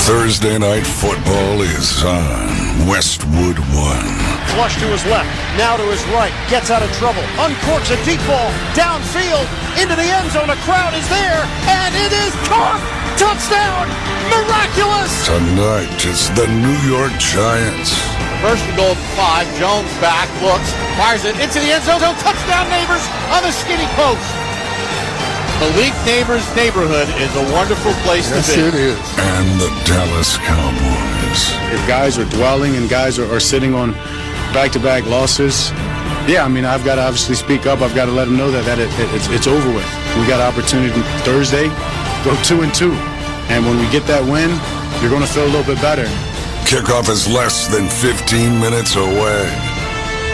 Thursday Night Football is on Westwood 1. Flush to his left, now to his right, gets out of trouble, uncorks a deep ball, downfield, into the end zone, a crowd is there, and it is caught! Touchdown! Miraculous! Tonight, it's the New York Giants. First and goal, 5, Jones back, looks, fires it into the end zone, touchdown Neighbors on the skinny post. Malik Neighbors' neighborhood is a wonderful place to be. Yes, it is. And the Dallas Cowboys. If guys are dwelling and guys are sitting on back-to-back losses, yeah, I mean, I've got to obviously speak up. I've got to let them know that it's over with. We got an opportunity Thursday, go 2-2. And when we get that win, you're going to feel a little bit better. Kickoff is less than 15 minutes away.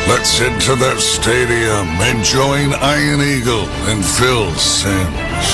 Let's head to the stadium and join Iron Eagle and Phil Simms.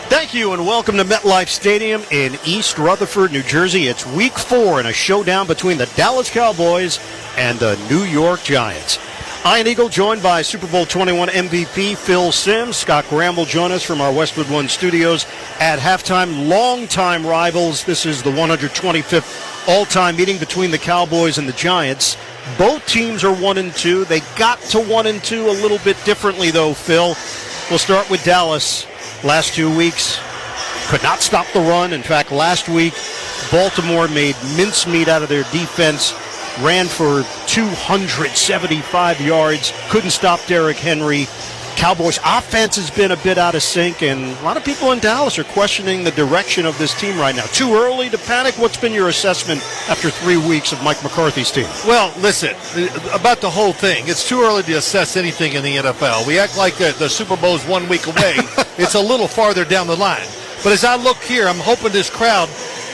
Thank you and welcome to MetLife Stadium in East Rutherford, New Jersey. It's week 4 in a showdown between the Dallas Cowboys and the New York Giants. Iron Eagle joined by Super Bowl 21 MVP Phil Simms. Scott Graham will join us from our Westwood 1 studios at halftime. Longtime rivals. This is the 125th all-time meeting between the Cowboys and the Giants. Both teams are 1-2. They got to 1-2 a little bit differently, though, Phil. We'll start with Dallas. Last 2 weeks, could not stop the run. In fact, last week, Baltimore made mincemeat out of their defense, ran for 275 yards, couldn't stop Derrick Henry. Cowboys' offense has been a bit out of sync, and a lot of people in Dallas are questioning the direction of this team right now. Too early to panic? What's been your assessment after 3 weeks of Mike McCarthy's team? Well, listen, about the whole thing, it's too early to assess anything in the NFL. We act like the Super Bowl is 1 week away. It's a little farther down the line. But as I look here, I'm hoping this crowd,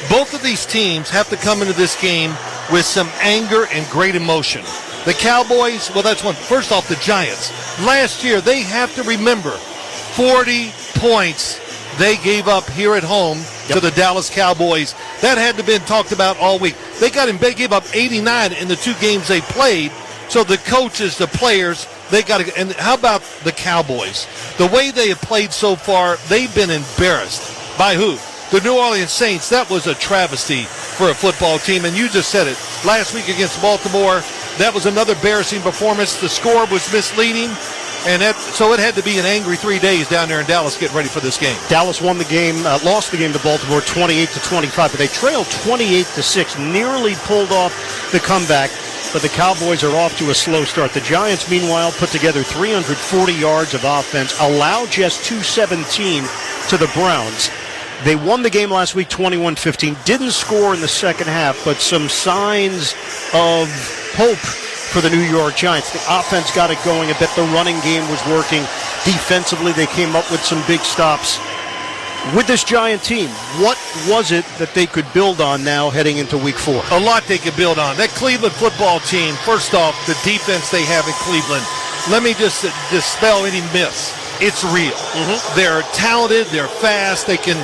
both of these teams have to come into this game with some anger and great emotion. The Cowboys, well, that's one. First off, the Giants. Last year, they have to remember 40 points they gave up here at home to the Dallas Cowboys. That had to have been talked about all week. They gave up 89 in the 2 games they played. So the coaches, the players, they got to. And how about the Cowboys? The way they have played so far, they've been embarrassed. By who? The New Orleans Saints. That was a travesty for a football team. And you just said it. Last week against Baltimore, that was another embarrassing performance. The score was misleading, and so it had to be an angry 3 days down there in Dallas getting ready for this game. Dallas won the game, lost the game to Baltimore 28-25, but they trailed 28-6, nearly pulled off the comeback. But the Cowboys are off to a slow start. The Giants, meanwhile, put together 340 yards of offense, allowed just 217 to the Browns. They won the game last week 21-15, didn't score in the second half, but some signs of hope for the New York Giants. The offense got it going a bit. The running game was working. Defensively, they came up with some big stops. With this Giant team, what was it that they could build on now heading into week 4? A lot they could build on. That Cleveland football team, first off, the defense they have in Cleveland, let me just dispel any myths. It's real. They're talented. They're fast. They can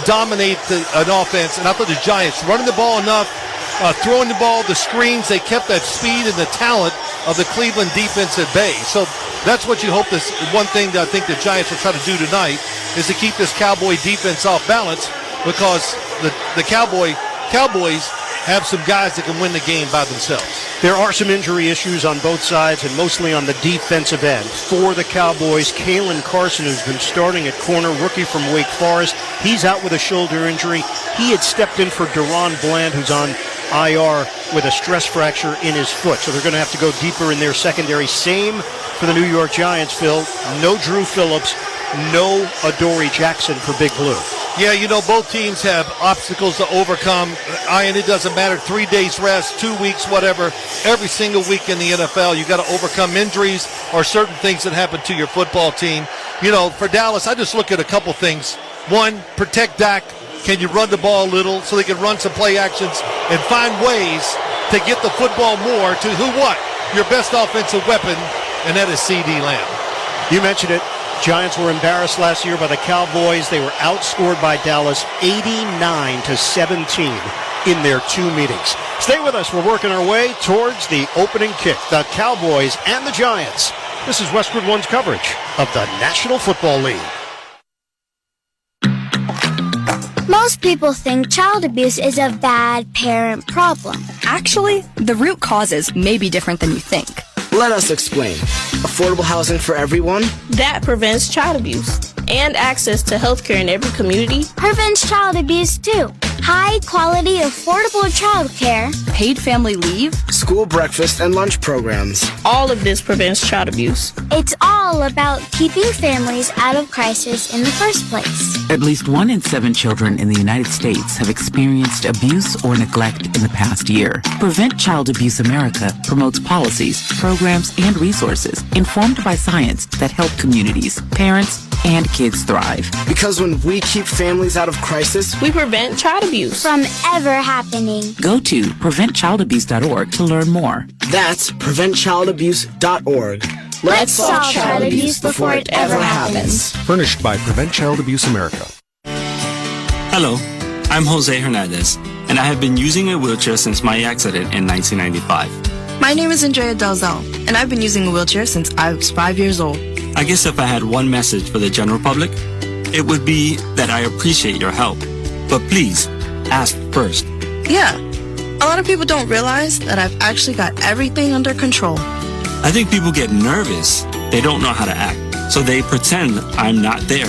dominate an offense. And I thought the Giants running the ball enough, throwing the ball, the screens, they kept that speed and the talent of the Cleveland defense at bay. So that's what you hope. This one thing that I think the Giants will try to do tonight is to keep this Cowboy defense off balance, because the Cowboys have some guys that can win the game by themselves. There are some injury issues on both sides, and mostly on the defensive end. For the Cowboys, Kalen Carson, who's been starting at corner, rookie from Wake Forest, he's out with a shoulder injury. He had stepped in for Deron Bland, who's on IR with a stress fracture in his foot. So they're going to have to go deeper in their secondary. Same for the New York Giants, Phil. No Drew Phillips, no Adoree Jackson for Big Blue. Yeah, both teams have obstacles to overcome. And it doesn't matter, 3 days rest, 2 weeks, whatever. Every single week in the NFL, you got to overcome injuries or certain things that happen to your football team. For Dallas, I just look at a couple things. One, protect Dak. Can you run the ball a little so they can run some play actions and find ways to get the football more to your best offensive weapon, and that is C.D. Lamb. You mentioned it. Giants were embarrassed last year by the Cowboys. They were outscored by Dallas 89-17 in their 2 meetings. Stay with us. We're working our way towards the opening kick. The Cowboys and the Giants. This is Westwood One's coverage of the National Football League. Most people think child abuse is a bad parent problem. Actually, the root causes may be different than you think. Let us explain. Affordable housing for everyone. That prevents child abuse. And access to healthcare in every community. Prevents child abuse too. High quality, affordable childcare. Paid family leave. School breakfast and lunch programs. All of this prevents child abuse. It's all about keeping families out of crisis in the first place. At least 1 in 7 children in the United States have experienced abuse or neglect in the past year. Prevent Child Abuse America promotes policies, programs, and resources informed by science that help communities, parents, and kids thrive. Because when we keep families out of crisis, we prevent child abuse from ever happening. Go to preventchildabuse.org to learn more. That's preventchildabuse.org. Let's solve child abuse before it ever happens. Furnished by Prevent Child Abuse America. Hello, I'm Jose Hernandez, and I have been using a wheelchair since my accident in 1995. My name is Andrea Dalzell, and I've been using a wheelchair since I was 5 years old. I guess if I had one message for the general public, it would be that I appreciate your help. But please, ask first. Yeah, a lot of people don't realize that I've actually got everything under control. I think people get nervous. They don't know how to act, so they pretend I'm not there.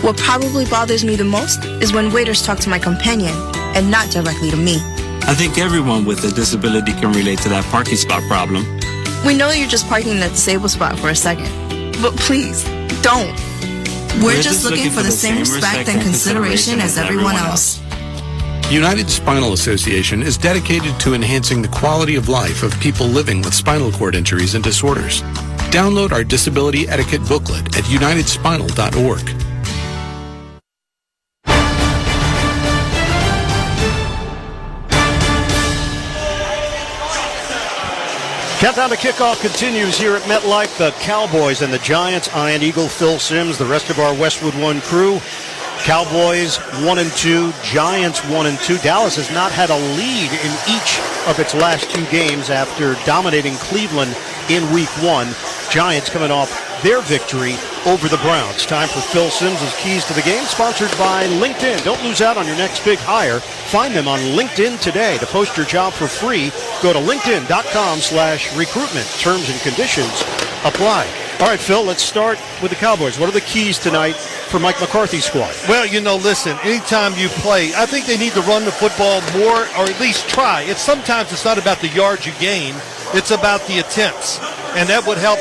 What probably bothers me the most is when waiters talk to my companion and not directly to me. I think everyone with a disability can relate to that parking spot problem. We know you're just parking in that disabled spot for a second. But please, don't. We're just looking for the same respect and consideration as everyone else. United Spinal Association is dedicated to enhancing the quality of life of people living with spinal cord injuries and disorders. Download our disability etiquette booklet at unitedspinal.org. Countdown to kickoff continues here at MetLife. The Cowboys and the Giants, Ian Eagle, Phil Simms, the rest of our Westwood One crew. Cowboys 1-2, Giants 1-2. Dallas has not had a lead in each of its last 2 games after dominating Cleveland in Week 1. Giants coming off their victory over the Browns. Time for Phil Simms' Keys to the Game, sponsored by LinkedIn. Don't lose out on your next big hire. Find them on LinkedIn today. To post your job for free, go to linkedin.com/recruitment. Terms and conditions apply. All right, Phil, let's start with the Cowboys. What are the keys tonight for Mike McCarthy's squad? Well, listen, anytime you play, I think they need to run the football more, or at least try. Sometimes it's not about the yards you gain. It's about the attempts. And that would help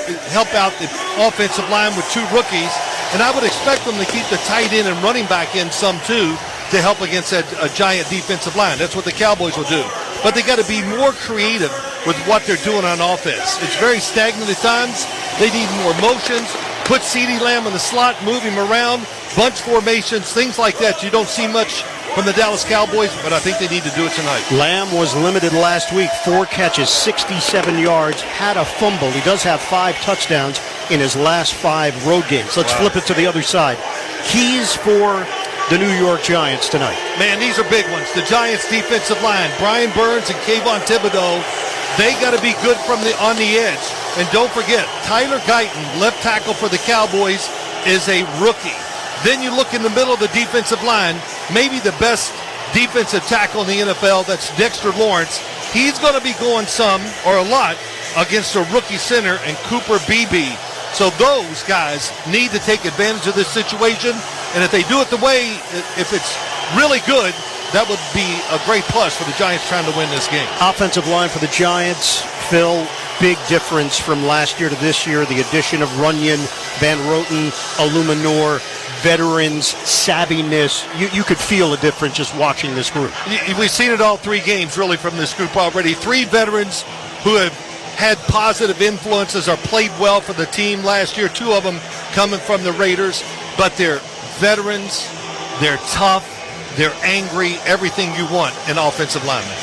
out the offensive line with 2 rookies. And I would expect them to keep the tight end and running back in some, too, to help against a giant defensive line. That's what the Cowboys will do. But they got to be more creative with what they're doing on offense. It's very stagnant at times. They need more motions. Put CeeDee Lamb in the slot, move him around, bunch formations, things like that. You don't see much from the Dallas Cowboys, but I think they need to do it tonight. Lamb was limited last week, 4 catches, 67 yards, had a fumble. He does have 5 touchdowns in his last 5 road games. Let's flip it to the other side. Keys for the New York Giants tonight. Man, these are big ones. The Giants defensive line, Brian Burns and Kayvon Thibodeau, they got to be good on the edge. And don't forget, Tyler Guyton, left tackle for the Cowboys, is a rookie. Then you look in the middle of the defensive line, maybe the best defensive tackle in the NFL, that's Dexter Lawrence. He's going to be going some, or a lot, against a rookie center and Cooper Beebe. So those guys need to take advantage of this situation. And if they do it the way, if it's really good, that would be a great plus for the Giants trying to win this game. Offensive line for the Giants, Phil, big difference from last year to this year. The addition of Runyon, Van Roten, Illuminor, veterans, savviness. You could feel a difference just watching this group. We've seen it all 3 games, really, from this group already. 3 veterans who have had positive influences or played well for the team last year. 2 of them coming from the Raiders. But they're veterans, they're tough, they're angry, everything you want in offensive linemen.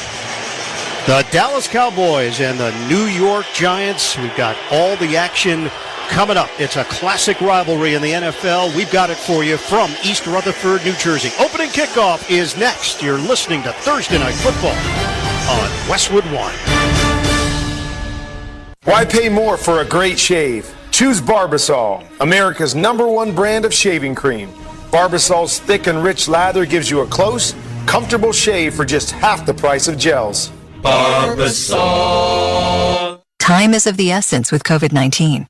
The Dallas Cowboys and the New York Giants. We've got all the action coming up. It's a classic rivalry in the NFL. We've got it for you from East Rutherford, New Jersey. Opening kickoff is next. You're listening to Thursday Night Football on Westwood One. Why pay more for a great shave? Choose Barbasol, America's #1 brand of shaving cream. Barbasol's thick and rich lather gives you a close, comfortable shave for just half the price of gels. Barbasol. Time is of the essence with COVID-19.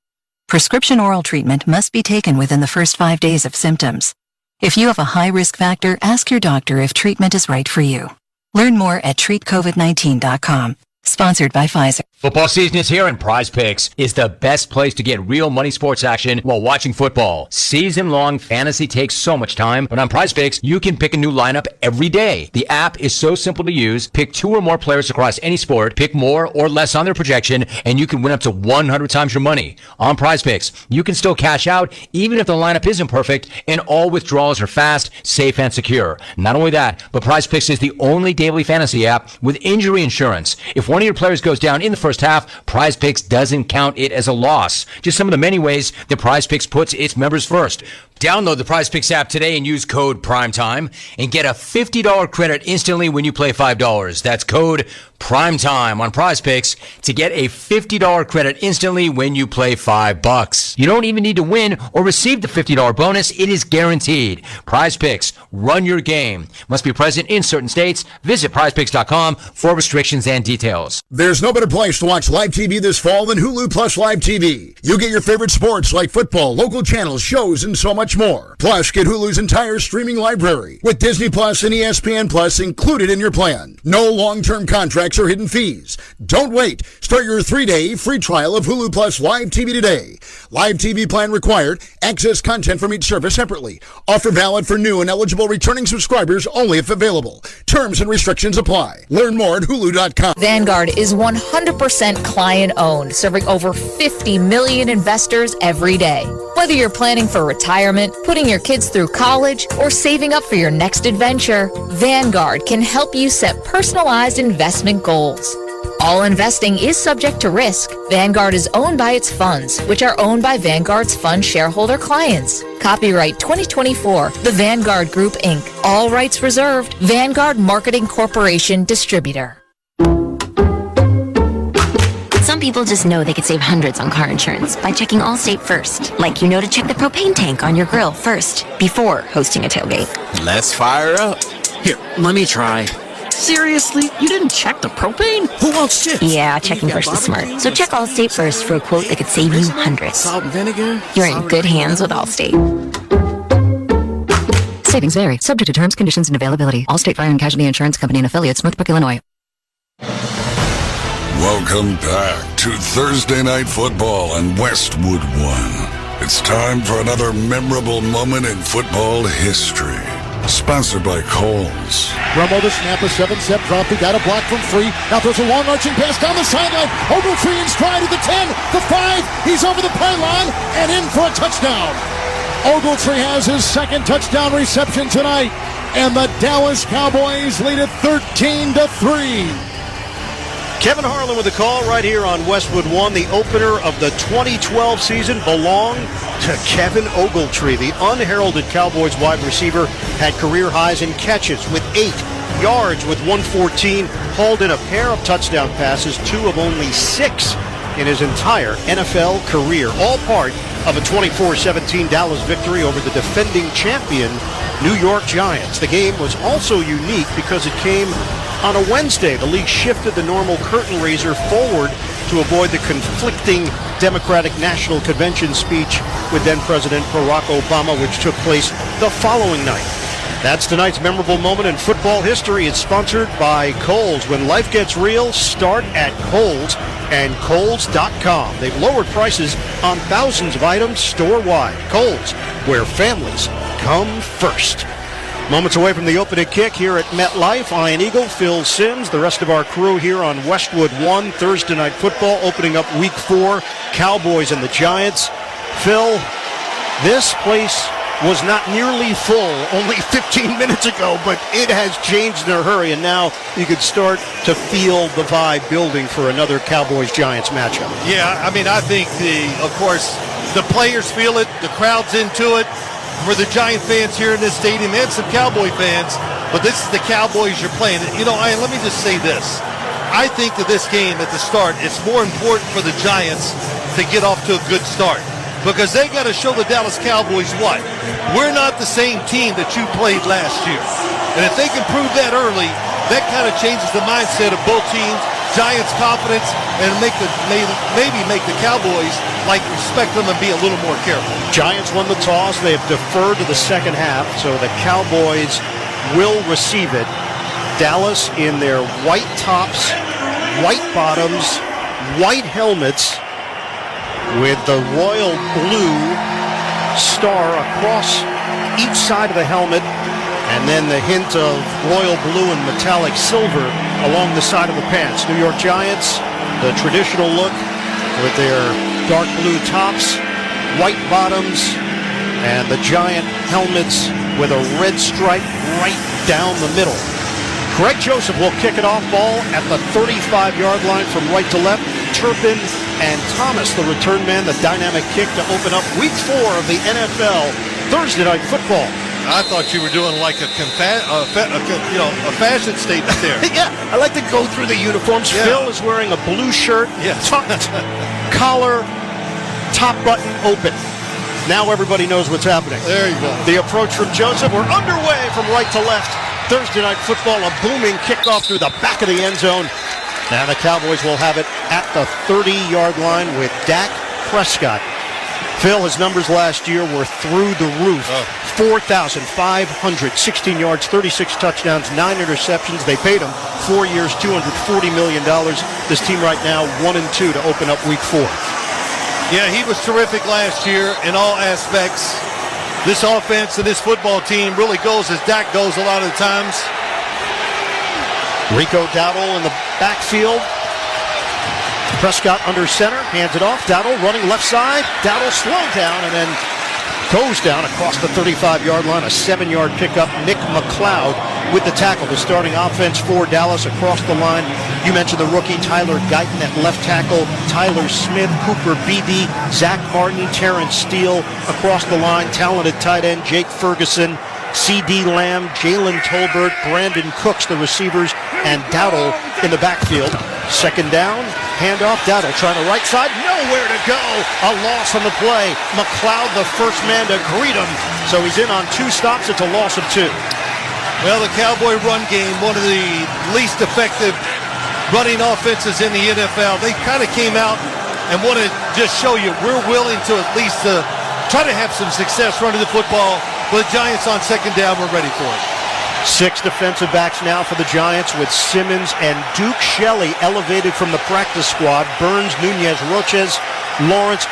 Prescription oral treatment must be taken within the first 5 days of symptoms. If you have a high risk factor, ask your doctor if treatment is right for you. Learn more at treatcovid19.com. Sponsored by Pfizer. Football season is here, and Prize Picks is the best place to get real money sports action while watching football. Season-long fantasy takes so much time, but on Prize Picks, you can pick a new lineup every day. The app is so simple to use. Pick 2 or more players across any sport, pick more or less on their projection, and you can win up to 100 times your money. On Prize Picks, you can still cash out even if the lineup isn't perfect, and all withdrawals are fast, safe, and secure. Not only that, but Prize Picks is the only daily fantasy app with injury insurance. If one of your players goes down in the first half, Prize Picks doesn't count it as a loss. Just some of the many ways that Prize Picks puts its members first. Download the Prize Picks app today and use code PRIMETIME and get a $50 credit instantly when you play $5. That's code PRIMETIME on Prize Picks to get a $50 credit instantly when you play $5. You don't even need to win or receive the $50 bonus. It is guaranteed. Prize Picks, run your game. Must be present in certain states. Visit prizepicks.com for restrictions and details. There's no better place to watch live TV this fall than Hulu Plus Live TV. You get your favorite sports like football, local channels, shows, and so much more. Plus, get Hulu's entire streaming library with Disney Plus and ESPN Plus included in your plan. No long-term contracts or hidden fees. Don't wait. Start your 3-day free trial of Hulu Plus Live TV today. Live TV plan required. Access content from each service separately. Offer valid for new and eligible returning subscribers only if available. Terms and restrictions apply. Learn more at Hulu.com. Vanguard is 100% client-owned, serving over 50 million investors every day. Whether you're planning for retirement, putting your kids through college, or saving up for your next adventure, Vanguard can help you set personalized investment goals. All investing is subject to risk. Vanguard is owned by its funds, which are owned by Vanguard's fund shareholder clients. Copyright 2024, The Vanguard Group, Inc. All rights reserved. Vanguard Marketing Corporation Distributor. Some people just know they could save hundreds on car insurance by checking Allstate first. Like you know to check the propane tank on your grill first, before hosting a tailgate. Let's fire up. Here, let me try. Seriously? You didn't check the propane? Who wants chips? Yeah, checking first is smart. So check Allstate first for a quote that could save you hundreds. Salt and vinegar? You're in good hands with Allstate. Savings vary. Subject to terms, conditions, and availability. Allstate Fire and Casualty Insurance Company and affiliates, Northbrook, Illinois. Welcome back to Thursday Night Football on Westwood 1. It's time for another memorable moment in football history. Sponsored by Kohl's. Rumble the snap, a 7-step drop. He got a block from Free. Now throws a long arching pass down the sideline. Ogletree in stride at the 10, the 5. He's over the pylon and in for a touchdown. Ogletree has his second touchdown reception tonight, and the Dallas Cowboys lead it 13-3. Kevin Harlan with the call right here on Westwood 1. The opener of the 2012 season belonged to Kevin Ogletree. The unheralded Cowboys wide receiver had career highs in catches with 8, yards with 114, hauled in a pair of touchdown passes, 2 of only 6 in his entire NFL career. All part of a 24-17 Dallas victory over the defending champion New York Giants. The game was also unique because it came on a Wednesday. The league shifted the normal curtain raiser forward to avoid the conflicting Democratic National Convention speech with then-President Barack Obama, which took place the following night. That's tonight's memorable moment in football history. It's sponsored by Kohl's. When life gets real, start at Kohl's and Kohl's.com. They've lowered prices on thousands of items store-wide. Kohl's, where families come first. Moments away from the opening kick here at MetLife. Ian Eagle, Phil Simms, the rest of our crew here on Westwood 1, Thursday Night Football, opening up Week 4, Cowboys and the Giants. Phil, this place was not nearly full only 15 minutes ago, but it has changed in a hurry, and now you could start to feel the vibe building for another Cowboys-Giants matchup. Yeah, I mean, I think, of course, the players feel it, the crowd's into it. For the Giant fans here in this stadium and some Cowboy fans, but this is the Cowboys you're playing. You know, Ian, let me just say this. I think that this game at the start, it's more important for the Giants to get off to a good start. because they got to show the Dallas Cowboys what? We're not the same team that you played last year. And if they can prove that early, that kind of changes the mindset of both teams, Giants' confidence, and maybe make the Cowboys respect them and be a little more careful. Giants won the toss. They have deferred to the second half, so the Cowboys will receive it. Dallas in their white tops, white bottoms, white helmets with the royal blue star across each side of the helmet, and then the hint of royal blue and metallic silver along the side of the pants. New York Giants, the traditional look with their dark blue tops, white bottoms, and the Giant helmets with a red stripe right down the middle. Greg Joseph will kick it off. Ball at the 35-yard line from right to left. Turpin and Thomas, the return man, the dynamic kick to open up Week 4 of the NFL Thursday Night Football. I thought you were doing a fashion statement there. Yeah, I like to go through the uniforms. Yeah. Phil is wearing a blue shirt, tucked, collar, top button open. Now everybody knows what's happening. There you go. The approach from Joseph. We're underway from right to left. Thursday Night Football, a booming kickoff through the back of the end zone. Now the Cowboys will have it at the 30-yard line with Dak Prescott. Phil, his numbers last year were through the roof. 4,516 yards, 36 touchdowns, 9 interceptions. They paid him 4 years, $240 million. This team right now 1-2 to open up Week 4. Yeah, he was terrific last year in all aspects. This offense and this football team really goes as Dak goes a lot of the times. Rico Dowdle in the backfield. Prescott under center, hands it off. Dowdle running left side. Dowdle slowed down and then goes down across the 35-yard line. A 7-yard pickup. Nick McLeod with the tackle. The starting offense for Dallas across the line. You mentioned the rookie Tyler Guyton at left tackle. Tyler Smith, Cooper Beebe, Zach Martin, Terrence Steele across the line. Talented tight end Jake Ferguson, C.D. Lamb, Jalen Tolbert, Brandon Cooks, the receivers, and Dowdle in the backfield. Second down, handoff, Dowdle trying to right side, nowhere to go. A loss on the play. McLeod, the first man to greet him. So he's in on 2 stops. It's a loss of 2. Well, the Cowboy run game, one of the least effective running offenses in the NFL. They kind of came out and want to just show you we're willing to at least try to have some success running the football. But the Giants on second down, we're ready for it. 6 defensive backs now for the Giants with Simmons and Duke Shelley elevated from the practice squad. Burns, Nunez, Roches, Lawrence,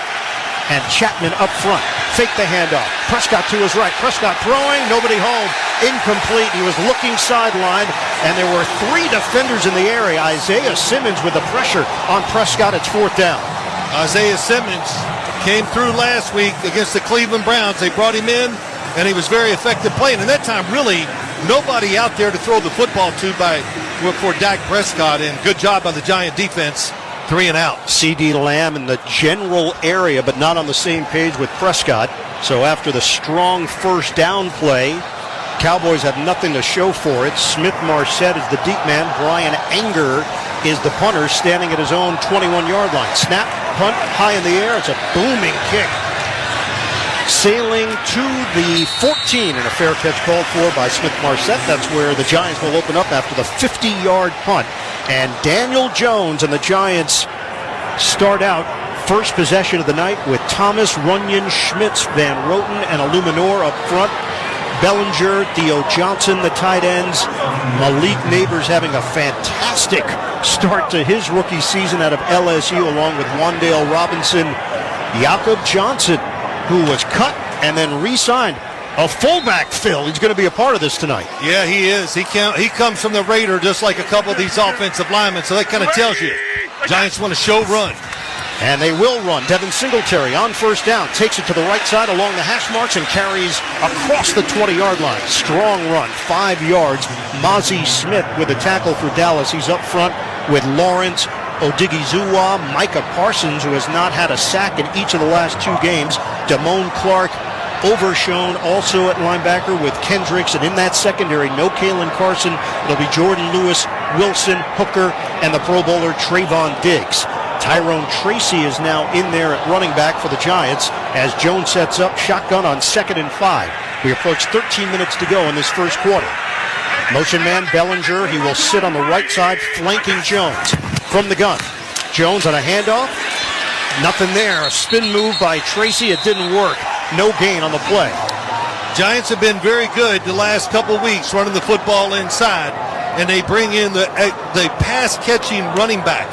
and Chapman up front. Fake the handoff. Prescott to his right. Prescott throwing. Nobody home. Incomplete. He was looking sideline, and there were 3 defenders in the area. Isaiah Simmons with the pressure on Prescott. It's 4th down. Isaiah Simmons came through last week against the Cleveland Browns. They brought him in, and he was very effective playing. And that time, really, nobody out there to throw the football to for Dak Prescott, and good job on the Giant defense. 3 and out. C.D. Lamb in the general area, but not on the same page with Prescott. So after the strong first down play, Cowboys have nothing to show for it. Smith Marset is the deep man. Brian Anger is the punter, standing at his own 21-yard line. Snap, punt, high in the air. It's a booming kick. Sailing to the 14, and a fair catch called for by Smith Marset. That's where the Giants will open up after the 50-yard punt. And Daniel Jones and the Giants start out first possession of the night with Thomas, Runyon, Schmitz, Van Roten, and Illuminor up front. Bellinger, Theo Johnson, the tight ends. Malik Neighbors having a fantastic start to his rookie season out of LSU, along with Wandale Robinson. Jakob Johnson, who was cut and then re-signed. A fullback, Phil. He's going to be a part of this tonight. Yeah, he is. He comes from the Raider just like a couple of these offensive linemen, so that kind of tells you Giants want to show run. And they will run. Devin Singletary on first down. Takes it to the right side along the hash marks and carries across the 20-yard line. Strong run, 5 yards. Mozzie Smith with a tackle for Dallas. He's up front with Lawrence, Odigizua, Micah Parsons, who has not had a sack in each of the last 2 games. Damone Clark, Overshone also at linebacker with Kendricks. And in that secondary, no Kalen Carson. It'll be Jordan Lewis, Wilson, Hooker, and the Pro Bowler Trayvon Diggs. Tyrone Tracy is now in there at running back for the Giants as Jones sets up shotgun on 2nd and 5. We approach 13 minutes to go in this first quarter. Motion man Bellinger, he will sit on the right side flanking Jones from the gun. Jones on a handoff. Nothing there. A spin move by Tracy. It didn't work. No gain on the play. Giants have been very good the last couple weeks running the football inside, and they bring in the pass-catching running back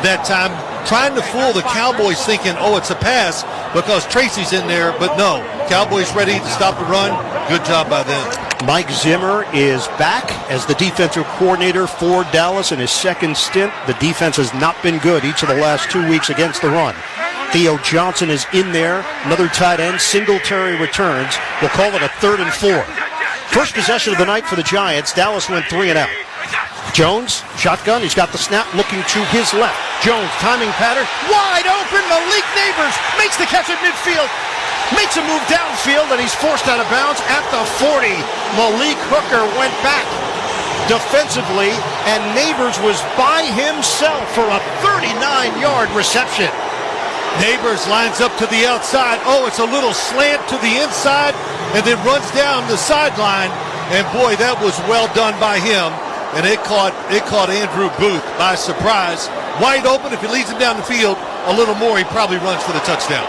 that time, trying to fool the Cowboys thinking, oh, it's a pass because Tracy's in there, but no. Cowboys ready to stop the run. Good job by them. Mike Zimmer is back as the defensive coordinator for Dallas in his second stint. The defense has not been good each of the last 2 weeks against the run. Theo Johnson is in there. Another tight end. Singletary returns. We'll call it a 3rd and 4. First possession of the night for the Giants. Dallas went 3 and out. Jones, shotgun. He's got the snap looking to his left. Jones, timing pattern. Wide open. Malik Neighbors makes the catch at midfield. Makes a move downfield, and he's forced out of bounds at the 40. Malik Hooker went back defensively, and Neighbors was by himself for a 39-yard reception. Neighbors lines up to the outside. Oh, it's a little slant to the inside, and then runs down the sideline. And boy, that was well done by him. And it caught Andrew Booth by surprise. Wide open. If he leads him down the field a little more, he probably runs for the touchdown.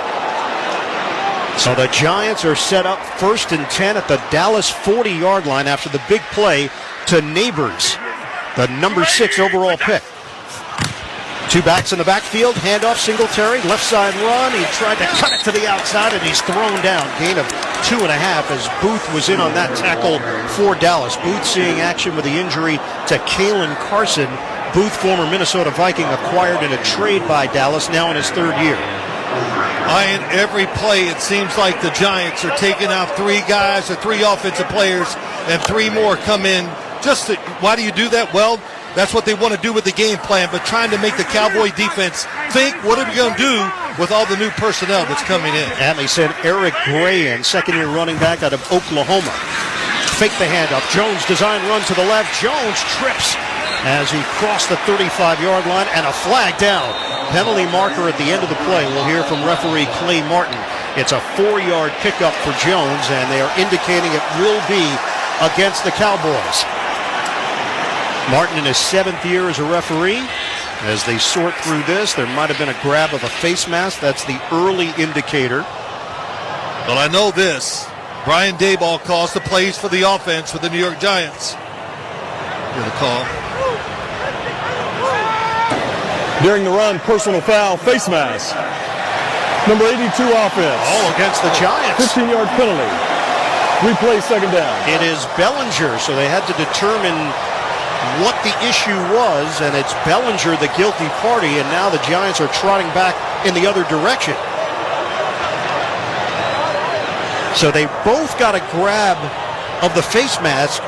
So the Giants are set up 1st and 10 at the Dallas 40-yard line after the big play to Neighbors, the number 6 overall pick. 2 backs in the backfield, handoff, Singletary, left side run. He tried to cut it to the outside, and he's thrown down. Gain of 2.5 as Booth was in on that tackle for Dallas. Booth seeing action with the injury to Kalen Carson. Booth, former Minnesota Viking, acquired in a trade by Dallas, now in his 3rd year. In every play, it seems like the Giants are taking out 3 guys or 3 offensive players, and 3 more come in. Why do you do that? Well, that's what they want to do with the game plan, but trying to make the Cowboy defense think, what are we going to do with all the new personnel that's coming in? And they sent Eric Gray in, second-year running back out of Oklahoma. Fake the handoff. Jones design run to the left. Jones trips as he crossed the 35-yard line, and a flag down. Penalty marker at the end of the play. We'll hear from referee Clay Martin. It's a 4-yard pickup for Jones, and they are indicating it will be against the Cowboys. Martin in his 7th year as a referee. As they sort through this, there might have been a grab of a face mask. That's the early indicator. Well, I know this. Brian Daboll calls the plays for the offense for the New York Giants. Here's the call. During the run, personal foul, face mask. Number 82 offense. Oh, against the Giants. 15-yard penalty. Replay, 2nd down. It is Bellinger, so they had to determine what the issue was, and it's Bellinger, the guilty party, and now the Giants are trotting back in the other direction. So they both got a grab of the face mask,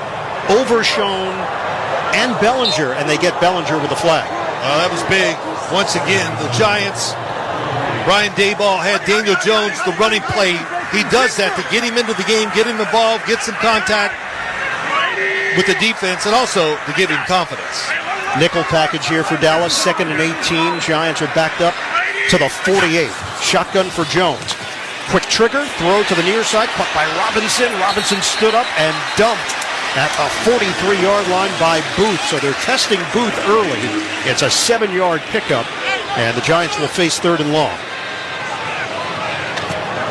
Overshown and Bellinger, and they get Bellinger with a flag. That was big. Once again, the Giants, Brian Daboll had Daniel Jones, the running play. He does that to get him into the game, get him involved, get some contact with the defense, and also to give him confidence. Nickel package here for Dallas, 2nd and 18. Giants are backed up to the 48. Shotgun for Jones. Quick trigger, throw to the near side, caught by Robinson. Robinson stood up and dumped at the 43-yard line by Booth. So they're testing Booth early. It's a 7-yard pickup, and the Giants will face 3rd and long.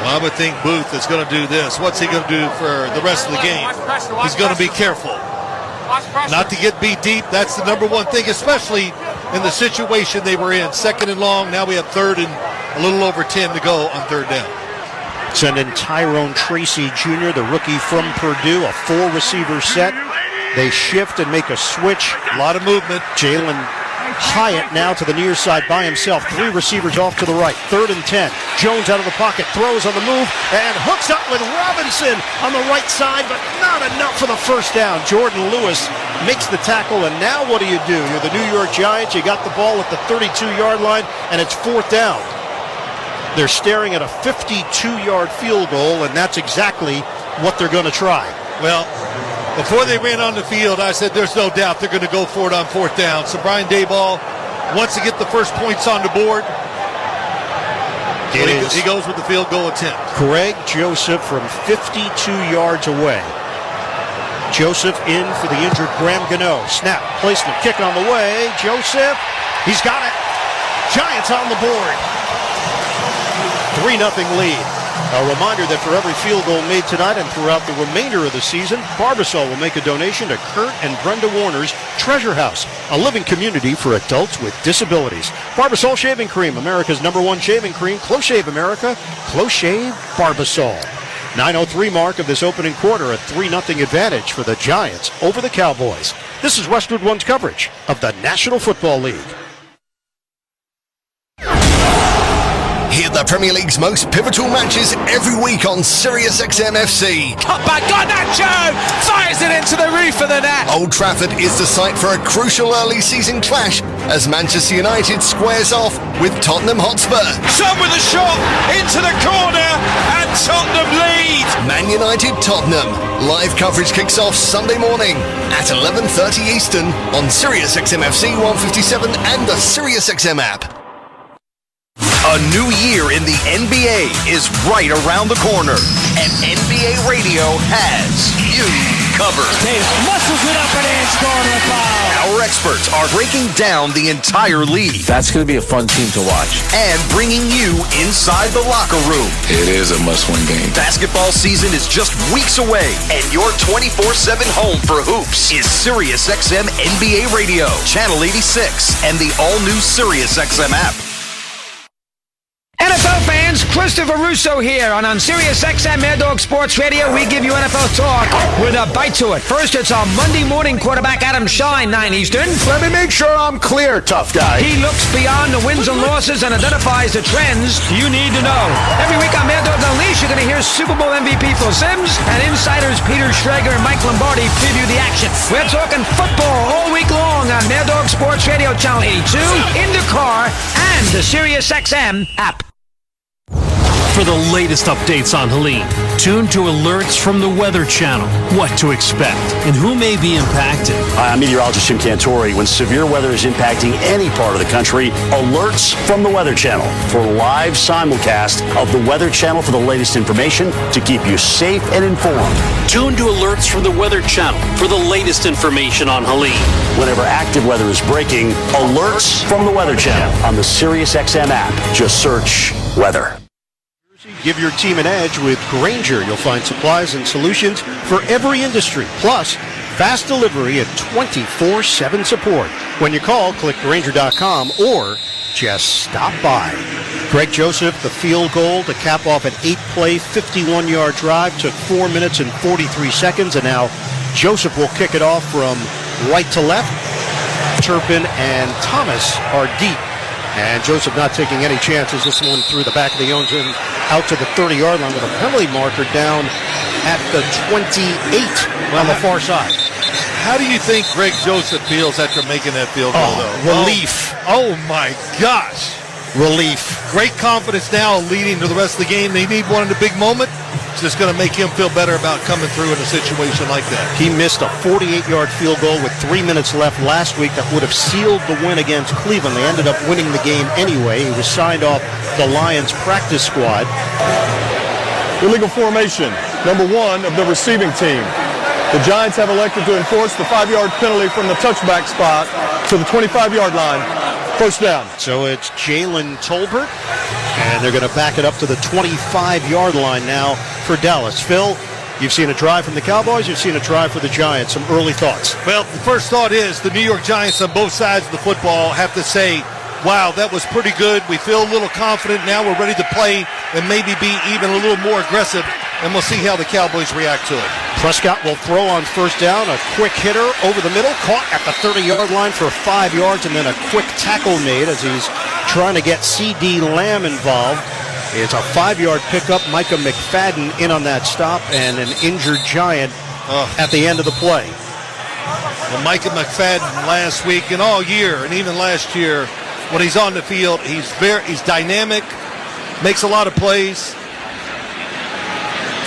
Well, I would think Booth is going to do this. What's he going to do for the rest of the game? He's going to be careful not to get beat deep. That's the number one thing, especially in the situation they were in. 2nd and long. Now we have 3rd and a little over 10 to go on 3rd down. Send in Tyrone Tracy Jr., the rookie from Purdue, a 4-receiver set. They shift and make a switch. A lot of movement. Jalen Hyatt now to the near side by himself. 3 receivers off to the right. 3rd and 10. Jones out of the pocket, throws on the move, and hooks up with Robinson on the right side, but not enough for the first down. Jordan Lewis makes the tackle, and now what do? You're the New York Giants. You got the ball at the 32-yard line, and it's 4th down. They're staring at a 52-yard field goal, and that's exactly what they're going to try. Well, before they ran on the field, I said there's no doubt they're going to go for it on 4th down. So Brian Daboll wants to get the first points on the board. He goes with the field goal attempt. Greg Joseph from 52 yards away. Joseph in for the injured Graham Gano. Snap, placement, kick on the way. Joseph, he's got it. Giants on the board. 3-0 lead. A reminder that for every field goal made tonight and throughout the remainder of the season, Barbasol will make a donation to Kurt and Brenda Warner's Treasure House, a living community for adults with disabilities. Barbasol Shaving Cream, America's #1 shaving cream. Close Shave America, Close Shave Barbasol. 9:03 mark of this opening quarter, a 3-0 advantage for the Giants over the Cowboys. This is Westwood One's coverage of the National Football League. Hear the Premier League's most pivotal matches every week on SiriusXM FC. Cut back, Garnacho! Fires it into the roof of the net! Old Trafford is the site for a crucial early season clash as Manchester United squares off with Tottenham Hotspur. Son with a shot into the corner and Tottenham lead! Man United Tottenham. Live coverage kicks off Sunday morning at 11:30 Eastern on SiriusXM FC 157 and the SiriusXM app. A new year in the NBA is right around the corner, and NBA Radio has you covered. Muscles it up and in, scoring the foul. Our experts are breaking down the entire league. That's going to be a fun team to watch. And bringing you inside the locker room. It is a must-win game. Basketball season is just weeks away, and your 24/7 home for hoops is SiriusXM NBA Radio, Channel 86, and the all-new SiriusXM app. NFL fans, Christopher Russo here, and on SiriusXM Mad Dog Sports Radio, we give you NFL talk with a bite to it. First, it's our Monday morning quarterback, Adam Shine, 9 Eastern. Let me make sure I'm clear, tough guy. He looks beyond the wins and losses and identifies the trends you need to know. Every week on Mad Dog Unleashed, you're going to hear Super Bowl MVP Phil Simms and insiders Peter Schrager and Mike Lombardi preview the action. We're talking football all week long on Mad Dog Sports Radio, Channel 82, in the car, and the SiriusXM app. For the latest updates on Helene, tune to alerts from the Weather Channel. What to expect and who may be impacted. Hi, I'm meteorologist Jim Cantori. When severe weather is impacting any part of the country, alerts from the Weather Channel for live simulcast of the Weather Channel for the latest information to keep you safe and informed. Tune to alerts from the Weather Channel for the latest information on Helene. Whenever active weather is breaking, alerts from the Weather Channel on the SiriusXM app. Just search weather. Give your team an edge with Grainger. You'll find supplies and solutions for every industry. Plus, fast delivery and 24/7 support. When you call, click Grainger.com or just stop by. Greg Joseph, the field goal to cap off an 8-play, 51-yard drive, took 4 minutes and 43 seconds, and now Joseph will kick it off from right to left. Turpin and Thomas are deep. And Joseph not taking any chances. This one through the back of the own end out to the 30-yard line with a penalty marker down at the 28 on the far side. How do you think Greg Joseph feels after making that field goal, though? Relief. Oh, my gosh. Relief. Great confidence now leading to the rest of the game. They need one in the big moment. It's just going to make him feel better about coming through in a situation like that. He missed a 48-yard field goal with 3 minutes left last week that would have sealed the win against Cleveland. They ended up winning the game anyway. He was signed off the Lions practice squad. Illegal formation, number 1 of the receiving team. The Giants have elected to enforce the 5-yard penalty from the touchback spot to the 25-yard line. First down. So it's Jalen Tolbert, and they're going to back it up to the 25-yard line now for Dallas. Phil, you've seen a drive from the Cowboys, you've seen a drive for the Giants. Some early thoughts. Well, the first thought is the New York Giants on both sides of the football have to say, wow, that was pretty good. We feel a little confident. Now we're ready to play and maybe be even a little more aggressive, and we'll see how the Cowboys react to it. Prescott will throw on first down, a quick hitter over the middle, caught at the 30-yard line for 5 yards, and then a quick tackle made as he's trying to get C.D. Lamb involved. It's a 5-yard pickup. Micah McFadden in on that stop, and an injured Giant at the end of the play. Well, Micah McFadden last week and all year, and even last year, when he's on the field, he's dynamic, makes a lot of plays.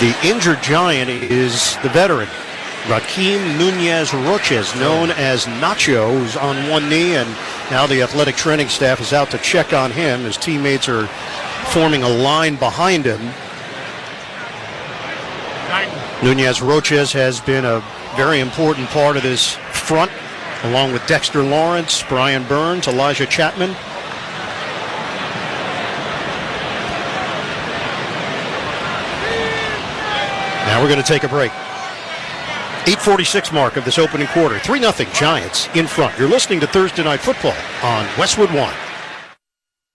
The injured Giant is the veteran, Raheem Nunez-Roches, known as Nacho, who's on one knee, and now the athletic training staff is out to check on him. His teammates are forming a line behind him. Nunez-Roches has been a very important part of this front, along with Dexter Lawrence, Brian Burns, Elijah Chapman. Now we're going to take a break. 8:46 mark of this opening quarter. 3-0 Giants in front. You're listening to Thursday Night Football on Westwood One.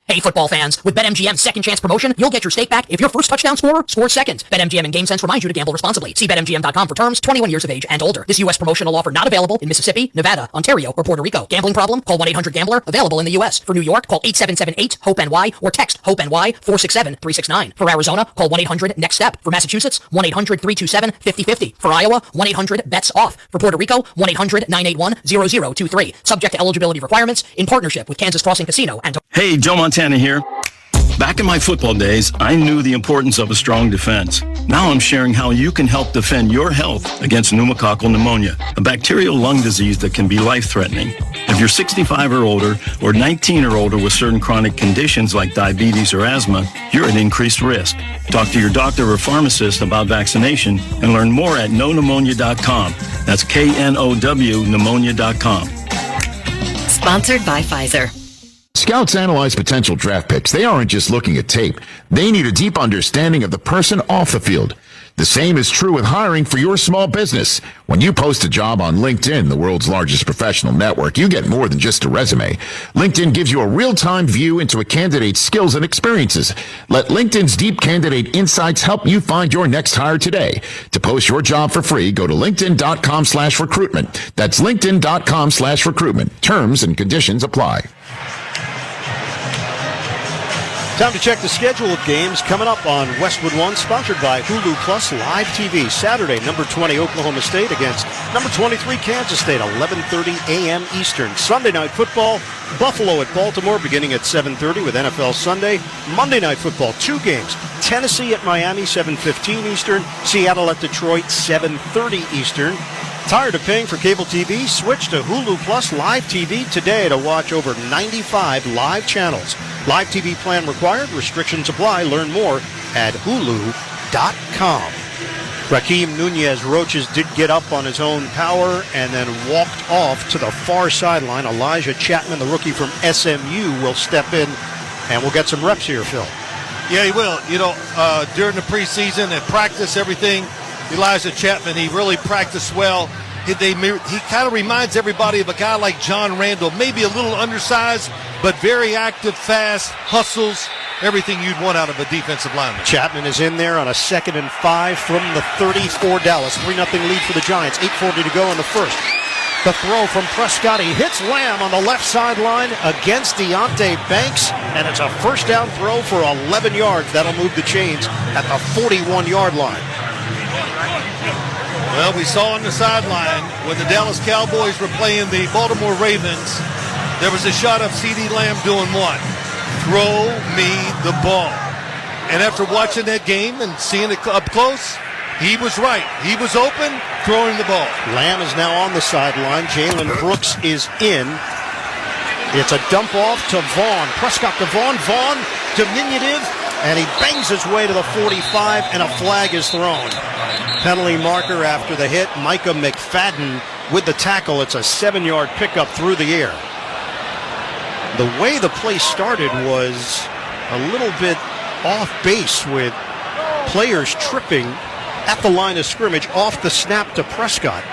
Hey, football fans, with BetMGM's second chance promotion, you'll get your stake back if your first touchdown scorer scores second. BetMGM and GameSense remind you to gamble responsibly. See BetMGM.com for terms, 21 years of age and older. This U.S. promotional offer not available in Mississippi, Nevada, Ontario, or Puerto Rico. Gambling problem? Call 1-800-GAMBLER. Available in the U.S. For New York, call 8778-HOPE-NY or text HOPE-NY 467-369. For Arizona, call 1-800-NEXT-STEP. For Massachusetts, 1-800-327-5050. For Iowa, 1-800-BETS-OFF. For Puerto Rico, 1-800-981-0023. Subject to eligibility requirements in partnership with Kansas Crossing Casino and... Hey, Joe Montana here. Back in my football days, I knew the importance of a strong defense. Now I'm sharing how you can help defend your health against pneumococcal pneumonia, a bacterial lung disease that can be life-threatening. If you're 65 or older, or 19 or older with certain chronic conditions like diabetes or asthma, you're at increased risk. Talk to your doctor or pharmacist about vaccination and learn more at knowpneumonia.com. That's KNOW pneumonia.com. Sponsored by Pfizer. Scouts analyze potential draft picks. They aren't just looking at tape. They need a deep understanding of the person off the field. The same is true with hiring for your small business. When you post a job on LinkedIn, the world's largest professional network, you get more than just a resume. LinkedIn gives you a real-time view into a candidate's skills and experiences. Let LinkedIn's deep candidate insights help you find your next hire today. To post your job for free, go to linkedin.com/recruitment. That's linkedin.com/recruitment. Terms and conditions apply. Time to check the schedule of games coming up on Westwood One, sponsored by Hulu Plus Live TV. Saturday, number 20 Oklahoma State against number 23 Kansas State, 11:30 a.m. Eastern. Sunday Night Football, Buffalo at Baltimore, beginning at 7:30 with NFL Sunday. Monday Night Football, two games. Tennessee at Miami, 7:15 Eastern. Seattle at Detroit, 7:30 Eastern. Tired of paying for cable TV? Switch to Hulu Plus Live TV today to watch over 95 live channels. Live TV plan required. Restrictions apply. Learn more at Hulu.com. Raheem Nunez-Roches did get up on his own power and then walked off to the far sideline. Elijah Chapman, the rookie from SMU, will step in and we'll get some reps here, Phil. Yeah, he will. You know, during the preseason and practice, everything, Elijah Chapman, he really practiced well. He kind of reminds everybody of a guy like John Randall, maybe a little undersized, but very active, fast, hustles, everything you'd want out of a defensive lineman. Chapman is in there on a 2nd and 5 from the 30 for Dallas. 3-0 lead for the Giants. 8:40 to go in the first. The throw from Prescott. He hits Lamb on the left sideline against Deonte Banks, and it's a first down throw for 11 yards. That'll move the chains at the 41-yard line. Well, we saw on the sideline when the Dallas Cowboys were playing the Baltimore Ravens, there was a shot of C.D. Lamb doing what? Throw me the ball. And after watching that game and seeing it up close, he was right. He was open, throwing the ball. Lamb is now on the sideline. Jalen Brooks is in. It's a dump off to Vaughn. Prescott to Vaughn. Vaughn, diminutive, and he bangs his way to the 45, and a flag is thrown. Penalty marker after the hit. Micah McFadden with the tackle. It's a 7-yard pickup through the air. The way the play started was a little bit off base with players tripping at the line of scrimmage off the snap to Prescott.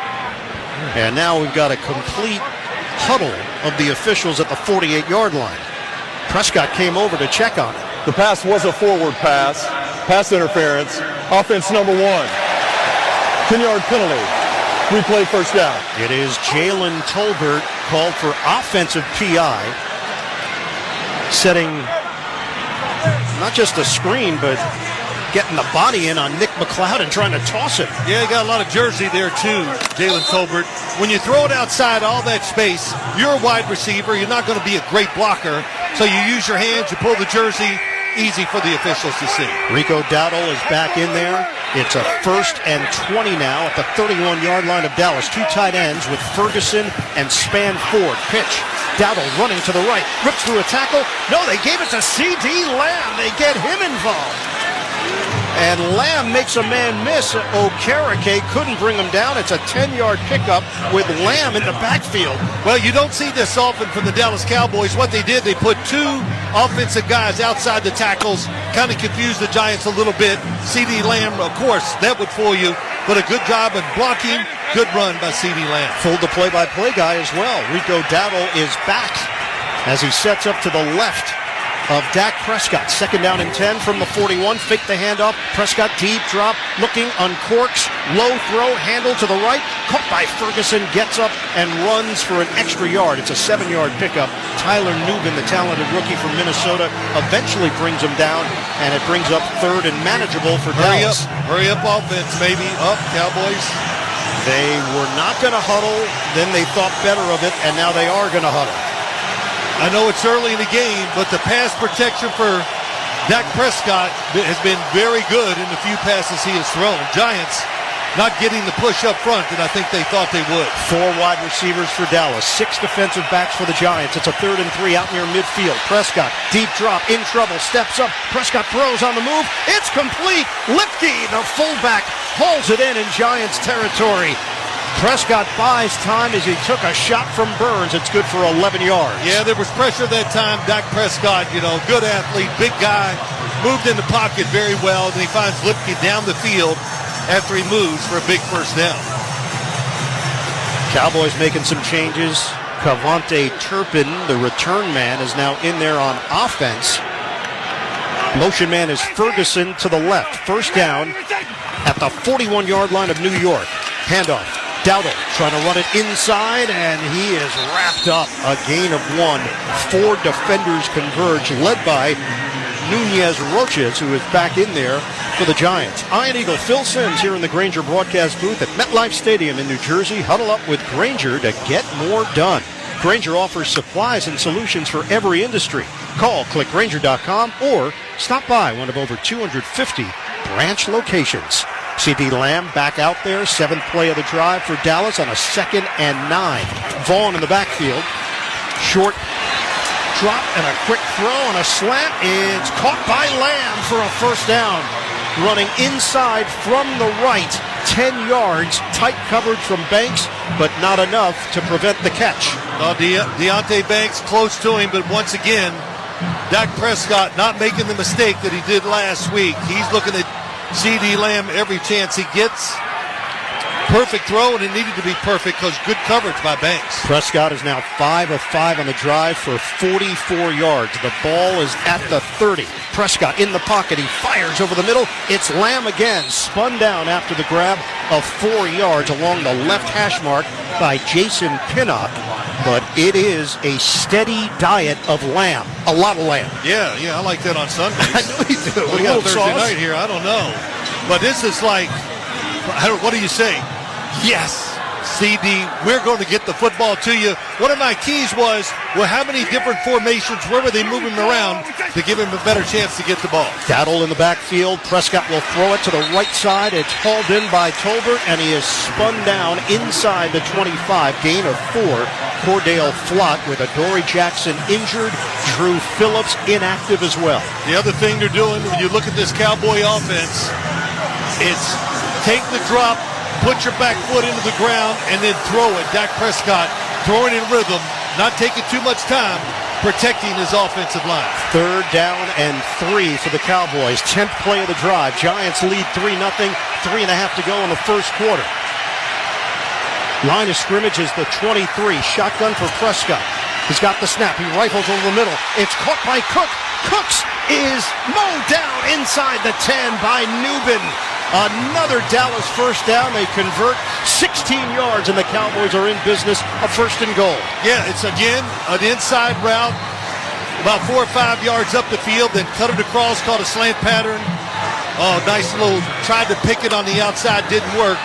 And now we've got a complete huddle of the officials at the 48-yard line. Prescott came over to check on it. The pass was a forward pass. Pass interference. Offense number 1. 10-yard penalty. Replay first down. It is Jalen Tolbert called for offensive PI. Setting not just a screen, but getting the body in on Nick McLeod and trying to toss it. Yeah, he got a lot of jersey there too, Jalen Tolbert. When you throw it outside all that space, you're a wide receiver. You're not going to be a great blocker. So you use your hands, you pull the jersey, easy for the officials to see. Rico Dowdle is back in there. It's a 1st and 20 now at the 31-yard line of Dallas. 2 tight ends with Ferguson and Spanford. Pitch. Dowdle running to the right. Rips through a tackle. No, they gave it to C.D. Lamb. They get him involved. And Lamb makes a man miss. Okereke couldn't bring him down. It's a 10-yard pickup with Lamb in the backfield. Well, you don't see this often from the Dallas Cowboys. What they did, they put 2 offensive guys outside the tackles, kind of confused the Giants a little bit. C.D. Lamb, of course, that would fool you, but a good job in blocking. Good run by C.D. Lamb. Fooled the play-by-play guy as well. Rico Dowdle is back as he sets up to the left of Dak Prescott. 2nd down and 10 from the 41. Fake the handoff. Prescott deep drop. Looking, uncorks. Low throw. Handle to the right. Caught by Ferguson. Gets up and runs for an extra yard. It's a 7-yard pickup. Tyler Nubin, the talented rookie from Minnesota, eventually brings him down, and it brings up 3rd and manageable for Dallas. Hurry up offense, maybe. Up, Cowboys. They were not going to huddle. Then they thought better of it, and now they are going to huddle. I know it's early in the game, but the pass protection for Dak Prescott has been very good in the few passes he has thrown. Giants not getting the push up front that I think they thought they would. 4 wide receivers for Dallas. 6 defensive backs for the Giants. It's a 3rd and 3 out near midfield. Prescott, deep drop, in trouble, steps up. Prescott throws on the move. It's complete. Lipke, the fullback, hauls it in Giants territory. Prescott buys time as he took a shot from Burns. It's good for 11 yards. Yeah, there was pressure that time. Dak Prescott, good athlete, big guy, moved in the pocket very well. Then he finds Lipke down the field after he moves for a big 1st down. Cowboys making some changes. Cavante Turpin, the return man, is now in there on offense. Motion man is Ferguson to the left. 1st down at the 41-yard line of New York. Handoff. Dowdle trying to run it inside, and he is wrapped up. A gain of 1. 4 defenders converge, led by Nunez Roches, who is back in there for the Giants. Iron Eagle Phil Simms here in the Grainger broadcast booth at MetLife Stadium in New Jersey. Huddle up with Grainger to get more done. Grainger offers supplies and solutions for every industry. Call clickgrainger.com or stop by one of over 250 branch locations. C.D. Lamb back out there, 7th play of the drive for Dallas on a 2nd and 9. Vaughn in the backfield. Short drop and a quick throw and a slant. It's caught by Lamb for a 1st down. Running inside from the right, 10 yards. Tight coverage from Banks, but not enough to prevent the catch. Deontay Banks close to him, but once again, Dak Prescott not making the mistake that he did last week. He's looking at C.D. Lamb every chance he gets. Perfect throw, and it needed to be perfect because good coverage by Banks. Prescott is now 5 of 5 on the drive for 44 yards. The ball is at the 30. Prescott in the pocket. He fires over the middle. It's Lamb again. Spun down after the grab of 4 yards along the left hash mark by Jason Pinnock. But it is a steady diet of lamb. A lot of lamb. Yeah, I like that on Sundays. I know you do. We got Thursday night here. I don't know. But this is like, what do you say? Yes, CD, we're going to get the football to you. One of my keys was, how many different formations, where were they moving him around to give him a better chance to get the ball? Dowdle in the backfield. Prescott will throw it to the right side. It's hauled in by Tolbert, and he is spun down inside the 25. Gain of 4. Cordale Flott with Adoree Jackson injured. Drew Phillips inactive as well. The other thing they're doing, when you look at this Cowboy offense, it's take the drop, put your back foot into the ground, and then throw it. Dak Prescott throwing in rhythm, not taking too much time, protecting his offensive line. 3rd down and 3 for the Cowboys. 10th play of the drive. Giants lead 3-0. 3.5 to go in the 1st quarter. Line of scrimmage is the 23. Shotgun for Prescott. He's got the snap. He rifles over the middle. It's caught by Cook. Cooks is mowed down inside the 10 by Nubin. Another Dallas 1st down. They convert 16 yards, and the Cowboys are in business. A 1st and goal. Yeah, it's again an inside route, about 4 or 5 yards up the field, then cut it across, called a slant pattern. Oh, nice little, tried to pick it on the outside, didn't work.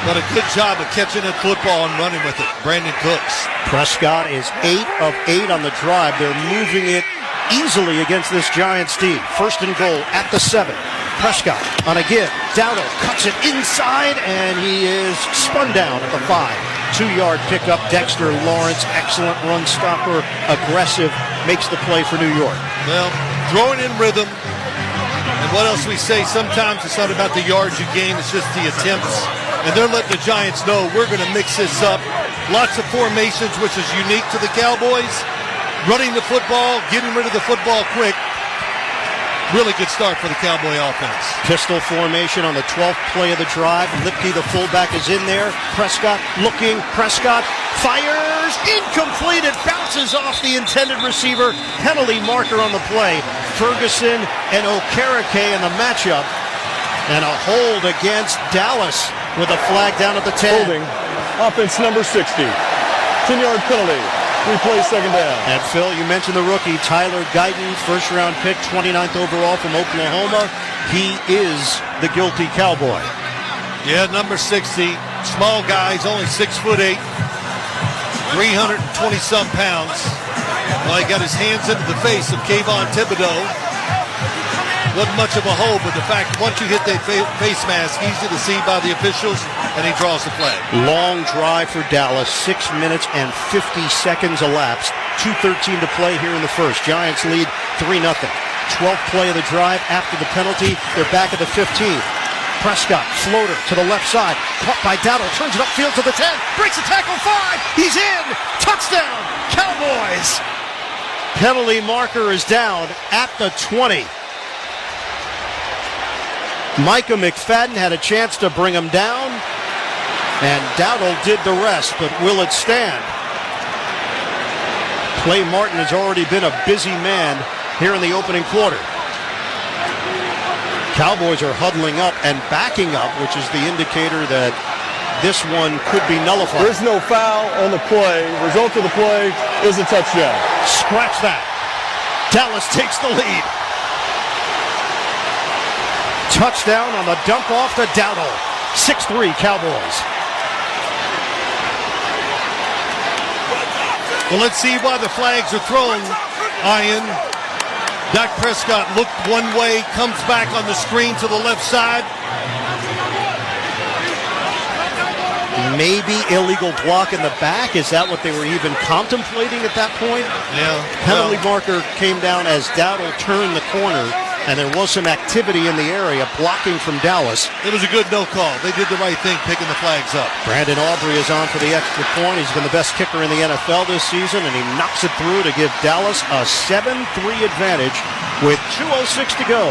But a good job of catching that football and running with it. Brandon Cooks. Prescott is 8 of 8 on the drive. They're moving it easily against this Giants team. First and goal at the 7. Prescott on a give. Dowdle cuts it inside, and he is spun down at the 5. 2-yard pickup. Dexter Lawrence, excellent run stopper, aggressive, makes the play for New York. Well, throwing in rhythm. And what else we say? Sometimes it's not about the yards you gain, it's just the attempts. And they're letting the Giants know we're going to mix this up. Lots of formations, which is unique to the Cowboys. Running the football, getting rid of the football quick. Really good start for the Cowboy offense. Pistol formation on the 12th play of the drive. Lipke, the fullback, is in there. Prescott looking. Prescott fires. Incomplete. It bounces off the intended receiver. Penalty marker on the play. Ferguson and Okereke in the matchup. And a hold against Dallas with a flag down at the 10. Holding. Offense number 60. 10-yard penalty. 3-play second down. And Phil, you mentioned the rookie, Tyler Guyton, first-round pick, 29th overall from Oklahoma. He is the guilty Cowboy. Yeah, number 60. Small guy, he's only 6'8", 320-some pounds. Well, he got his hands into the face of Kayvon Thibodeau. Wasn't much of a hole, but the fact once you hit that face mask, easy to see by the officials, and he draws the flag. Long drive for Dallas, 6 minutes and 50 seconds elapsed. 2:13 to play here in the first. Giants lead 3-0. 12th play of the drive after the penalty. They're back at the 15. Prescott, floater to the left side, caught by Dowdle, turns it upfield to the 10, breaks the tackle, 5, he's in, touchdown, Cowboys. Penalty marker is down at the 20. Micah McFadden had a chance to bring him down, and Dowdle did the rest, but will it stand? Clay Martin has already been a busy man here in the opening quarter. Cowboys are huddling up and backing up, which is the indicator that this one could be nullified. There's no foul on the play. Result of the play is a touchdown. Scratch that. Dallas takes the lead. Touchdown on the dump off to Dowdle. 6-3 Cowboys. Well, let's see why the flags are thrown, Ian. Dak Prescott looked one way, comes back on the screen to the left side. Maybe illegal block in the back. Is that what they were even contemplating at that point? Yeah. Penalty marker came down as Dowdle turned the corner, and there was some activity in the area blocking from Dallas. It was a good no call. They did the right thing picking the flags up. Brandon Aubrey is on for the extra point. He's been the best kicker in the NFL this season, and he knocks it through to give Dallas a 7-3 advantage with 2:06 to go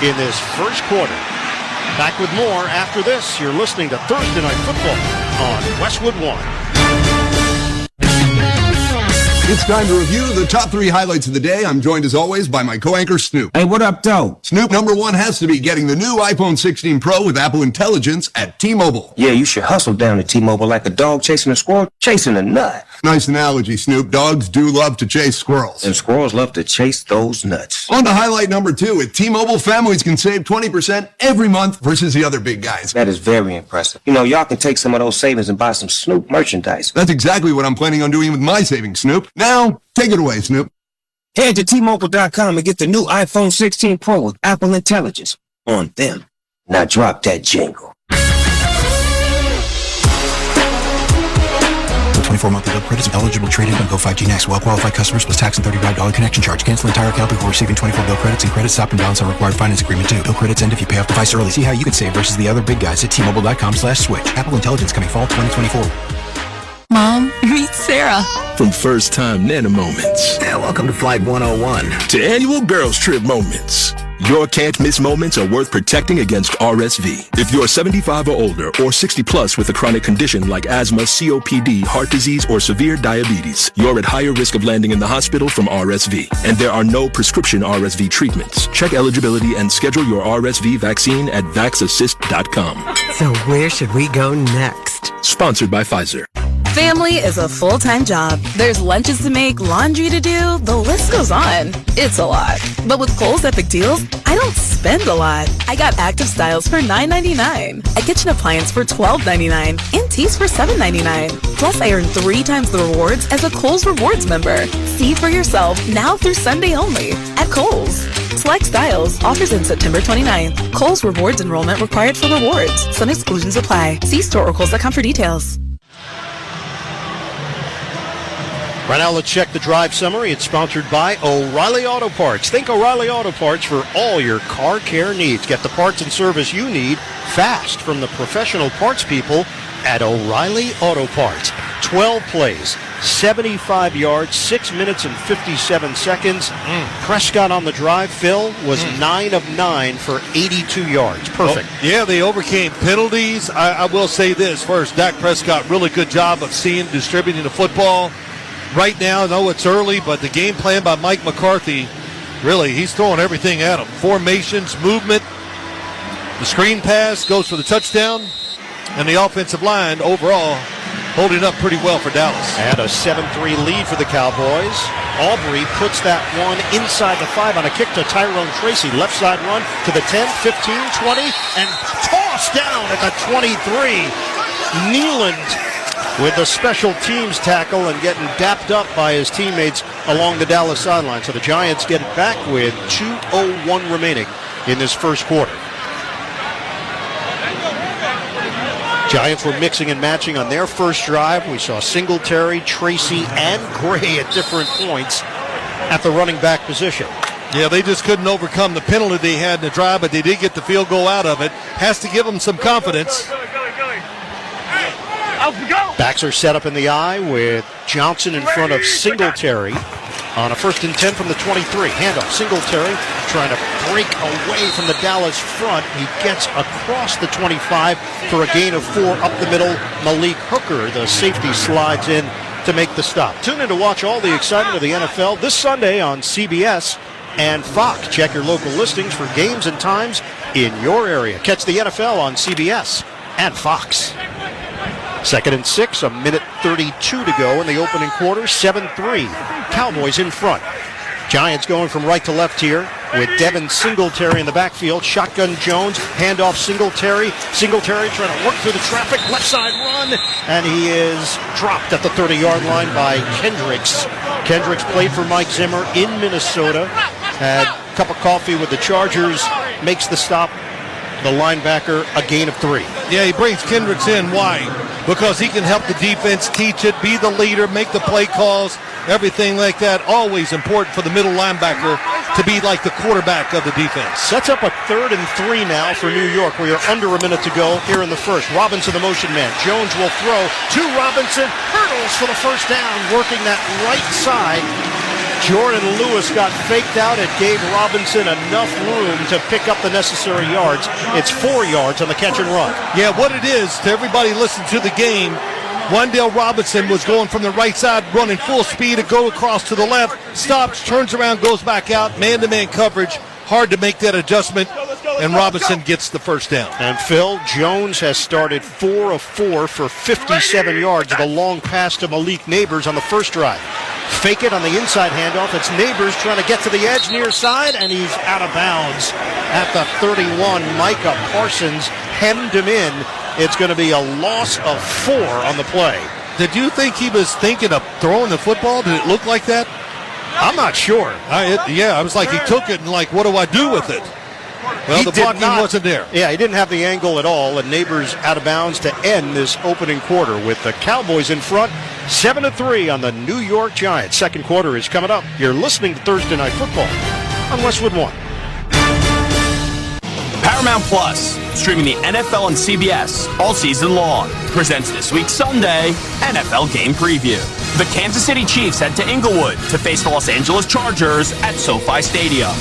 in this first quarter. Back with more after this. You're listening to Thursday Night Football on Westwood One. It's time to review the top 3 highlights of the day. I'm joined as always by my co-anchor Snoop. Hey, what up, though? Snoop, number 1 has to be getting the new iPhone 16 Pro with Apple Intelligence at T-Mobile. Yeah, you should hustle down to T-Mobile like a dog chasing a squirrel, chasing a nut. Nice analogy, Snoop. Dogs do love to chase squirrels. And squirrels love to chase those nuts. On to highlight number 2. With T-Mobile, families can save 20% every month versus the other big guys. That is very impressive. You know, y'all can take some of those savings and buy some Snoop merchandise. That's exactly what I'm planning on doing with my savings, Snoop. Now, take it away, Snoop. Head to T-Mobile.com and get the new iPhone 16 Pro with Apple Intelligence on them. Now drop that jingle. 24 monthly bill credits. Eligible trade-in on Go 5G Next. Well-qualified customers plus tax and $35 connection charge. Cancel entire account before receiving 24 bill credits, and credit stop and balance on required finance agreement too. Bill credits end if you pay off device early. See how you can save versus the other big guys at T-Mobile.com/switch. Apple Intelligence coming fall 2024. Mom, meet Sarah. From first-time Nana moments. Yeah, welcome to Flight 101. To annual girls trip moments. Your can't-miss moments are worth protecting against RSV. If you're 75 or older or 60 plus with a chronic condition like asthma, COPD, heart disease, or severe diabetes, you're at higher risk of landing in the hospital from RSV. And there are no prescription RSV treatments. Check eligibility and schedule your RSV vaccine at vaxassist.com. So where should we go next? Sponsored by Pfizer. Family is a full-time job. There's lunches to make, laundry to do, the list goes on. It's a lot. But with Kohl's Epic Deals, I don't spend a lot. I got Active Styles for $9.99, a kitchen appliance for $12.99, and teas for $7.99. Plus, I earn 3 times the rewards as a Kohl's Rewards member. See for yourself now through Sunday only at Kohl's. Select styles. Offers in September 29th. Kohl's Rewards enrollment required for rewards. Some exclusions apply. See store or Kohl's.com for details. Right now, let's check the drive summary. It's sponsored by O'Reilly Auto Parts. Think O'Reilly Auto Parts for all your car care needs. Get the parts and service you need fast from the professional parts people at O'Reilly Auto Parts. 12 plays, 75 yards, 6 minutes and 57 seconds. Prescott on the drive, Phil, was 9 of 9 for 82 yards. Perfect. Oh, yeah, they overcame penalties. I will say this first. Dak Prescott, really good job of distributing the football. Right now, I know it's early, but the game plan by Mike McCarthy, really, he's throwing everything at him. Formations, movement, the screen pass goes for the touchdown, and the offensive line overall holding up pretty well for Dallas. And a 7-3 lead for the Cowboys. Aubrey puts that one inside the 5 on a kick to Tyrone Tracy. Left side run to the 10, 15, 20, and tossed down at the 23. Nealand with a special teams tackle and getting dapped up by his teammates along the Dallas sideline. So the Giants get it back with 2:01 remaining in this first quarter. Giants were mixing and matching on their first drive. We saw Singletary, Tracy, and Gray at different points at the running back position. Yeah, they just couldn't overcome the penalty they had in the drive, but they did get the field goal out of it. Has to give them some confidence. Backs are set up in the eye with Johnson in front of Singletary on a 1st and 10 from the 23. Handoff. Singletary trying to break away from the Dallas front. He gets across the 25 for a gain of 4 up the middle. Malik Hooker, the safety, slides in to make the stop. Tune in to watch all the excitement of the NFL this Sunday on CBS and Fox. Check your local listings for games and times in your area. Catch the NFL on CBS and Fox. 2nd and 6, a minute 32 to go in the opening quarter. 7-3, Cowboys in front. Giants going from right to left here with Devin Singletary in the backfield. Shotgun Jones, handoff Singletary. Singletary trying to work through the traffic. Left side run, and he is dropped at the 30-yard line by Kendricks. Kendricks played for Mike Zimmer in Minnesota. Had a cup of coffee with the Chargers. Makes the stop. The linebacker, a gain of 3. Yeah, he brings Kendricks in. Why? Because he can help the defense, teach it, be the leader, make the play calls, everything like that. Always important for the middle linebacker to be like the quarterback of the defense. Sets up a 3rd and 3 now for New York. We are under a minute to go here in the first. Robinson, the motion man. Jones will throw to Robinson. Hurdles for the first down, working that right side. Jordan Lewis got faked out. It gave Robinson enough room to pick up the necessary yards. It's 4 yards on the catch and run. Yeah, what it is, to everybody listen to the game, Wan'Dale Robinson was going from the right side, running full speed to go across to the left, stops, turns around, goes back out, man-to-man coverage. Hard to make that adjustment, and Robinson gets the first down. And Phil, Jones has started 4 of 4 for 57 yards with a long pass to Malik Neighbors on the first drive. Fake it on the inside handoff. It's Neighbors trying to get to the edge near side, and he's out of bounds at the 31. Micah Parsons hemmed him in. It's going to be a loss of 4 on the play. Did you think he was thinking of throwing the football? Did it look like that? I'm not sure. I was like, he took it and like, what do I do with it? Well, the blocking wasn't there. Yeah, he didn't have the angle at all, and Neighbors out of bounds to end this opening quarter with the Cowboys in front, 7-3 on the New York Giants. Second quarter is coming up. You're listening to Thursday Night Football on Westwood One. Paramount Plus, streaming the NFL on CBS all season long, presents this week's Sunday NFL Game Preview. The Kansas City Chiefs head to Inglewood to face the Los Angeles Chargers at SoFi Stadium.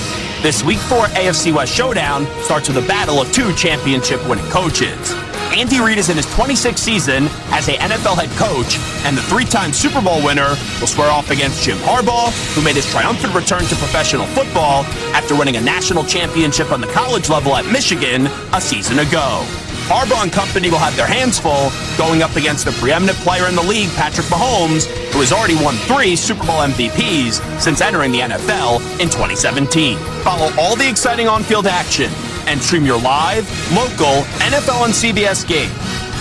This Week 4 AFC West showdown starts with a battle of 2 championship-winning coaches. Andy Reid is in his 26th season as an NFL head coach, and the 3-time Super Bowl winner will square off against Jim Harbaugh, who made his triumphant return to professional football after winning a national championship on the college level at Michigan a season ago. Harbaugh and company will have their hands full going up against the preeminent player in the league, Patrick Mahomes, who has already won 3 Super Bowl MVPs since entering the NFL in 2017. Follow all the exciting on-field action and stream your live, local NFL and CBS game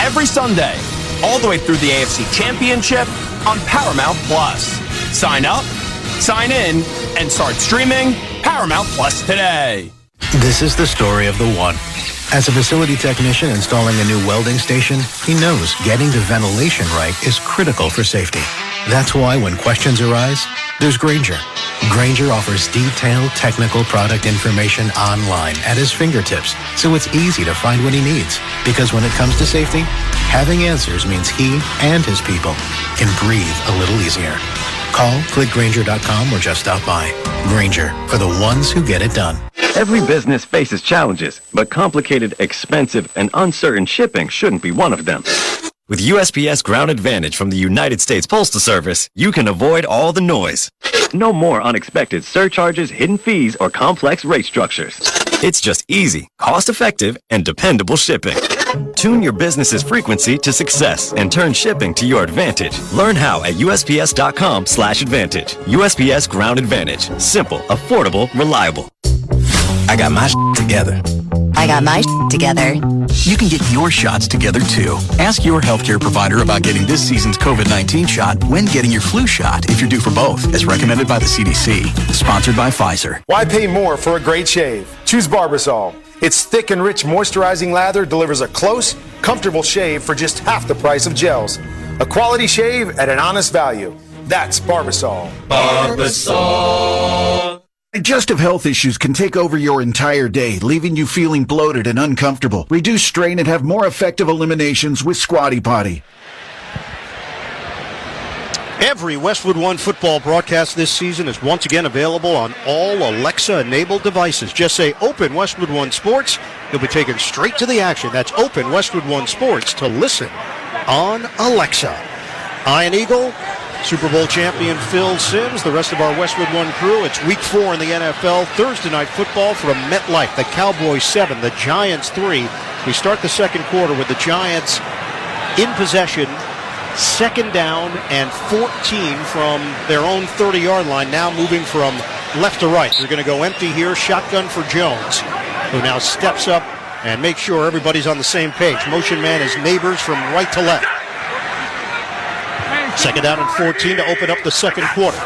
every Sunday, all the way through the AFC Championship on Paramount Plus. Sign up, sign in, and start streaming Paramount Plus today. This is the story of the one. As a facility technician installing a new welding station, he knows getting the ventilation right is critical for safety. That's why when questions arise, there's Grainger. Grainger offers detailed technical product information online at his fingertips, so it's easy to find what he needs. Because when it comes to safety, having answers means he and his people can breathe a little easier. Call, click Grainger.com, or just stop by. Grainger, for the ones who get it done. Every business faces challenges, but complicated, expensive, and uncertain shipping shouldn't be one of them. With USPS Ground Advantage from the United States Postal Service, you can avoid all the noise. No more unexpected surcharges, hidden fees, or complex rate structures. It's just easy, cost-effective, and dependable shipping. Tune your business's frequency to success and turn shipping to your advantage. Learn how at USPS.com/advantage. USPS Ground Advantage. Simple, affordable, reliable. I got my together. I got my together. You can get your shots together too. Ask your healthcare provider about getting this season's COVID-19 shot when getting your flu shot if you're due for both, as recommended by the CDC. Sponsored by Pfizer. Why pay more for a great shave? Choose Barbasol. Its thick and rich moisturizing lather delivers a close, comfortable shave for just half the price of gels. A quality shave at an honest value. That's Barbasol. Barbasol. Digestive health issues can take over your entire day, leaving you feeling bloated and uncomfortable. Reduce strain and have more effective eliminations with Squatty Potty. Every Westwood One football broadcast this season is once again available on all Alexa-enabled devices. Just say, Open Westwood One Sports. You'll be taken straight to the action. That's Open Westwood One Sports to listen on Alexa. Iron Eagle, Super Bowl champion Phil Simms, the rest of our Westwood One crew. It's week 4 in the NFL. Thursday night football from MetLife. The Cowboys 7, the Giants 3. We start the second quarter with the Giants in possession. Second down and 14 from their own 30-yard line, now moving from left to right. They're going to go empty here, shotgun for Jones, who now steps up and makes sure everybody's on the same page. Motion man is Neighbors from right to left. Second down and 14 to open up the second quarter.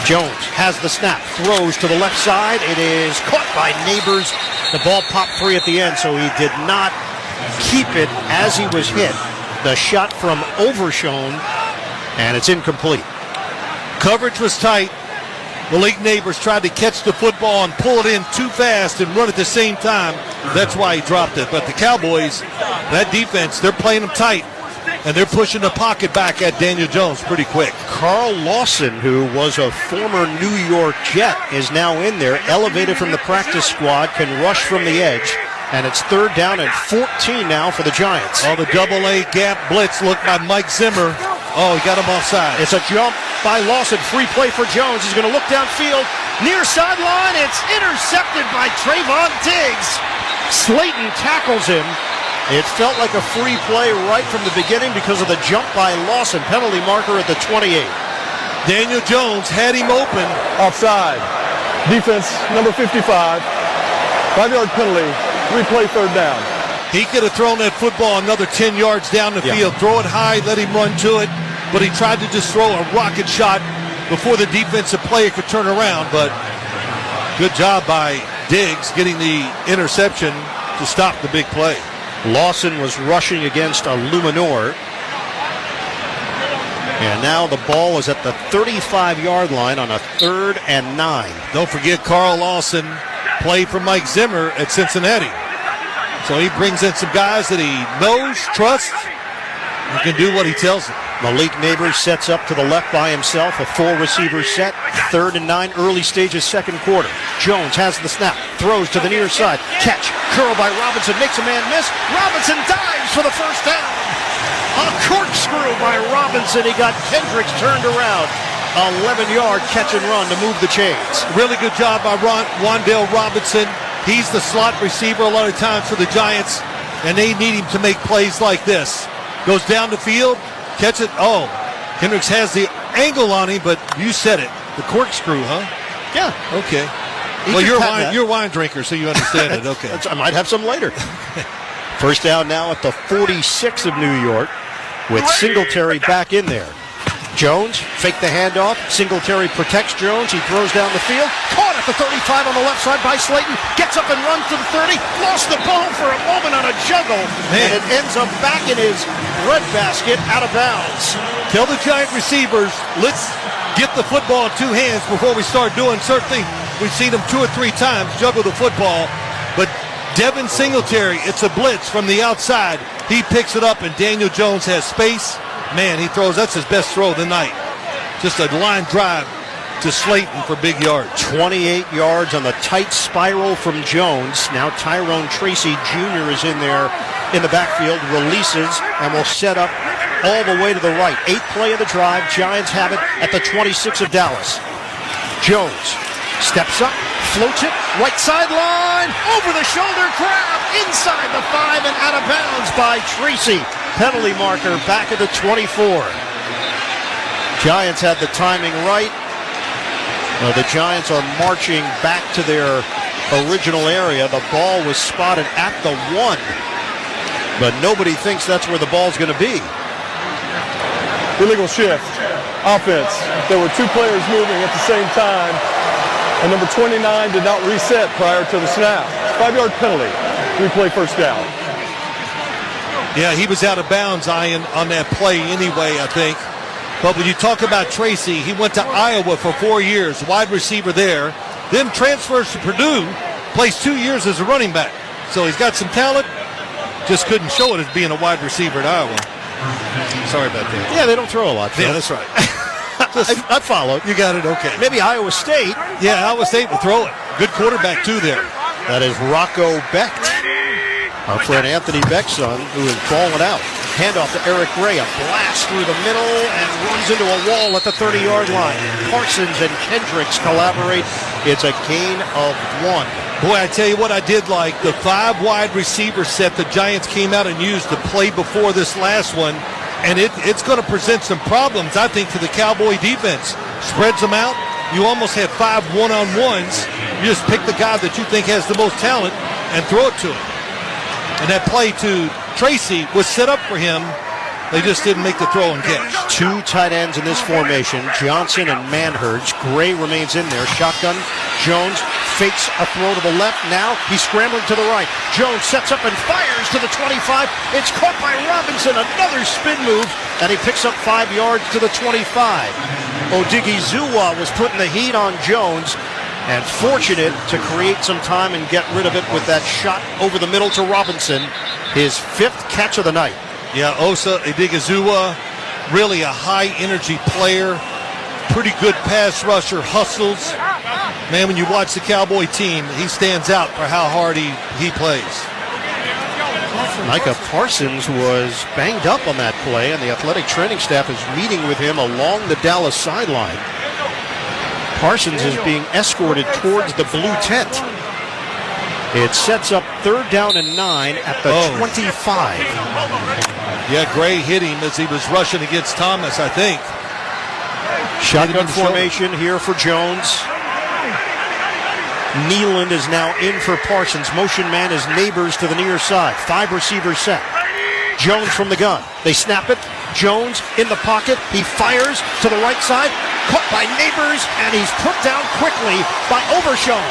Jones has the snap, throws to the left side. It is caught by Neighbors. The ball popped free at the end, so he did not keep it as he was hit. The shot from Overshone, and it's incomplete. Coverage was tight. Malik Neighbors tried to catch the football and pull it in too fast and run at the same time. That's why he dropped it. But the Cowboys, that defense, they're playing them tight, and they're pushing the pocket back at Daniel Jones pretty quick. Carl Lawson, who was a former New York Jet, is now in there, elevated from the practice squad, can rush from the edge. And it's third down and 14 now for the Giants. Oh, the double-A gap blitz looked by Mike Zimmer. Oh, he got him offside. It's a jump by Lawson. Free play for Jones. He's going to look downfield. Near sideline. It's intercepted by Trayvon Diggs. Slayton tackles him. It felt like a free play right from the beginning because of the jump by Lawson. Penalty marker at the 28. Daniel Jones had him open. Offside. Defense, number 55. 5-yard penalty. Replay third down. He could have thrown that football another 10 yards down the field. Throw it high, let him run to it. But he tried to just throw a rocket shot before the defensive player could turn around. But good job by Diggs getting the interception to stop the big play. Lawson was rushing against a Luminor. And now the ball is at the 35-yard line on a 3rd and 9. Don't forget Carl Lawson played for Mike Zimmer at Cincinnati. So he brings in some guys that he knows, trusts, and can do what he tells them. Malik Neighbors sets up to the left by himself, a full receiver set. 3rd and 9, early stages, second quarter. Jones has the snap, throws to the near side. Catch, curl by Robinson, makes a man miss. Robinson dives for the first down. A corkscrew by Robinson. He got Kendricks turned around. 11-yard catch and run to move the chains. Really good job by Wandale Robinson. He's the slot receiver a lot of times for the Giants. and they need him to make plays like this. Goes down the field, catch it. Oh, Hendricks has the angle on him, but you said it. The corkscrew, huh? Yeah. Okay. He Well, can you're a wine drinker, so you understand it. Okay. I might have some later. First down now at the 46 of New York with Singletary back in there. Jones, fake the handoff. Singletary protects Jones. He throws down the field. Caught at the 35 on the left side by Slayton. Gets up and runs to the 30. Lost the ball for a moment on a juggle. And it ends up back in his breadbasket out of bounds. Tell the Giant receivers, let's get the football in two hands before we start doing certain things. We've seen them 2 or 3 times juggle the football. But Devin Singletary, it's a blitz from the outside. He picks it up, and Daniel Jones has space. Man, he throws. That's his best throw of the night. Just a line drive to Slayton for big yards. 28 yards on the tight spiral from Jones. Now Tyrone Tracy Jr. is in there in the backfield, releases, and will set up all the way to the right. 8th play of the drive. Giants have it at the 26 of Dallas. Jones steps up, floats it, right sideline, over the shoulder grab, inside the 5 and out of bounds by Tracy. Penalty marker back at the 24. Giants had the timing right. The Giants are marching back to their original area. The ball was spotted at the 1. But nobody thinks that's where the ball's going to be. Illegal shift. Offense. There were 2 players moving at the same time. And number 29 did not reset prior to the snap. 5-yard penalty. Replay first down. Yeah, he was out of bounds, Ian, on that play anyway, I think. But when you talk about Tracy, he went to Iowa for 4 years, wide receiver there, then transfers to Purdue, plays 2 years as a running back. So he's got some talent, just couldn't show it as being a wide receiver at Iowa. Sorry about that. Yeah, they don't throw a lot. Yeah, that's right. I followed. You got it, okay. Maybe Iowa State. Yeah, Iowa State will throw it. Good quarterback, too, there. That is Rocco Becht. Our friend Anthony Beck's son, who is balling out. Handoff to Eric Gray, a blast through the middle and runs into a wall at the 30-yard line. Parsons and Kendricks collaborate. It's a gain of 1. Boy, I tell you what, I did like the 5 wide receiver set the Giants came out and used to play before this last one. And it's going to present some problems, I think, to the Cowboy defense. Spreads them out. You almost had 5 one-on-ones. You just pick the guy that you think has the most talent and throw it to him. And that play to Tracy was set up for him. They just didn't make the throw and catch. 2 tight ends in this formation, Johnson and Manhertz. Gray remains in there. Shotgun. Jones fakes a throw to the left. Now he's scrambling to the right. Jones sets up and fires to the 25. It's caught by Robinson. Another spin move. And he picks up 5 yards to the 25. Odighizuwa was putting the heat on Jones. And fortunate to create some time and get rid of it with that shot over the middle to Robinson. His 5th catch of the night. Yeah, Osa Odighizuwa, really a high-energy player. Pretty good pass rusher, hustles. Man, when you watch the Cowboy team, he stands out for how hard he plays. Micah Parsons was banged up on that play, and the athletic training staff is meeting with him along the Dallas sideline. Parsons is being escorted towards the blue tent. It sets up 3rd down and 9 at the 25. Yeah, Gray hit him as he was rushing against Thomas, I think. Shotgun formation here for Jones. Nealon is now in for Parsons. Motion man is Neighbors to the near side. 5 receivers set. Jones from the gun. They snap it. Jones in the pocket. He fires to the right side. Caught by Neighbors, and he's put down quickly by Overshown.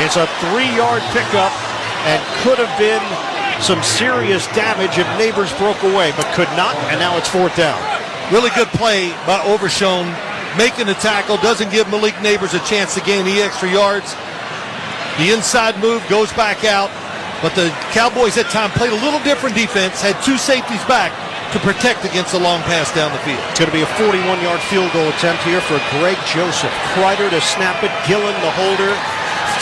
It's a 3-yard pickup and could have been some serious damage if Neighbors broke away, but could not, and now it's 4th down. Really good play by Overshown. Making the tackle, doesn't give Malik Neighbors a chance to gain the extra yards. The inside move goes back out, but the Cowboys at time played a little different defense, had 2 safeties back to protect against the long pass down the field. It's going to be a 41-yard field goal attempt here for Greg Joseph. Kreider to snap it, Gillen the holder.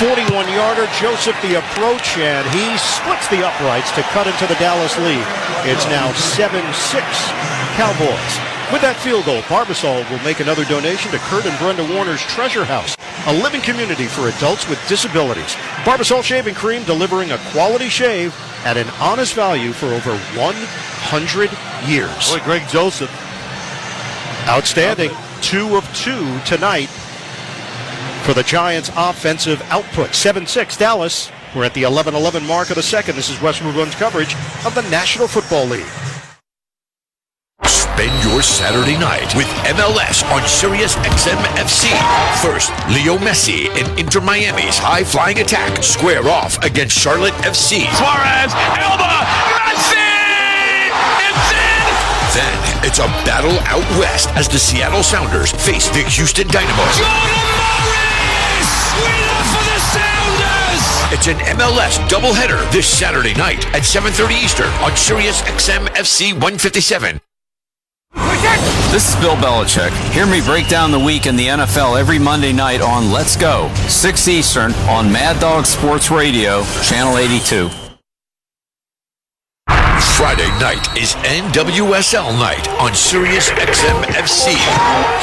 41-yarder, Joseph the approach, and he splits the uprights to cut into the Dallas lead. It's now 7-6 Cowboys. With that field goal, Barbasol will make another donation to Kurt and Brenda Warner's Treasure House. a living community for adults with disabilities. Barbasol Shaving Cream, delivering a quality shave at an honest value for over 100 years. Boy, Greg Joseph. Outstanding. 2 of 2 tonight for the Giants' offensive output. 7-6 Dallas. We're at the 11-11 mark of the second. This is Westwood One's coverage of the National Football League. Spend your Saturday night with MLS on Sirius XM FC. First, Leo Messi and Inter Miami's high-flying attack square off against Charlotte FC. Suarez, Elba, Messi! It's in! Then, it's a battle out west as the Seattle Sounders face the Houston Dynamo. Jordan Morris! Winner for the Sounders! It's an MLS doubleheader this Saturday night at 7:30 Eastern on Sirius XM FC 157. This is Bill Belichick. Hear me break down the week in the NFL every Monday night on Let's Go, 6 Eastern on Mad Dog Sports Radio, Channel 82. Friday night is NWSL night on Sirius XM FC.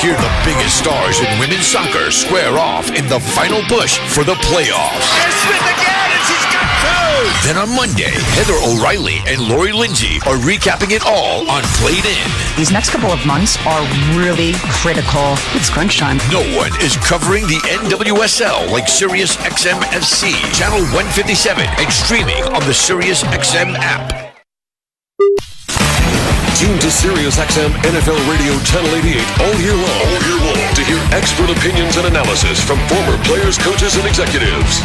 Hear the biggest stars in women's soccer square off in the final push for the playoffs. There's Smith again, and she's got 2! Then on Monday, Heather O'Reilly and Lori Lindsay are recapping it all on Played In. These next couple of months are really critical. It's crunch time. No one is covering the NWSL like Sirius XM FC, Channel 157, and streaming on the Sirius XM app. Tune to SiriusXM NFL Radio Channel 88 all year long to hear expert opinions and analysis from former players, coaches, and executives.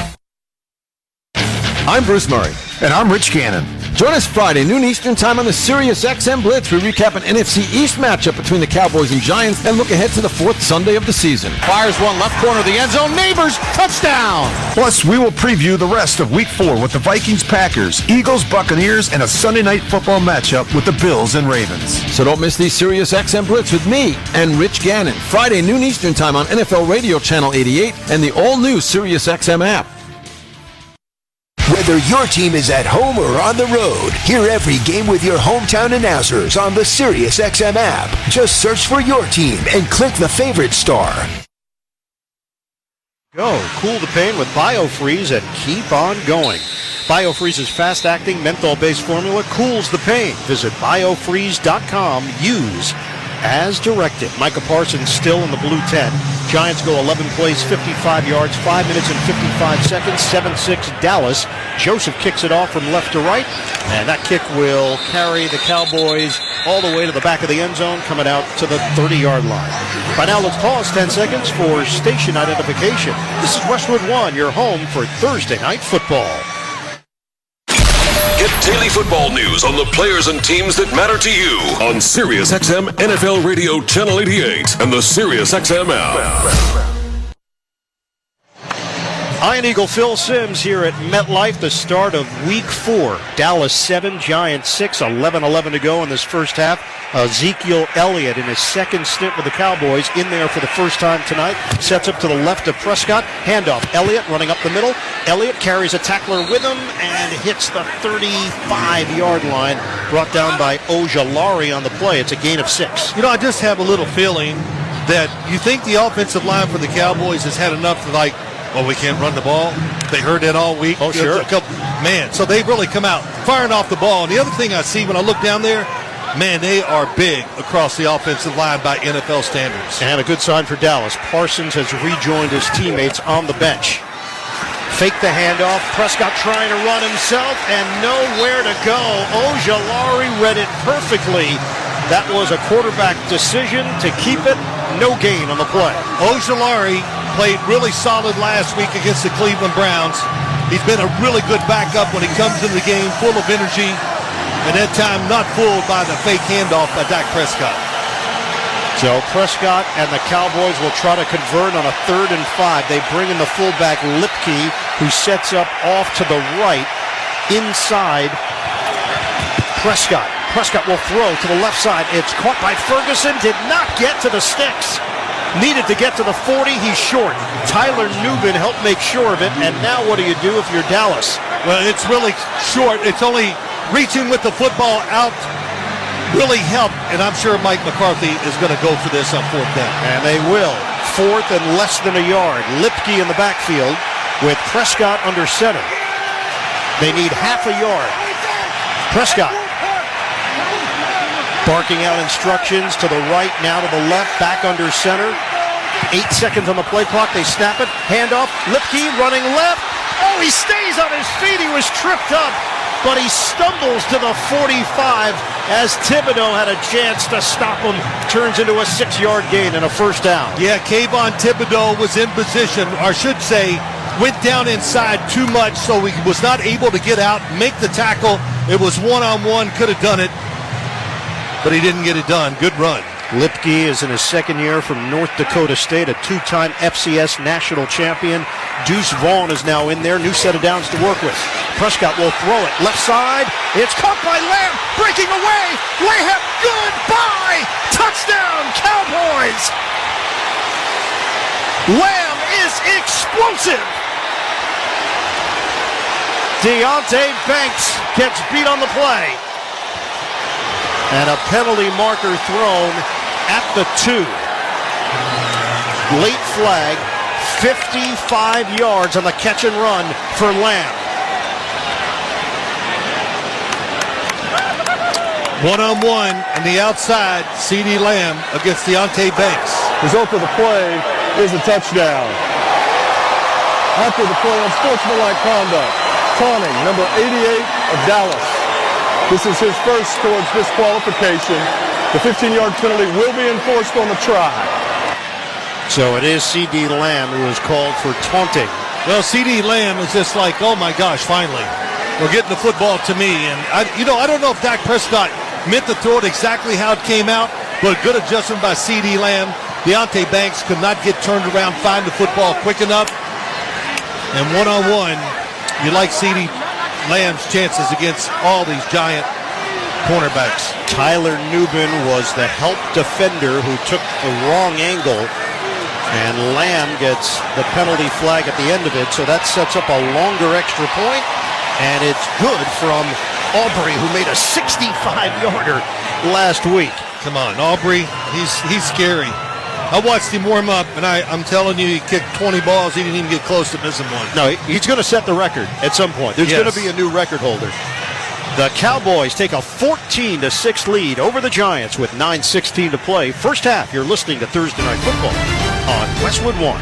I'm Bruce Murray. And I'm Rich Gannon. Join us Friday, noon Eastern time on the SiriusXM Blitz. We recap an NFC East matchup between the Cowboys and Giants and look ahead to the 4th Sunday of the season. Fires one left corner of the end zone. Neighbors, touchdown! Plus, we will preview the rest of Week 4 with the Vikings, Packers, Eagles, Buccaneers, and a Sunday night football matchup with the Bills and Ravens. So don't miss the SiriusXM Blitz with me and Rich Gannon. Friday, noon Eastern time on NFL Radio Channel 88 and the all-new SiriusXM app. Whether your team is at home or on the road, hear every game with your hometown announcers on the SiriusXM app. Just search for your team and click the favorite star. Go. Cool the pain with BioFreeze and keep on going. BioFreeze's fast-acting menthol-based formula cools the pain. Visit biofreeze.com. Use as directed. Micah Parsons still in the blue 10. Giants go 11 plays, 55 yards, 5 minutes and 55 seconds, 7-6 Dallas. Joseph kicks it off from left to right, and that kick will carry the Cowboys all the way to the back of the end zone, coming out to the 30-yard line. By now, let's pause 10 seconds for station identification. This is Westwood One, your home for Thursday Night Football. Get daily football news on the players and teams that matter to you on SiriusXM NFL Radio Channel 88 and the SiriusXM app. Iron Eagle Phil Simms here at MetLife, the start of Week 4. Dallas 7, Giants 6, 11-11 to go in this first half. Ezekiel Elliott in his second stint with the Cowboys in there for the first time tonight. Sets up to the left of Prescott. Handoff. Elliott running up the middle. Elliott carries a tackler with him and hits the 35-yard line. Brought down by Ojulari on the play. It's a gain of 6. You know, I just have a little feeling that you think the offensive line for the Cowboys has had enough to well, we can't run the ball. They heard that all week. Oh, sure. Man, so they really come out firing off the ball. And the other thing I see when I look down there, man, they are big across the offensive line by NFL standards. And a good sign for Dallas. Parsons has rejoined his teammates on the bench. Fake the handoff. Prescott trying to run himself and nowhere to go. Ojulari read it perfectly. That was a quarterback decision to keep it. No gain on the play. Ojulari played really solid last week against the Cleveland Browns. He's been a really good backup when he comes into the game, full of energy, and that time not fooled by the fake handoff by Dak Prescott. So Prescott and the Cowboys will try to convert on a 3rd and 5. They bring in the fullback Lipke, who sets up off to the right inside Prescott. Prescott will throw to the left side. It's caught by Ferguson. Did not get to the sticks. Needed to get to the 40. He's short. Tyler Nubin helped make sure of it. And now what do you do if you're Dallas? Well, it's really short. It's only reaching with the football out really helped. And I'm sure Mike McCarthy is going to go for this on 4th down. And they will. 4th and less than a yard. Lipke in the backfield with Prescott under center. They need half a yard. Prescott barking out instructions to the right, now to the left, back under center. 8 seconds on the play clock. They snap it. Handoff. Lipke running left. Oh, he stays on his feet. He was tripped up, but he stumbles to the 45 as Thibodeau had a chance to stop him. Turns into a 6-yard gain and a first down. Yeah, Kayvon Thibodeau was in position, or I should say, went down inside too much, so he was not able to get out, make the tackle. It was one-on-one, could have done it, but he didn't get it done. Good run. Lipke is in his second year from North Dakota State, a 2-time FCS national champion. Deuce Vaughn is now in there. New set of downs to work with. Prescott will throw it. Left side. It's caught by Lamb. Breaking away. Lamb. Goodbye. Touchdown, Cowboys. Lamb is explosive. Deontay Banks gets beat on the play. And a penalty marker thrown at the 2. Late flag, 55 yards on the catch and run for Lamb. One-on-one on the outside, CeeDee Lamb against Deontay Banks. Result of the play is a touchdown. After the play, unsportsmanlike conduct. Taunting, number 88 of Dallas. This is his first towards disqualification. The 15-yard penalty will be enforced on the try. So it is CeeDee Lamb who is called for taunting. Well, CeeDee Lamb is just like, oh my gosh, finally. We're getting the football to me. And I don't know if Dak Prescott meant to throw it exactly how it came out, but good adjustment by CeeDee Lamb. Deontay Banks could not get turned around, find the football quick enough. And one-on-one, you like CeeDee Lamb's chances against all these giant cornerbacks. Tyler Nubin was the help defender who took the wrong angle, and Lamb gets the penalty flag at the end of it, so that sets up a longer extra point, and it's good from Aubrey, who made a 65-yarder last week. Come on, Aubrey, he's scary. I watched him warm up, and I'm telling you, he kicked 20 balls. He didn't even get close to missing one. No, he's going to set the record at some point. There's going to be a new record holder. The Cowboys take a 14-6 lead over the Giants with 9:16 to play. First half, you're listening to Thursday Night Football on Westwood One.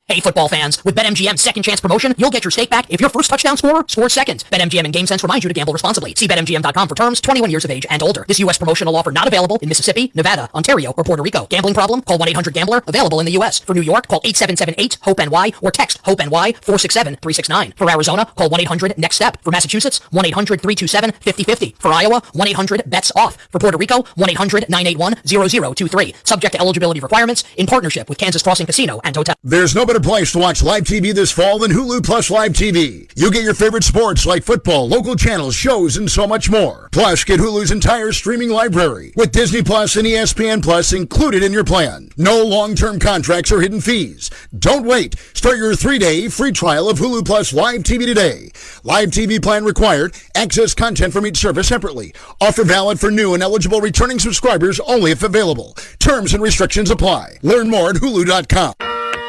Hey, football fans, with BetMGM's second chance promotion, you'll get your stake back if your first touchdown scorer scores second. BetMGM and GameSense remind you to gamble responsibly. See BetMGM.com for terms, 21 years of age and older. This U.S. promotional offer not available in Mississippi, Nevada, Ontario, or Puerto Rico. Gambling problem? Call 1-800-GAMBLER. Available in the U.S. For New York, call 877-8-HOPE-NY or text HOPE-NY 467-369. For Arizona, call 1-800-NEXT-STEP. For Massachusetts, 1-800-327-5050. For Iowa, 1-800-BETS-OFF. For Puerto Rico, 1-800-981-0023. Subject to eligibility requirements in partnership with Kansas Crossing Casino and Hotel. There's no better place to watch live TV this fall than Hulu Plus Live TV. You get your favorite sports like football, local channels, shows, and so much more. Plus, get Hulu's entire streaming library with Disney Plus and ESPN Plus included in your plan. No long-term contracts or hidden fees. Don't wait. Start your 3-day free trial of Hulu Plus Live TV today. Live TV plan required. Access content from each service separately. Offer valid for new and eligible returning subscribers only if available. Terms and restrictions apply. Learn more at Hulu.com.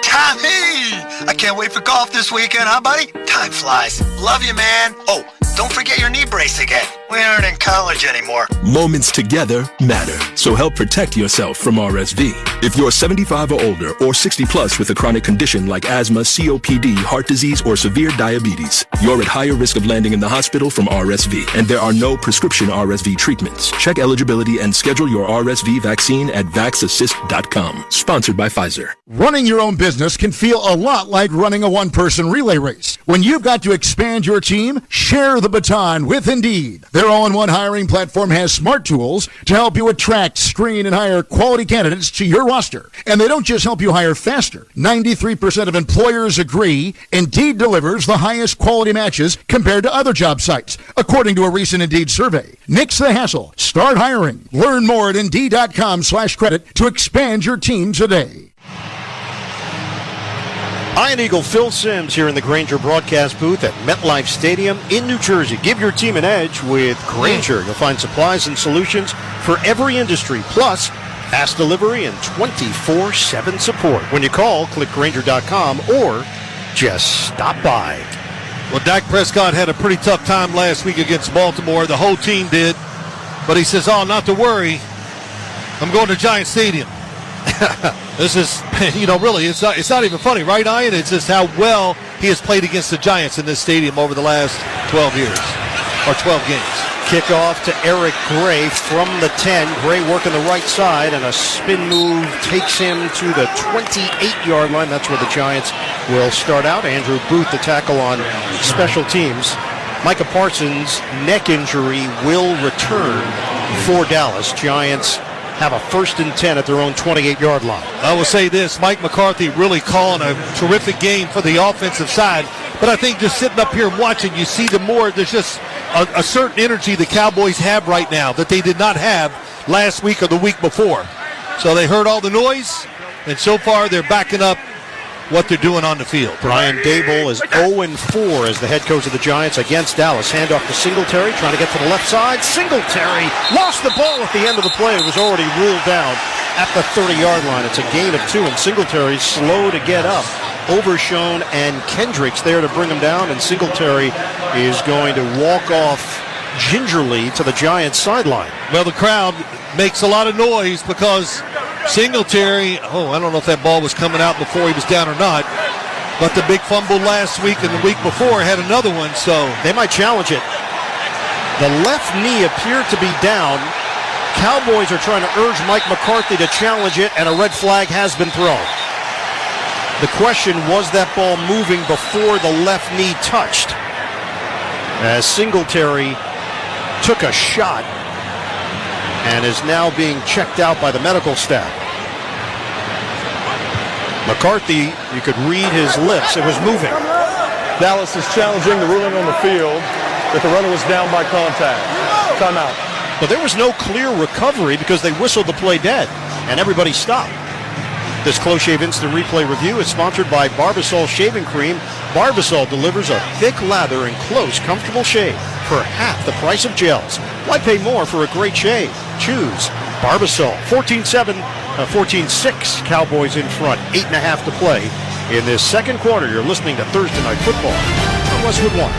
Tommy! I can't wait for golf this weekend, huh, buddy? Time flies. Love you, man. Oh, don't forget your knee brace again. We aren't in college anymore. Moments together matter, so help protect yourself from RSV. If you're 75 or older or 60 plus with a chronic condition like asthma, COPD, heart disease, or severe diabetes, you're at higher risk of landing in the hospital from RSV, and there are no prescription RSV treatments. Check eligibility and schedule your RSV vaccine at vaxassist.com. Sponsored by Pfizer. Running your own business can feel a lot like running a one-person relay race. When you've got to expand your team, share the baton with Indeed. Their all-in-one hiring platform has smart tools to help you attract, screen, and hire quality candidates to your roster. And they don't just help you hire faster. 93% of employers agree Indeed delivers the highest quality matches compared to other job sites, according to a recent Indeed survey. Nix the hassle. Start hiring. Learn more at Indeed.com/credit to expand your team today. Iron Eagle Phil Simms here in the Grainger broadcast booth at MetLife Stadium in New Jersey. Give your team an edge with Grainger. You'll find supplies and solutions for every industry, plus fast delivery, and 24/7 support. When you call, click Grainger.com or just stop by. Well, Dak Prescott had a pretty tough time last week against Baltimore. The whole team did. But he says, not to worry. I'm going to Giant Stadium. This is, really, it's not even funny, right, Ian? It's just how well he has played against the Giants in this stadium over the last 12 years, or 12 games. Kickoff to Eric Gray from the 10. Gray working the right side, and a spin move takes him to the 28-yard line. That's where the Giants will start out. Andrew Booth, the tackle on special teams. Micah Parsons' neck injury will return for Dallas. Giants have a 1st and 10 at their own 28-yard line. I will say this, Mike McCarthy really calling a terrific game for the offensive side. But I think just sitting up here and watching, you see there's just a certain energy the Cowboys have right now that they did not have last week or the week before. So they heard all the noise, and so far they're backing up what they're doing on the field. Brian Dable is 0-4 as the head coach of the Giants against Dallas. Handoff to Singletary, trying to get to the left side. Singletary lost the ball at the end of the play. It was already ruled down at the 30-yard line. It's a gain of 2, and Singletary's slow to get up. Overshone and Kendricks there to bring him down, and Singletary is going to walk off gingerly to the Giants sideline. Well, the crowd makes a lot of noise because Singletary, I don't know if that ball was coming out before he was down or not, but the big fumble last week and the week before had another one, so they might challenge it. The left knee appeared to be down. Cowboys are trying to urge Mike McCarthy to challenge it, and a red flag has been thrown. The question, was that ball moving before the left knee touched? As Singletary took a shot and is now being checked out by the medical staff. McCarthy, you could read his lips. It was moving. Dallas is challenging the ruling on the field that the runner was down by contact. Timeout. But there was no clear recovery because they whistled the play dead, and everybody stopped. This Close Shave Instant Replay review is sponsored by Barbasol Shaving Cream. Barbasol delivers a thick lather and close, comfortable shave for half the price of gels. Why pay more for a great shave? Choose Barbasol. 14-6 Cowboys in front. 8.5 to play in this second quarter. You're listening to Thursday Night Football on Westwood One.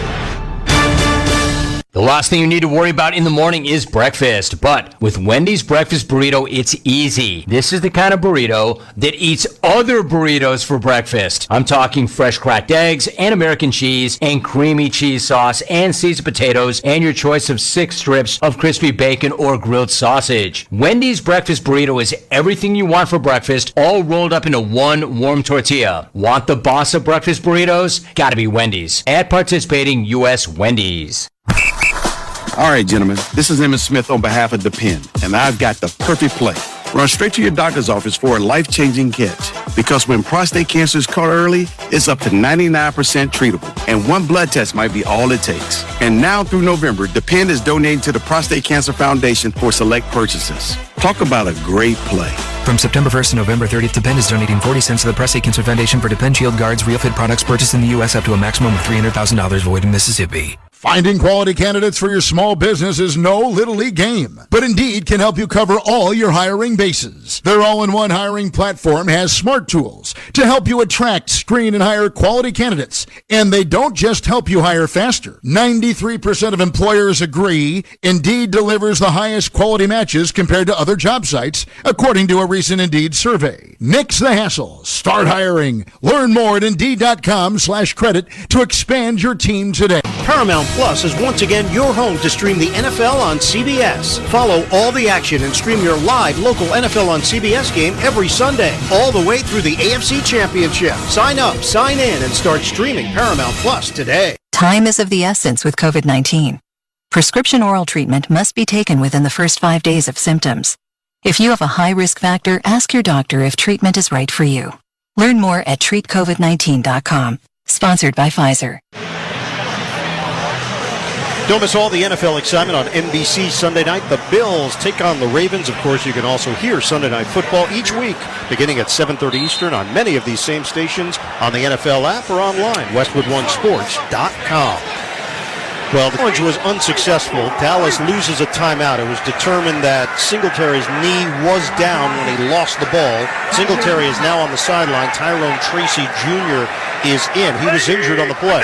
The last thing you need to worry about in the morning is breakfast. But with Wendy's Breakfast Burrito, it's easy. This is the kind of burrito that eats other burritos for breakfast. I'm talking fresh cracked eggs and American cheese and creamy cheese sauce and seasoned potatoes and your choice of 6 strips of crispy bacon or grilled sausage. Wendy's Breakfast Burrito is everything you want for breakfast, all rolled up into one warm tortilla. Want the boss of breakfast burritos? Gotta be Wendy's. At participating U.S. Wendy's. All right, gentlemen, this is Emmett Smith on behalf of Depend, and I've got the perfect play. Run straight to your doctor's office for a life-changing catch. Because when prostate cancer is caught early, it's up to 99% treatable, and one blood test might be all it takes. And now through November, Depend is donating to the Prostate Cancer Foundation for select purchases. Talk about a great play. From September 1st to November 30th, Depend is donating 40 cents to the Prostate Cancer Foundation for Depend Shield Guards Real Fit products purchased in the U.S. up to a maximum of $300,000 void in Mississippi. Finding quality candidates for your small business is no little league game, but Indeed can help you cover all your hiring bases. Their all-in-one hiring platform has smart tools to help you attract, screen, and hire quality candidates. And they don't just help you hire faster. 93% of employers agree Indeed delivers the highest quality matches compared to other job sites, according to a recent Indeed survey. Nix the hassle. Start hiring. Learn more at Indeed.com/credit to expand your team today. Paramount Plus is once again your home to stream the NFL on CBS. Follow all the action and stream your live local NFL on CBS game every Sunday, all the way through the AFC Championship. Sign up, sign in, and start streaming Paramount Plus today. Time is of the essence with COVID-19. Prescription oral treatment must be taken within the first 5 days of symptoms. If you have a high risk factor, ask your doctor if treatment is right for you. Learn more at treatcovid19.com. Sponsored by Pfizer. Don't miss all the NFL excitement on NBC Sunday night. The Bills take on the Ravens. Of course, you can also hear Sunday Night Football each week, beginning at 7:30 Eastern on many of these same stations, on the NFL app or online, westwood1sports.com. Well, the challenge was unsuccessful. Dallas loses a timeout. It was determined that Singletary's knee was down when he lost the ball. Singletary is now on the sideline. Tyrone Tracy Jr. is in. He was injured on the play.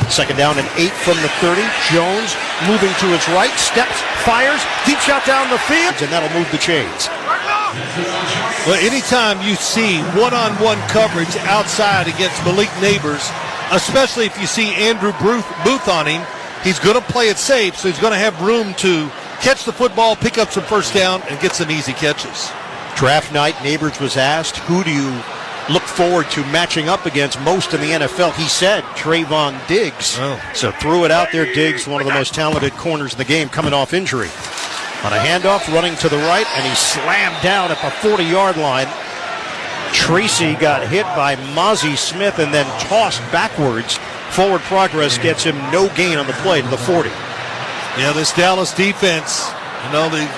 Second down and 8 from the 30. Jones moving to his right, steps, fires, deep shot down the field, and that'll move the chains. Well, anytime you see one-on-one coverage outside against Malik Neighbors, especially if you see Andrew Booth on him, he's going to play it safe, so he's going to have room to catch the football, pick up some first down, and get some easy catches. Draft night, Neighbors was asked, who do you look forward to matching up against most in the NFL? He said Trayvon Diggs. So threw it out there. Diggs, one of the most talented corners in the game, coming off injury. On a handoff, running to the right, and he slammed down at the 40-yard line. Tracy got hit by Mozzie Smith and then tossed backwards. Forward progress gets him no gain on the play to the 40. Yeah, this Dallas defense, they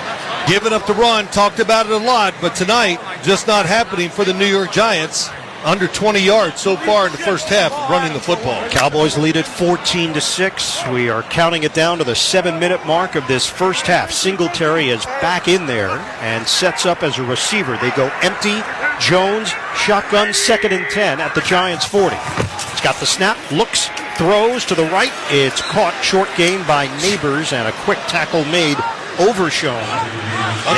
giving up the run, talked about it a lot, but tonight, just not happening for the New York Giants. Under 20 yards so far in the first half running the football. Cowboys lead it 14-6. We are counting it down to the 7-minute mark of this first half. Singletary is back in there and sets up as a receiver. They go empty. Jones, shotgun, 2nd and 10 at the Giants' 40. He's got the snap, looks, throws to the right. It's caught, short gain by Neighbors, and a quick tackle made over Sean.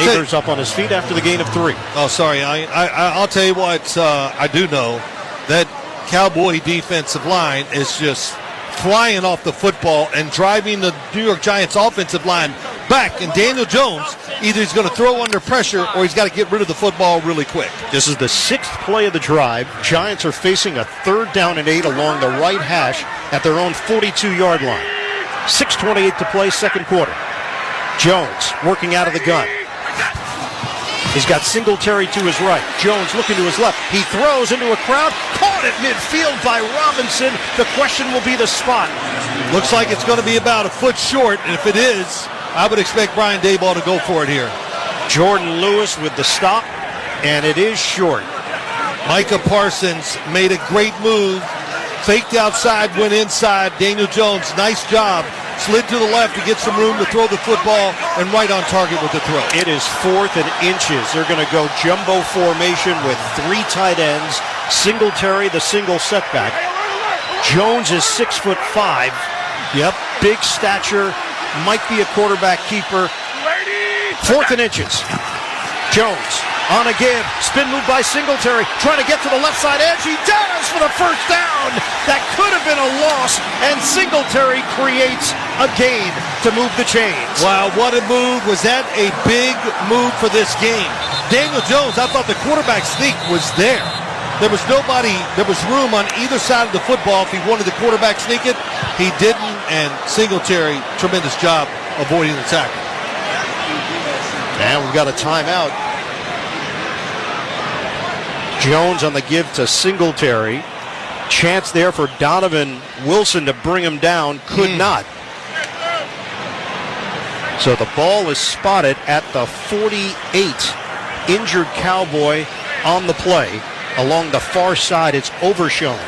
Neighbors up on his feet after the gain of 3. Oh, sorry. I'll tell you what, I do know that Cowboy defensive line is just flying off the football and driving the New York Giants offensive line back. And Daniel Jones, either he's going to throw under pressure or he's got to get rid of the football really quick. This is the 6th play of the drive. Giants are facing a 3rd down and 8 along the right hash at their own 42-yard line. 6:28 to play, second quarter. Jones working out of the gun. He's got Singletary to his right. Jones looking to his left. He throws into a crowd. Caught at midfield by Robinson. The question will be the spot. Looks like it's going to be about a foot short, and if it is, I would expect Brian Daboll to go for it here. Jordan Lewis with the stop, and it is short. Micah Parsons made a great move. Faked outside, went inside. Daniel Jones, nice job. Slid to the left to get some room to throw the football, and right on target with the throw. It is 4th and inches. They're going to go jumbo formation with 3 tight ends. Singletary, the single setback. Jones is 6'5". Yep. Big stature. Might be a quarterback keeper. 4th and inches. Jones on a give. Spin move by Singletary. Trying to get to the left side edge. He does for the first down. That could have been a loss. And Singletary creates a gain to move the chains. Wow, what a move. Was that a big move for this game? Daniel Jones, I thought the quarterback sneak was there. There was nobody, there was room on either side of the football if he wanted the quarterback sneak it. He didn't, and Singletary, tremendous job avoiding the tackle. And we've got a timeout. Jones on the give to Singletary. Chance there for Donovan Wilson to bring him down. Could not. So the ball is spotted at the 48. Injured Cowboy on the play. Along the far side, it's Overshown.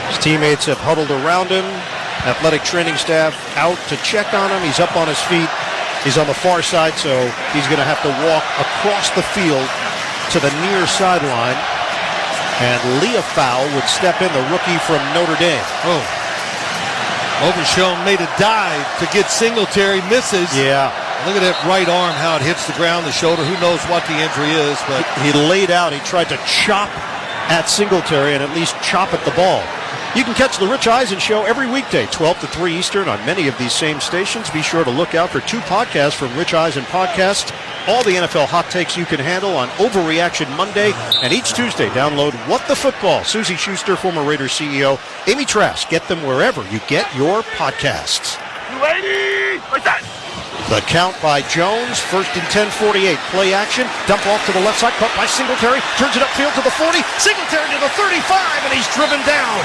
His teammates have huddled around him. Athletic training staff out to check on him. He's up on his feet. He's on the far side, so he's going to have to walk across the field to the near sideline. And Leofow would step in, the rookie from Notre Dame. Oh. Overshown made a dive to get Singletary, misses. Yeah. Look at that right arm, how it hits the ground, the shoulder. Who knows what the injury is, but he laid out. He tried to chop at Singletary and at least chop at the ball. You can catch the Rich Eisen Show every weekday, 12 to 3 Eastern on many of these same stations. Be sure to look out for 2 podcasts from Rich Eisen Podcast. All the NFL hot takes you can handle on Overreaction Monday. And each Tuesday, download What the Football. Susie Schuster, former Raiders CEO, Amy Trask. Get them wherever you get your podcasts. What's that? The count by Jones, 1st and 10, 48. Play action, dump off to the left side, caught by Singletary, turns it upfield to the 40, Singletary to the 35, and he's driven down.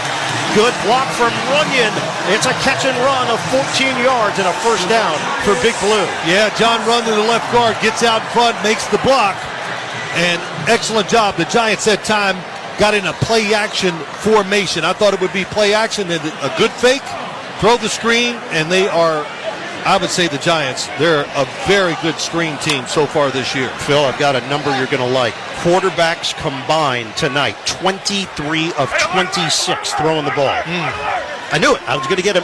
Good block from Runyon. It's a catch and run of 14 yards and a first down for Big Blue. Yeah, John Runyon, the left guard, gets out in front, makes the block, and excellent job. The Giants that time got in a play action formation. I thought it would be play action and a good fake. throw the screen, and they are, I would say the Giants, they're a very good screen team so far this year. Phil, I've got a number you're going to like. Quarterbacks combined tonight, 23 of 26 throwing the ball. I knew it. I was going to get him.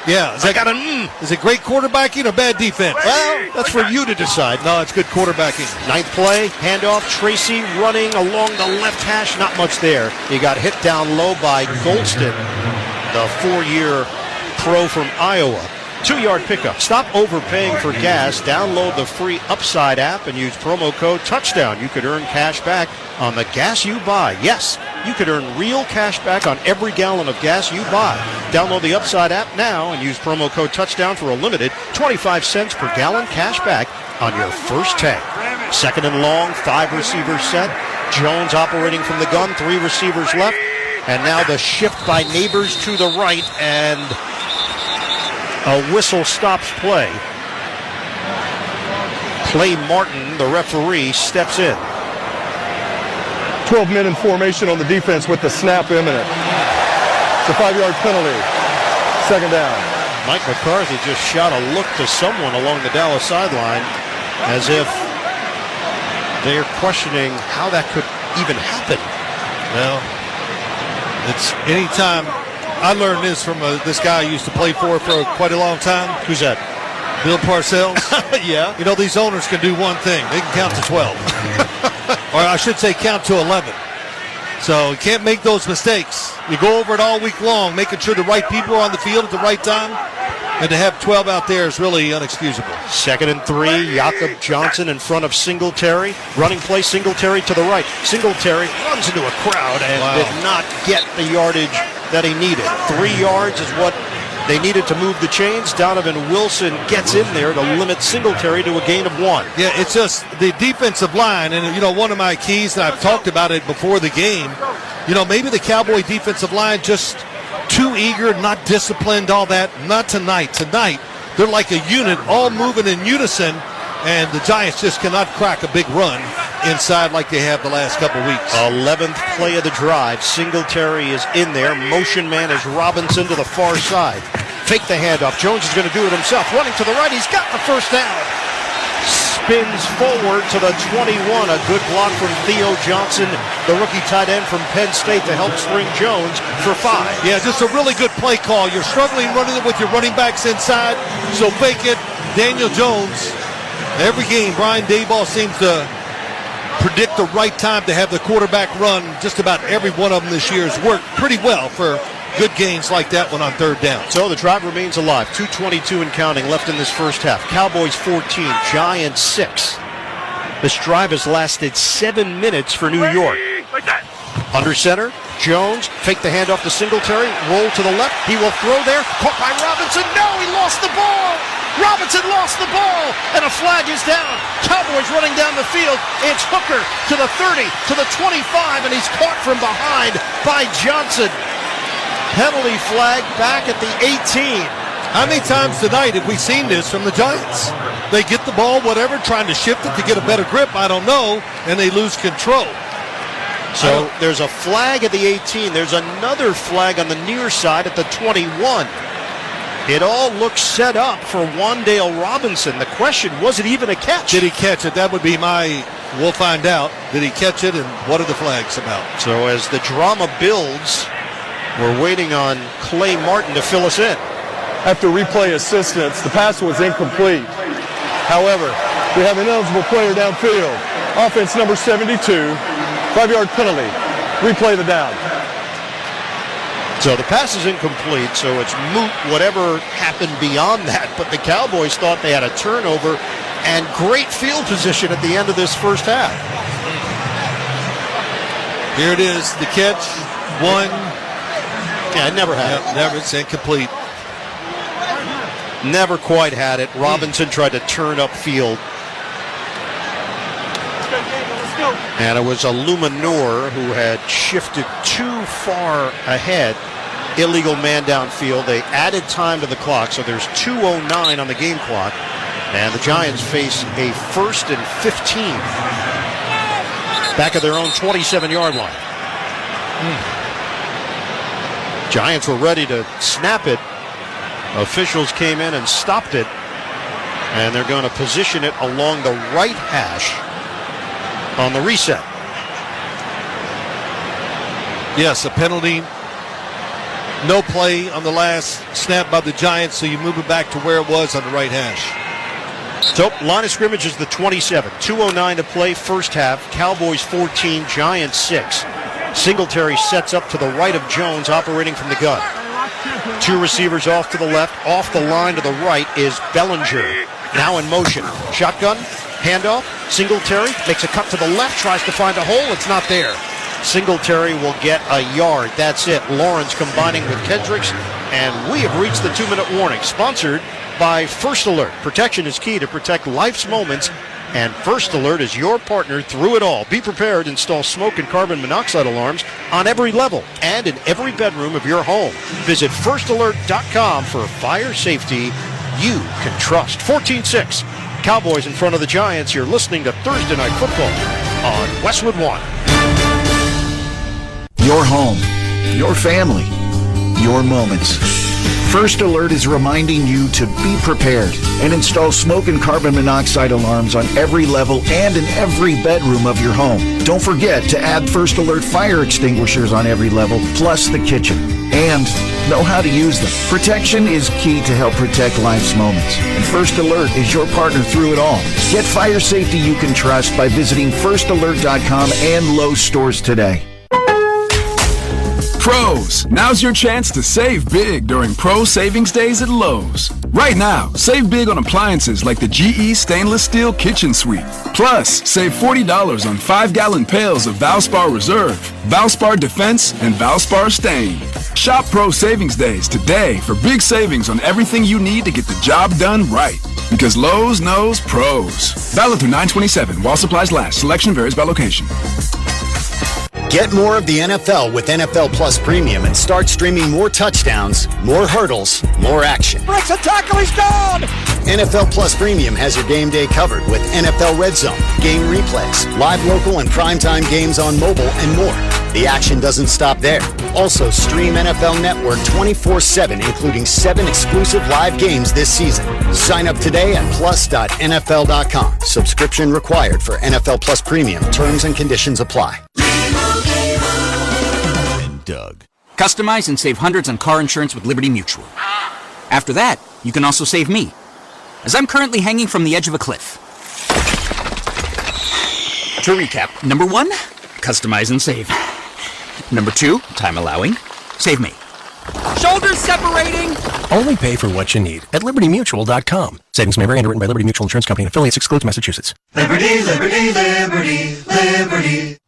Yeah. Is it great quarterbacking or bad defense? Well, that's for you to decide. No, it's good quarterbacking. Ninth play, handoff, Tracy running along the left hash. Not much there. He got hit down low by Golston, the 4-year pro from Iowa. 2-yard pickup. Stop overpaying for gas. Download the free Upside app and use promo code TOUCHDOWN. You could earn cash back on the gas you buy. Yes, you could earn real cash back on every gallon of gas you buy. Download the Upside app now and use promo code TOUCHDOWN for a limited 25 cents per gallon cash back on your first tank. Second and long, 5 receivers set. Jones operating from the gun, 3 receivers left. And now the shift by Neighbors to the right, and a whistle stops play. Clay Martin, the referee, steps in. 12 men in formation on the defense with the snap imminent. It's a 5-yard penalty. Second down. Mike McCarthy just shot a look to someone along the Dallas sideline as if they're questioning how that could even happen. Well, it's anytime. I learned this from this guy I used to play for quite a long time. Who's that? Bill Parcells. Yeah. You know, these owners can do one thing. They can count to 12. Or I should say count to 11. So you can't make those mistakes. You go over it all week long, making sure the right people are on the field at the right time. And to have 12 out there is really inexcusable. Second and 3, Jakob Johnson in front of Singletary. Running play, Singletary to the right. Singletary runs into a crowd and did not get the yardage that he needed. 3 yards is what they needed to move the chains. Donovan Wilson gets in there to limit Singletary to a gain of 1. Yeah, it's just the defensive line. And, you know, one of my keys, and I've talked about it before the game, you know, maybe the Cowboy defensive line just too eager, not disciplined, all that. Not tonight. Tonight, they're like a unit, all moving in unison, and the Giants just cannot crack a big run inside like they have the last couple weeks. 11th play of the drive. Singletary is in there. Motion man is Robinson to the far side. Fake the handoff. Jones is going to do it himself. Running to the right. He's got the first down. Spins forward to the 21. A good block from Theo Johnson, the rookie tight end from Penn State, to help string Jones for 5. Yeah, just a really good play call. You're struggling running it with your running backs inside, so fake it. Daniel Jones, every game, Brian Daboll seems to predict the right time to have the quarterback run. Just about every one of them this year has worked pretty well for good gains like that one on third down. So the drive remains alive. 2:22 and counting left in this first half. Cowboys 14, Giants 6. This drive has lasted 7 minutes for New York. Under center, Jones, fake the handoff to Singletary, roll to the left. He will throw there. Caught by Robinson. No, he lost the ball. Robinson lost the ball, and a flag is down. Cowboys running down the field. It's Hooker to the 30, to the 25, and he's caught from behind by Johnson. Penalty flag back at the 18. How many times tonight have we seen this from the Giants? They get the ball, whatever, trying to shift it to get a better grip, I don't know, and they lose control. So there's a flag at the 18. There's another flag on the near side at the 21. It all looks set up for Wan'Dale Robinson. The question, was it even a catch? Did he catch it? That would be we'll find out. Did he catch it, and what are the flags about? So as the drama builds, we're waiting on Clay Martin to fill us in. After replay assistance, the pass was incomplete. However, we have an eligible player downfield. Offense number 72, 5-yard penalty. Replay the down. So the pass is incomplete, so it's moot whatever happened beyond that. But the Cowboys thought they had a turnover and great field position at the end of this first half. Here it is, the catch, 1. Yeah, never had it. Never, it's incomplete. Never quite had it. Robinson tried to turn upfield. And it was a Luminor who had shifted too far ahead. Illegal man downfield. They added time to the clock, so there's 2:09 on the game clock. And the Giants face a 1st and 15. Back at their own 27-yard line. Giants were ready to snap it. Officials came in and stopped it, and they're going to position it along the right hash on the reset. Yes, a penalty. No play on the last snap by the Giants, so you move it back to where it was on the right hash. So, line of scrimmage is the 27. 2:09 to play, first half. Cowboys 14, Giants 6. Singletary sets up to the right of Jones, operating from the gun. Two receivers off to the left. Off the line to the right is Bellinger. Now in motion. Shotgun, handoff. Singletary makes a cut to the left, tries to find a hole. It's not there. Singletary will get a yard. That's it. Lawrence combining with Kendricks. And we have reached the 2-minute warning. Sponsored by First Alert. Protection is key to protect life's moments. And First Alert is your partner through it all. Be prepared. Install smoke and carbon monoxide alarms on every level and in every bedroom of your home. Visit firstalert.com for fire safety you can trust. 14-6. Cowboys in front of the Giants. You're listening to Thursday Night Football on Westwood One. Your home, your family, your moments. First Alert is reminding you to be prepared and install smoke and carbon monoxide alarms on every level and in every bedroom of your home. Don't forget to add First Alert fire extinguishers on every level, plus the kitchen. And know how to use them. Protection is key to help protect life's moments. And First Alert is your partner through it all. Get fire safety you can trust by visiting firstalert.com and Lowe's stores today. Pros, now's your chance to save big during Pro Savings Days at Lowe's. Right now, save big on appliances like the GE Stainless Steel Kitchen Suite. Plus, save $40 on 5-gallon pails of Valspar Reserve, Valspar Defense, and Valspar Stain. Shop Pro Savings Days today for big savings on everything you need to get the job done right. Because Lowe's knows pros. Valid through 9/27 while supplies last. Selection varies by location. Get more of the NFL with NFL Plus Premium and start streaming more touchdowns, more hurdles, more action. Breaks a tackle, he's gone! NFL Plus Premium has your game day covered with NFL Red Zone, game replays, live local and primetime games on mobile, and more. The action doesn't stop there. Also, stream NFL Network 24/7, including 7 exclusive live games this season. Sign up today at plus.nfl.com. Subscription required for NFL Plus Premium. Terms and conditions apply. Doug. Customize and save hundreds on car insurance with Liberty Mutual. After that, you can also save me, as I'm currently hanging from the edge of a cliff. To recap, number 1, customize and save. Number 2, time allowing, save me. Shoulders separating! Only pay for what you need at LibertyMutual.com. Savings may vary. Underwritten by Liberty Mutual Insurance Company and affiliates. Excludes Massachusetts. Liberty, liberty, liberty, liberty.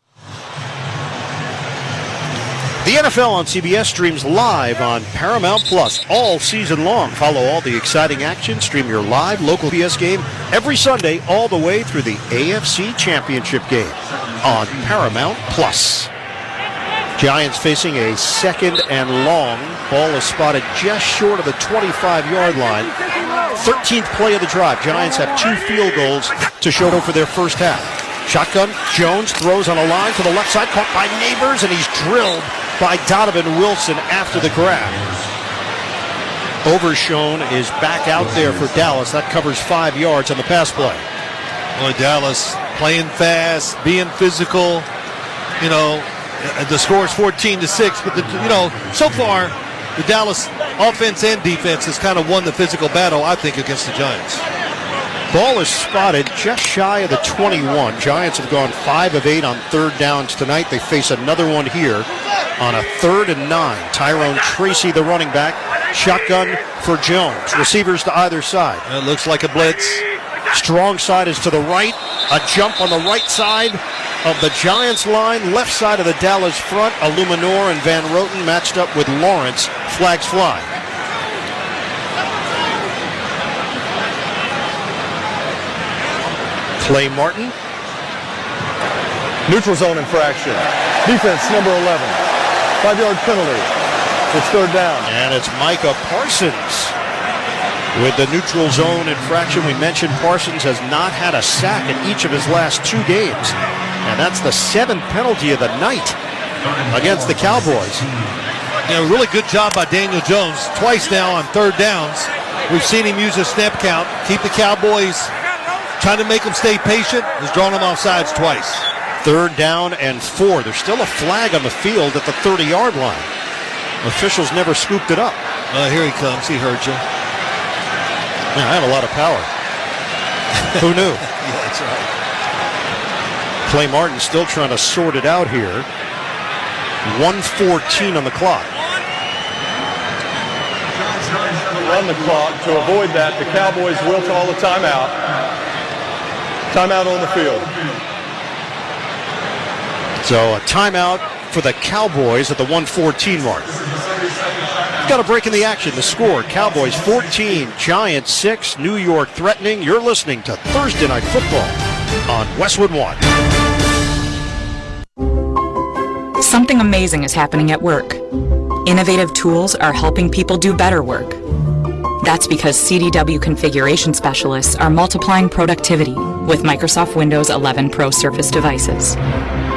The NFL on CBS streams live on Paramount Plus all season long. Follow all the exciting action. Stream your live local CBS game every Sunday all the way through the AFC Championship game on Paramount Plus. Giants facing a 2nd and long. Ball is spotted just short of the 25-yard line. 13th play of the drive. Giants have 2 field goals to show for their first half. Shotgun, Jones throws on a line to the left side, caught by Neighbors, and he's drilled by Donovan Wilson after the grab. Overshone is back out there for Dallas. That covers 5 yards on the pass play. Boy, Dallas playing fast, being physical. You know, the score is 14-6, but so far the Dallas offense and defense has kind of won the physical battle, I think, against the Giants. Ball is spotted just shy of the 21. Giants have gone 5 of 8 on 3rd downs tonight. They face another one here on a 3rd and 9. Tyrone Tracy, the running back. Shotgun for Jones. Receivers to either side. It looks like a blitz. Strong side is to the right. A jump on the right side of the Giants line. Left side of the Dallas front. Illuminor and Van Roten matched up with Lawrence. Flags fly. Clay Martin. Neutral zone infraction. Defense number 11. 5-yard penalty. It's 3rd down. And it's Micah Parsons with the neutral zone infraction. We mentioned Parsons has not had a sack in each of his last 2 games. And that's the 7th penalty of the night against the Cowboys. Yeah, really good job by Daniel Jones. Twice now on third downs. We've seen him use a snap count, keep the Cowboys trying to make them stay patient. He's drawn them off sides twice. 3rd down and 4. There's still a flag on the field at the 30-yard line. Officials never scooped it up. Here he comes. He heard you. Yeah, I have a lot of power. Who knew? Yeah, that's right. Clay Martin still trying to sort it out here. 1:14 on the clock. Run the clock. To avoid that, the Cowboys will call a timeout. Timeout on the field. So a timeout for the Cowboys at the 1:14 mark. Got a break in the action. The score, Cowboys 14, Giants 6, New York threatening. You're listening to Thursday Night Football on Westwood One. Something amazing is happening at work. Innovative tools are helping people do better work. That's because CDW configuration specialists are multiplying productivity with Microsoft Windows 11 Pro Surface devices.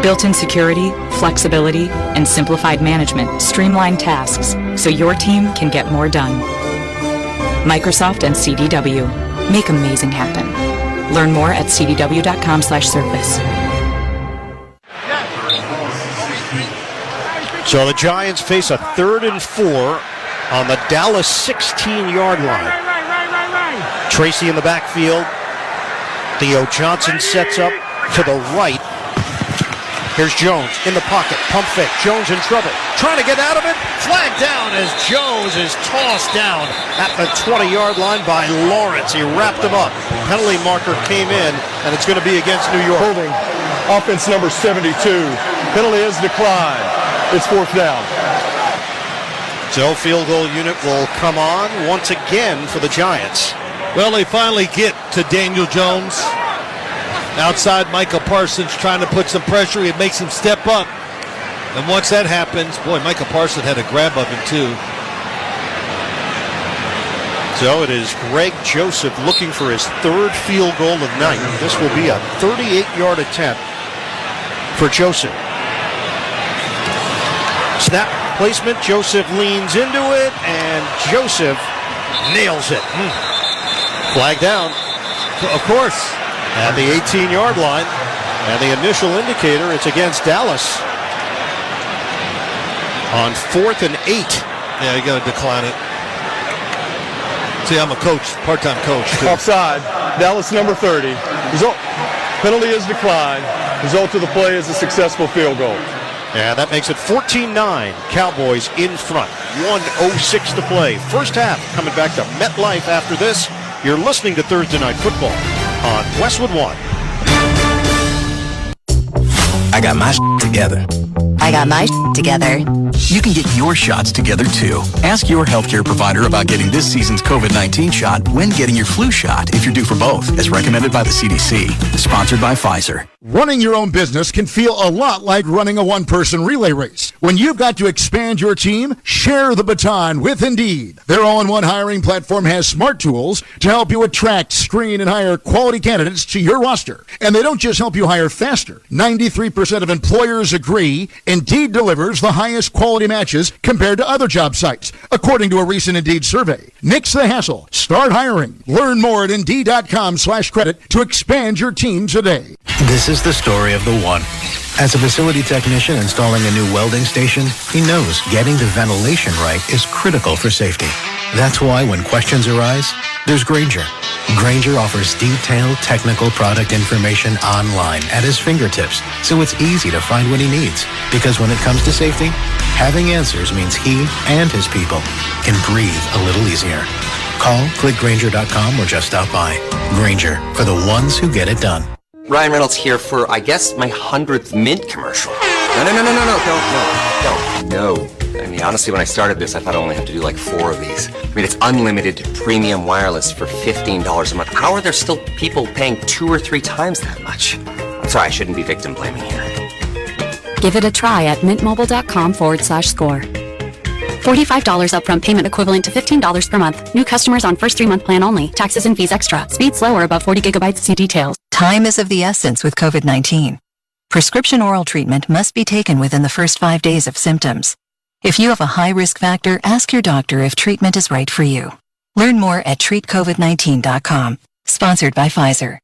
Built-in security, flexibility, and simplified management streamline tasks so your team can get more done. Microsoft and CDW make amazing happen. Learn more at cdw.com/surface. So the Giants face a 3rd and 4 on the Dallas 16-yard line. Tracy in the backfield. Theo Johnson sets up to the right. Here's Jones in the pocket. Pump fake. Jones in trouble. Trying to get out of it. Flag down as Jones is tossed down at the 20-yard line by Lawrence. He wrapped him up. Penalty marker came in, and it's going to be against New York. Holding. Offense number 72. Penalty is declined. It's 4th down. So field goal unit will come on once again for the Giants. Well, they finally get to Daniel Jones. Outside, Micah Parsons trying to put some pressure. It makes him step up. And once that happens, boy, Micah Parsons had a grab of him too. So it is Greg Joseph looking for his 3rd field goal of the night. This will be a 38-yard attempt for Joseph. Snap placement. Joseph leans into it, and Joseph nails it. Flag down. Of course. At the 18-yard line. And the initial indicator, it's against Dallas. On 4th and 8. Yeah, you got to decline it. See, I'm a coach, part-time coach, too. Offside. Dallas number 30. Result. Penalty is declined. Result of the play is a successful field goal. And that makes it 14-9. Cowboys in front. 1:06 to play. First half coming back to MetLife after this. You're listening to Thursday Night Football on Westwood One. I got my together. I got my together. You can get your shots together too. Ask your healthcare provider about getting this season's COVID-19 shot when getting your flu shot if you're due for both, as recommended by the CDC. Sponsored by Pfizer. Running your own business can feel a lot like running a one-person relay race. When you've got to expand your team, share the baton with Indeed. Their all-in-one hiring platform has smart tools to help you attract, screen, and hire quality candidates to your roster. And they don't just help you hire faster. 93% of employers agree Indeed delivers the highest quality matches compared to other job sites, according to a recent Indeed survey. Nix the hassle. Start hiring. Learn more at Indeed.com/credit to expand your team today. This is the story of the one. As a facility technician installing a new welding station, he knows getting the ventilation right is critical for safety. That's why when questions arise, there's Grainger. Grainger offers detailed technical product information online at his fingertips, so it's easy to find what he needs. Because when it comes to safety, having answers means he and his people can breathe a little easier. Call, click Grainger.com, or just stop by. Grainger, for the ones who get it done. Ryan Reynolds here for, I guess, my 100th Mint commercial. No. I mean, honestly, when I started this, I thought I only have to do like 4 of these. I mean, it's unlimited premium wireless for $15 a month. How are there still people paying 2 or 3 times that much? I'm sorry, I shouldn't be victim blaming here. Give it a try at mintmobile.com/score. $45 upfront payment equivalent to $15 per month. New customers on first 3-month plan only. Taxes and fees extra. Speed slower above 40 gigabytes. See details. Time is of the essence with COVID-19. Prescription oral treatment must be taken within the first 5 days of symptoms. If you have a high risk factor, ask your doctor if treatment is right for you. Learn more at treatcovid19.com. Sponsored by Pfizer.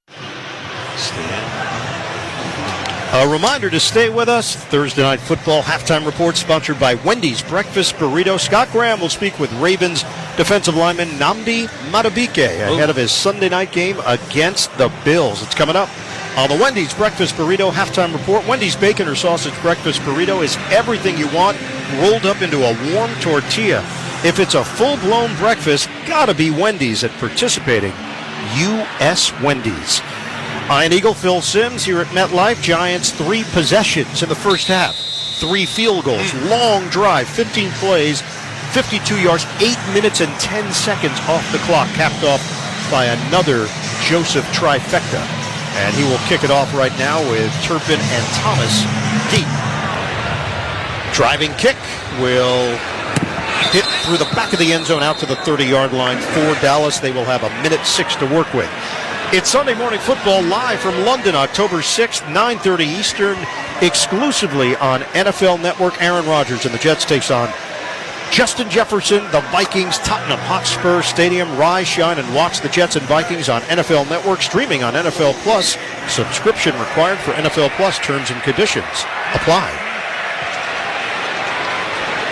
A reminder to stay with us. Thursday Night Football Halftime Report sponsored by Wendy's Breakfast Burrito. Scott Graham will speak with Ravens defensive lineman Nnamdi Madubuike ahead of his Sunday night game against the Bills. It's coming up on the Wendy's Breakfast Burrito Halftime Report. Wendy's Bacon or Sausage Breakfast Burrito is everything you want rolled up into a warm tortilla. If it's a full-blown breakfast, gotta be Wendy's at participating U.S. Wendy's. Ian Eagle, Phil Simms here at MetLife. Giants 3 possessions in the first half. 3 field goals. Long drive, 15 plays, 52 yards, 8 minutes and 10 seconds off the clock, capped off by another Joseph trifecta. And he will kick it off right now with Turpin and Thomas deep. Driving kick will hit through the back of the end zone out to the 30-yard line for Dallas. They will have a minute 6 to work with. It's Sunday Morning Football live from London, October 6th, 9:30 Eastern, exclusively on NFL Network. Aaron Rodgers and the Jets takes on Justin Jefferson, the Vikings, Tottenham Hotspur Stadium. Rise, shine, and watch the Jets and Vikings on NFL Network, streaming on NFL Plus. Subscription required for NFL Plus. Terms and conditions apply.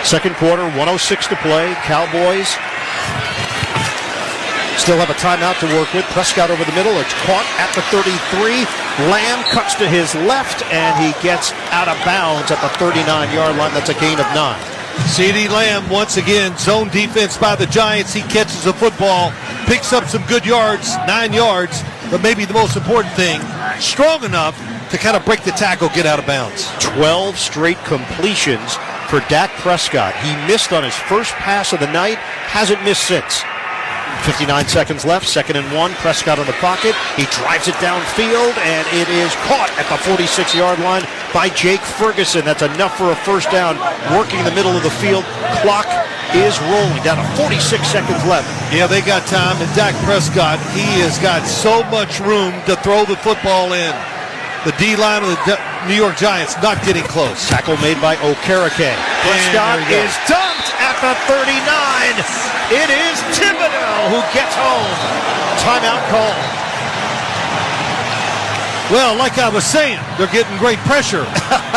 Second quarter, 1:06 to play. Cowboys still have a timeout to work with. Prescott over the middle. It's caught at the 33. Lamb cuts to his left, and he gets out of bounds at the 39-yard line. That's a gain of 9. CeeDee Lamb, once again, zone defense by the Giants. He catches the football, picks up some good yards, 9 yards, but maybe the most important thing, strong enough to kind of break the tackle, get out of bounds. 12 straight completions for Dak Prescott. He missed on his first pass of the night, hasn't missed since. 59 seconds left, 2nd and 1. Prescott in the pocket. He drives it downfield, and it is caught at the 46-yard line by Jake Ferguson. That's enough for a first down. Working the middle of the field. Clock is rolling down to 46 seconds left. Yeah, they got time, and Dak Prescott, he has got so much room to throw the football in. The D-line of the New York Giants not getting close. Tackle made by Okereke. Prescott is dumped at the 39. It is Thibodeau who gets home. Timeout call. Well, like I was saying, they're getting great pressure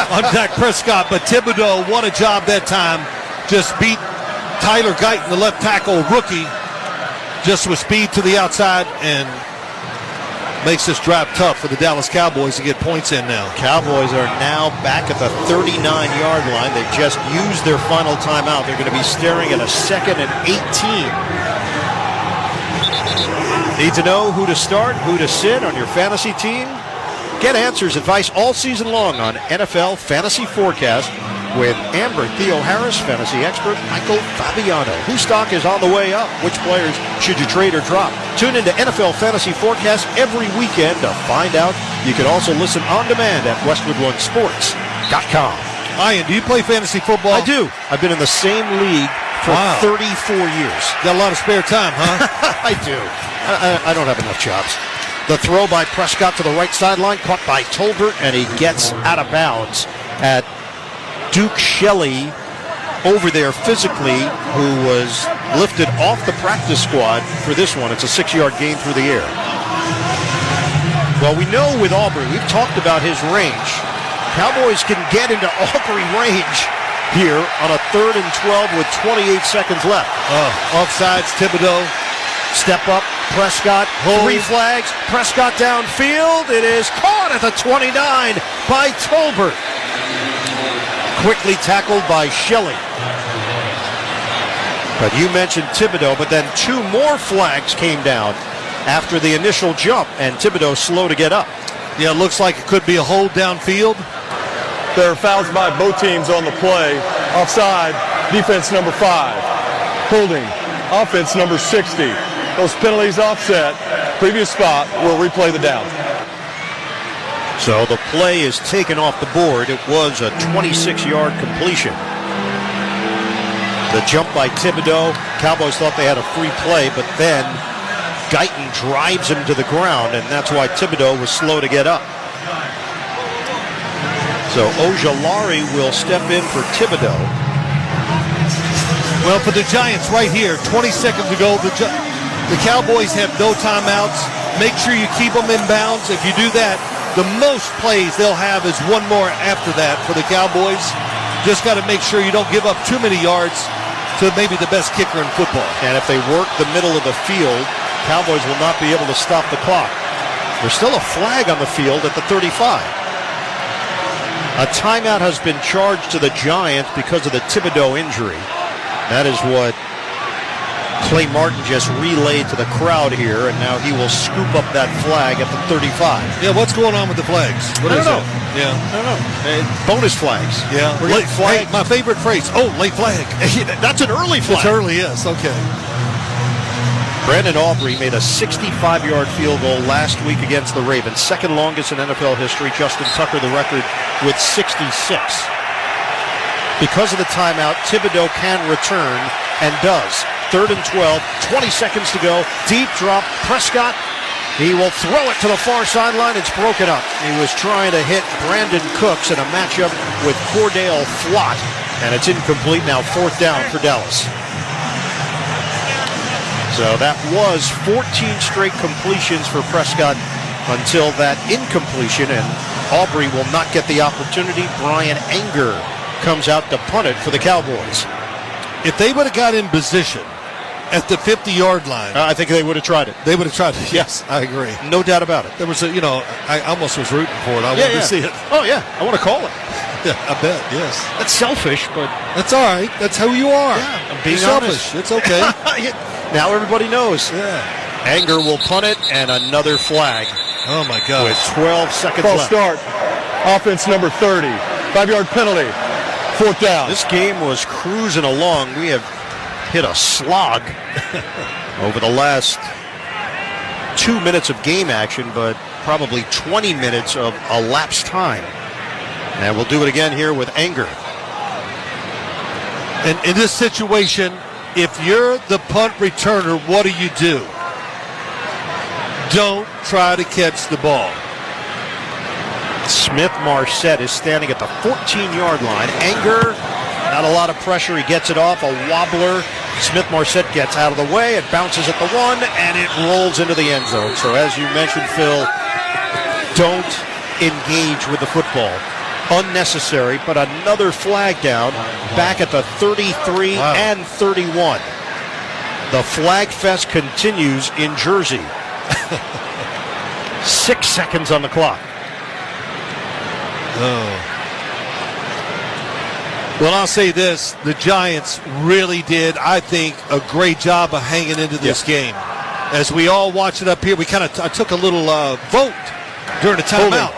on Dak Prescott, but Thibodeau won a job that time. Just beat Tyler Guyton, the left tackle rookie, just with speed to the outside, and makes this drive tough for the Dallas Cowboys to get points in now. Cowboys are now back at the 39-yard line. They've just used their final timeout. They're going to be staring at a 2nd and 18. Need to know who to start, who to sit on your fantasy team? Get answers, advice all season long on NFL Fantasy Forecast with Amber Theo-Harris, fantasy expert Michael Fabiano. Whose stock is on the way up? Which players should you trade or drop? Tune into NFL Fantasy Forecast every weekend to find out. You can also listen on demand at westwood1sports.com. Ian, do you play fantasy football? I do. I've been in the same league for 34 years. Got a lot of spare time, huh? I do. I don't have enough jobs. The throw by Prescott to the right sideline, caught by Tolbert, and he gets out of bounds at Duke Shelley over there physically, who was lifted off the practice squad for this one. It's a 6-yard gain through the air. Well, we know with Aubrey, we've talked about his range. Cowboys can get into Aubrey range here on a 3rd and 12 with 28 seconds left. Offsides, Thibodeau. Step up, Prescott, 3 flags, Prescott downfield. It is caught at the 29 by Tolbert. Quickly tackled by Shelley. But you mentioned Thibodeau, but then 2 more flags came down after the initial jump, and Thibodeau slow to get up. Yeah, it looks like it could be a hold downfield. There are fouls by both teams on the play. Offside, defense number 5. Holding, offense number 60. Those penalties offset. Previous spot, will replay the down. So the play is taken off the board. It was a 26-yard completion. The jump by Thibodeau. Cowboys thought they had a free play, but then Guyton drives him to the ground, and that's why Thibodeau was slow to get up. So Ojulari will step in for Thibodeau. Well, for the Giants right here, 20 seconds to go. The Cowboys have no timeouts. Make sure you keep them in bounds. If you do that, the most plays they'll have is one more after that for the Cowboys. Just got to make sure you don't give up too many yards to maybe the best kicker in football. And if they work the middle of the field, Cowboys will not be able to stop the clock. There's still a flag on the field at the 35. A timeout has been charged to the Giants because of the Thibodeau injury. That is what Clay Martin just relayed to the crowd here, and now he will scoop up that flag at the 35. Yeah, what's going on with the flags? What I is don't know. it? Yeah. I don't know. Bonus flags. Yeah. Late flag. Hey, my favorite phrase. Oh, late flag. That's an early flag. It's early, yes. Okay. Brandon Aubrey made a 65-yard field goal last week against the Ravens. Second longest in NFL history. Justin Tucker, the record, with 66. Because of the timeout, Thibodeau can return and does. 3rd and 12, 20 seconds to go. Deep drop, Prescott. He will throw it to the far sideline. It's broken up. He was trying to hit Brandon Cooks in a matchup with Cordell Flott, and it's incomplete now. 4th down for Dallas. So that was 14 straight completions for Prescott until that incompletion, and Aubrey will not get the opportunity. Brian Anger comes out to punt it for the Cowboys. If they would have got in position at the 50-yard line, I think they would have tried it. They would have tried it. Yes, I agree. No doubt about it. There was I almost was rooting for it. I wanted to see it. Oh, yeah. I want to call it. Yeah, I bet, yes. That's selfish, but... That's all right. That's who you are. Yeah, I'm being selfish. It's okay. Now everybody knows. Yeah. Anger will punt it, and another flag. Oh, my God. With 12 seconds False left. start. Offense number 30. 5-yard penalty. 4th down. This game was cruising along. We have hit a slog over the last 2 minutes of game action, but probably 20 minutes of elapsed time. And we'll do it again here with Anger. And in this situation, if you're the punt returner, what do? Don't try to catch the ball. Smith Marset is standing at the 14-yard line. Anger, not a lot of pressure. He gets it off. A wobbler. Smith Marset gets out of the way. It bounces at the 1, and it rolls into the end zone. So as you mentioned, Phil, don't engage with the football. Unnecessary, but another flag down back at the 33 and 31. The flag fest continues in Jersey. 6 seconds on the clock. Oh. Well, I'll say this. The Giants really did, I think, a great job of hanging into this game. As we all watch it up here, we kind of took a little vote during the timeout.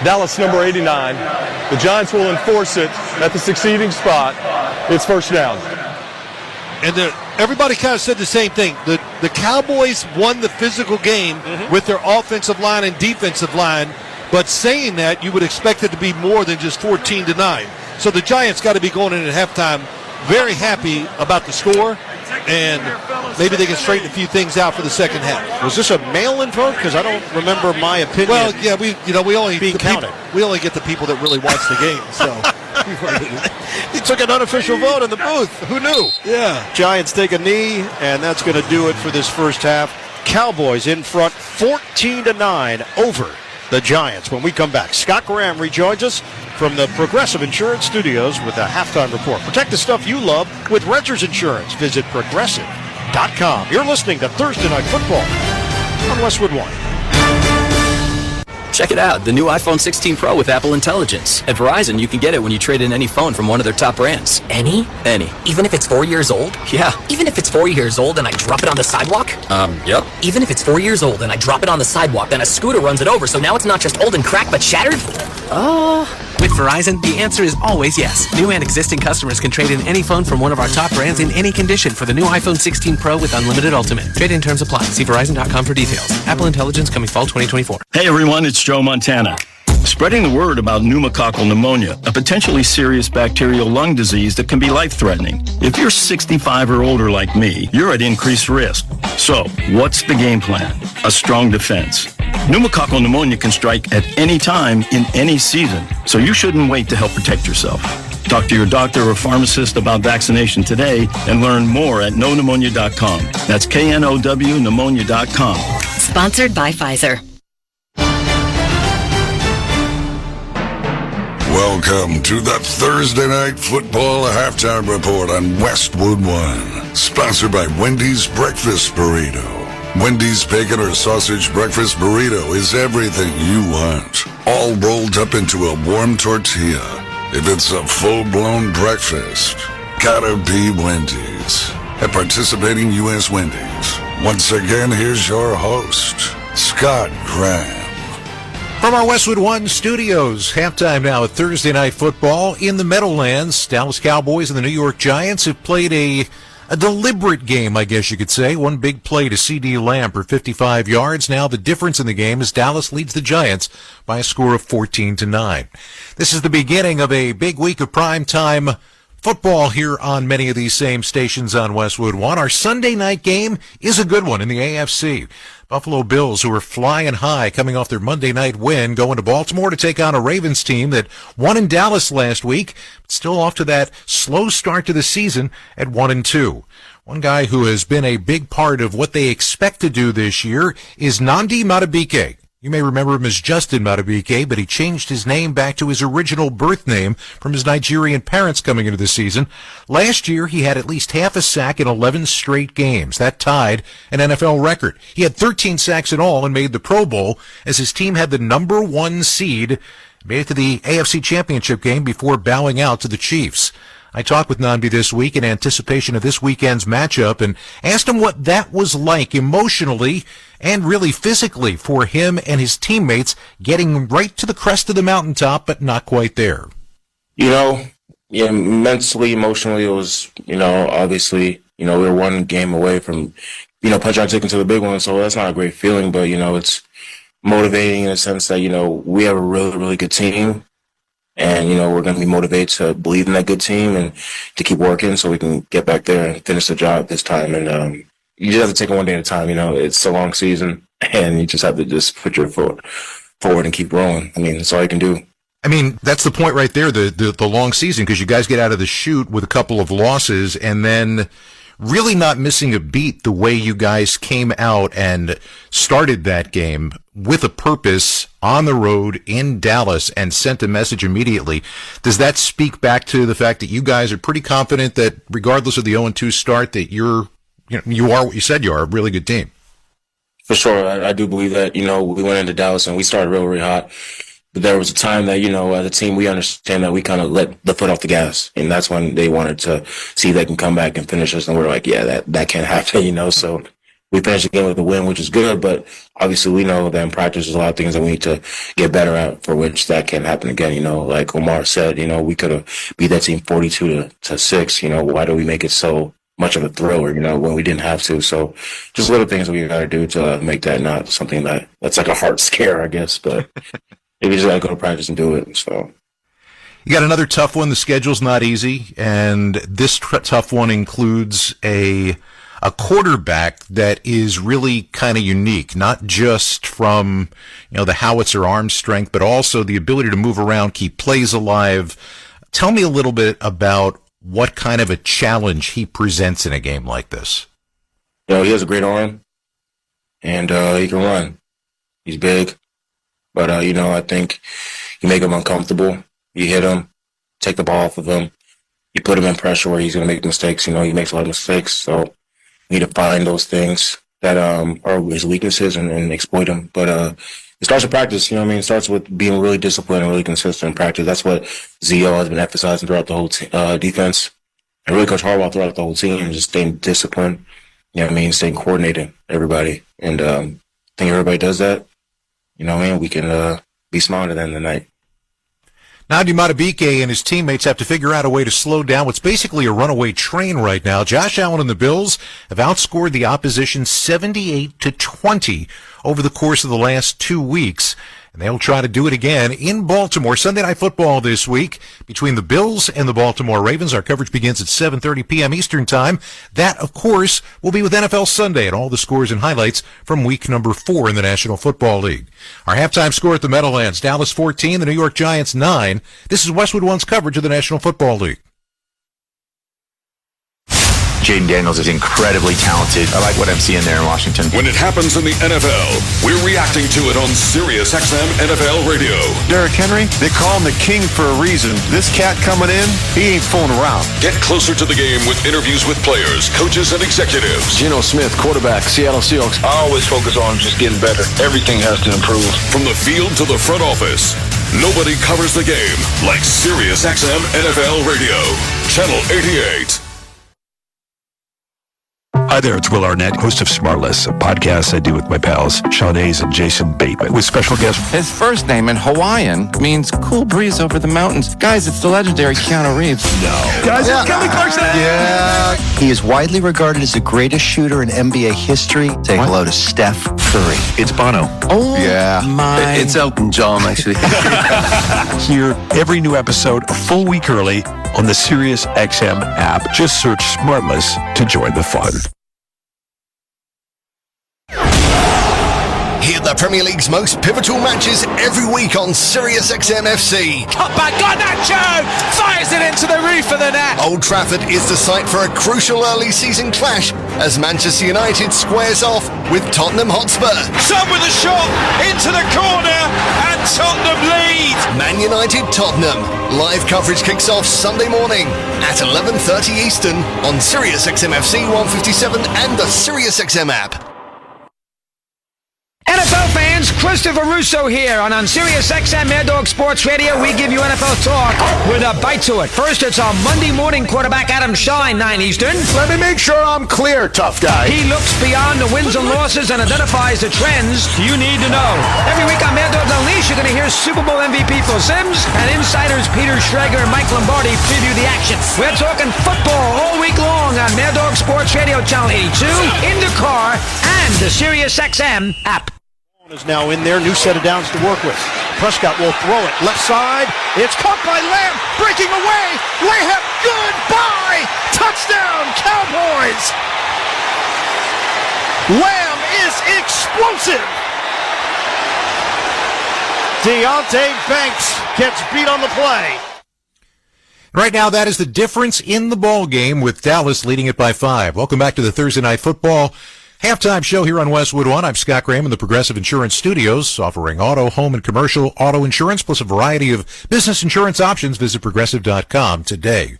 Dallas number 89. The Giants will enforce it at the succeeding spot. It's 1st down. And everybody kind of said the same thing. The Cowboys won the physical game with their offensive line and defensive line, but saying that, you would expect it to be more than just 14-9. So the Giants got to be going in at halftime very happy about the score, and maybe they can straighten a few things out for the second half. Was this a mail-in vote? Because I don't remember my opinion. Well, yeah, we only being counted. We only get the people that really watch the game. So he took an unofficial vote in the booth. Who knew? Yeah. Giants take a knee, and that's going to do it for this first half. Cowboys in front, 14-9 over the Giants. When we come back, Scott Graham rejoins us from the Progressive Insurance Studios with a halftime report. Protect the stuff you love with Renters Insurance. Visit progressive.com. You're listening to Thursday Night Football on Westwood One. Check it out, the new iPhone 16 Pro with Apple Intelligence. At Verizon, you can get it when you trade in any phone from one of their top brands. Any? Any. Even if it's 4 years old? Yeah. Even if it's 4 years old and I drop it on the sidewalk? Yep. Even if it's 4 years old and I drop it on the sidewalk, then a scooter runs it over, so now it's not just old and cracked, but shattered? With Verizon, the answer is always yes. New and existing customers can trade in any phone from one of our top brands in any condition for the new iPhone 16 Pro with Unlimited Ultimate. Trade-in terms apply. See Verizon.com for details. Apple Intelligence coming fall 2024. Hey everyone, it's Joe Montana. Spreading the word about pneumococcal pneumonia, a potentially serious bacterial lung disease that can be life-threatening. If you're 65 or older like me, you're at increased risk. So, what's the game plan? A strong defense. Pneumococcal pneumonia can strike at any time in any season, so you shouldn't wait to help protect yourself. Talk to your doctor or pharmacist about vaccination today and learn more at knowpneumonia.com. That's KNOW pneumonia.com. Sponsored by Pfizer. Welcome to the Thursday Night Football Halftime Report on Westwood One. Sponsored by Wendy's Breakfast Burrito. Wendy's bacon or sausage breakfast burrito is everything you want, all rolled up into a warm tortilla. If it's a full-blown breakfast, gotta be Wendy's. At participating U.S. Wendy's. Once again, here's your host, Scott Graham. From our Westwood One studios, halftime now at Thursday Night Football in the Meadowlands. Dallas Cowboys and the New York Giants have played a deliberate game, I guess you could say. One big play to C.D. Lamb for 55 yards. Now the difference in the game is Dallas leads the Giants by a score of 14-9. This is the beginning of a big week of primetime football here on many of these same stations on Westwood One. Our Sunday night game is a good one in the AFC. Buffalo Bills, who are flying high coming off their Monday night win, going to Baltimore to take on a Ravens team that won in Dallas last week, but still off to that slow start to the season at 1-2. One guy who has been a big part of what they expect to do this year is Nnamdi Madubuike. You may remember him as Justin Madubuike, but he changed his name back to his original birth name from his Nigerian parents coming into the season. Last year, he had at least half a sack in 11 straight games. That tied an NFL record. He had 13 sacks in all and made the Pro Bowl as his team had the number 1 seed, made it to the AFC Championship game before bowing out to the Chiefs. I talked with Nnamdi this week in anticipation of this weekend's matchup and asked him what that was like emotionally and really physically for him and his teammates getting right to the crest of the mountaintop, but not quite there. Mentally, emotionally, it was, obviously, we were one game away from, punching our ticket to the big one, so that's not a great feeling, but, it's motivating in the sense that, we have a really, really good team. And, we're going to be motivated to believe in that good team and to keep working so we can get back there and finish the job this time. And you just have to take it one day at a time. It's a long season, and you just have to just put your foot forward and keep rolling. That's all you can do. That's the point right there, the long season, because you guys get out of the chute with a couple of losses and then really not missing a beat the way you guys came out and started that game with a purpose on the road in Dallas and sent a message immediately. Does that speak back to the fact that you guys are pretty confident that regardless of the 0-2 start that you are what you said you are, a really good team? For sure. I do believe that, we went into Dallas and we started real, really hot. But there was a time that, as a team, we understand that we kind of let the foot off the gas. And that's when they wanted to see if they can come back and finish us. And we're like, yeah, that can't happen, So we finished the game with a win, which is good. But obviously we know that in practice there's a lot of things that we need to get better at for which that can't happen again. Like Omar said, we could have beat that team 42-6. Why do we make it so much of a thriller, when we didn't have to? So just little things that we got to do to make that not something that's like a heart scare, I guess. But we just got to go to practice and do it. So you got another tough one. The schedule's not easy, and this tough one includes a quarterback that is really kind of unique, not just from the howitzer arm strength, but also the ability to move around, keep plays alive. Tell me a little bit about what kind of a challenge he presents in a game like this. He has a great arm, and he can run. He's big. But, I think you make him uncomfortable. You hit him, take the ball off of him. You put him in pressure where he's going to make mistakes. He makes a lot of mistakes. So you need to find those things that are his weaknesses and exploit them. But it starts with practice. It starts with being really disciplined and really consistent in practice. That's what Zio has been emphasizing throughout the whole defense. And really Coach Harbaugh throughout the whole team, just staying disciplined, staying coordinated, everybody. And I think everybody does that. We can be smarter than the night. Nnamdi Madubuike and his teammates have to figure out a way to slow down what's basically a runaway train right now. Josh Allen and the Bills have outscored the opposition 78-20 over the course of the last 2 weeks. and they'll try to do it again in Baltimore. Sunday Night Football this week between the Bills and the Baltimore Ravens. Our coverage begins at 7:30 p.m. Eastern Time. That, of course, will be with NFL Sunday and all the scores and highlights from week number 4 in the National Football League. Our halftime score at the Meadowlands, Dallas 14, the New York Giants 9. This is Westwood One's coverage of the National Football League. Jaden Daniels is incredibly talented. I like what I'm seeing there in Washington. When it happens in the NFL, we're reacting to it on Sirius XM NFL Radio. Derrick Henry, they call him the king for a reason. This cat coming in, he ain't fooling around. Get closer to the game with interviews with players, coaches, and executives. Geno Smith, quarterback, Seattle Seahawks. I always focus on just getting better. Everything has to improve. From the field to the front office, nobody covers the game like Sirius XM NFL Radio. Channel 88. Hi there, it's Will Arnett, host of Smartless, a podcast I do with my pals Sean Hayes and Jason Bateman, with special guests. His first name in Hawaiian means cool breeze over the mountains. Guys, it's the legendary Keanu Reeves. No. Guys, it's Kelly Clarkson. Yeah. He is widely regarded as the greatest shooter in NBA history. Say hello to Steph Curry. It's Bono. Oh, yeah. my. It's Elton John, actually. Hear every new episode a full week early on the Sirius XM app. Just search Smartless to join the fun. Hear the Premier League's most pivotal matches every week on Sirius XM FC. Cut back, Garnacho fires it into the roof of the net. Old Trafford is the site for a crucial early season clash as Manchester United squares off with Tottenham Hotspur. Son with a shot into the corner and Tottenham lead. Man United Tottenham. Live coverage kicks off Sunday morning at 11:30 Eastern on Sirius XM FC 157 and the Sirius XM app. NFL fans, Christopher Russo here, and on Sirius XM Mad Dog Sports Radio, we give you NFL talk with a bite to it. First, it's our Monday morning quarterback, Adam Shine, 9 Eastern. Let me make sure I'm clear, tough guy. He looks beyond the wins and losses and identifies the trends you need to know. Every week on Mad Dogs Unleashed, you're going to hear Super Bowl MVP Phil Simms and insiders Peter Schrager and Mike Lombardi preview the action. We're talking football all week long on Mad Dog Sports Radio, Channel 82, in the car, and the Sirius XM app. Is now in there, new set of downs to work with. Prescott will throw it left side. It's caught by Lamb, breaking away. Lamb, goodbye. Touchdown, Cowboys. Lamb is explosive. Deontay Banks gets beat on the play. Right now, that is the difference in the ball game with Dallas leading it by 5. Welcome back to the Thursday Night Football halftime show here on Westwood One. I'm Scott Graham in the Progressive Insurance Studios, offering auto, home, and commercial auto insurance, plus a variety of business insurance options. Visit Progressive.com today.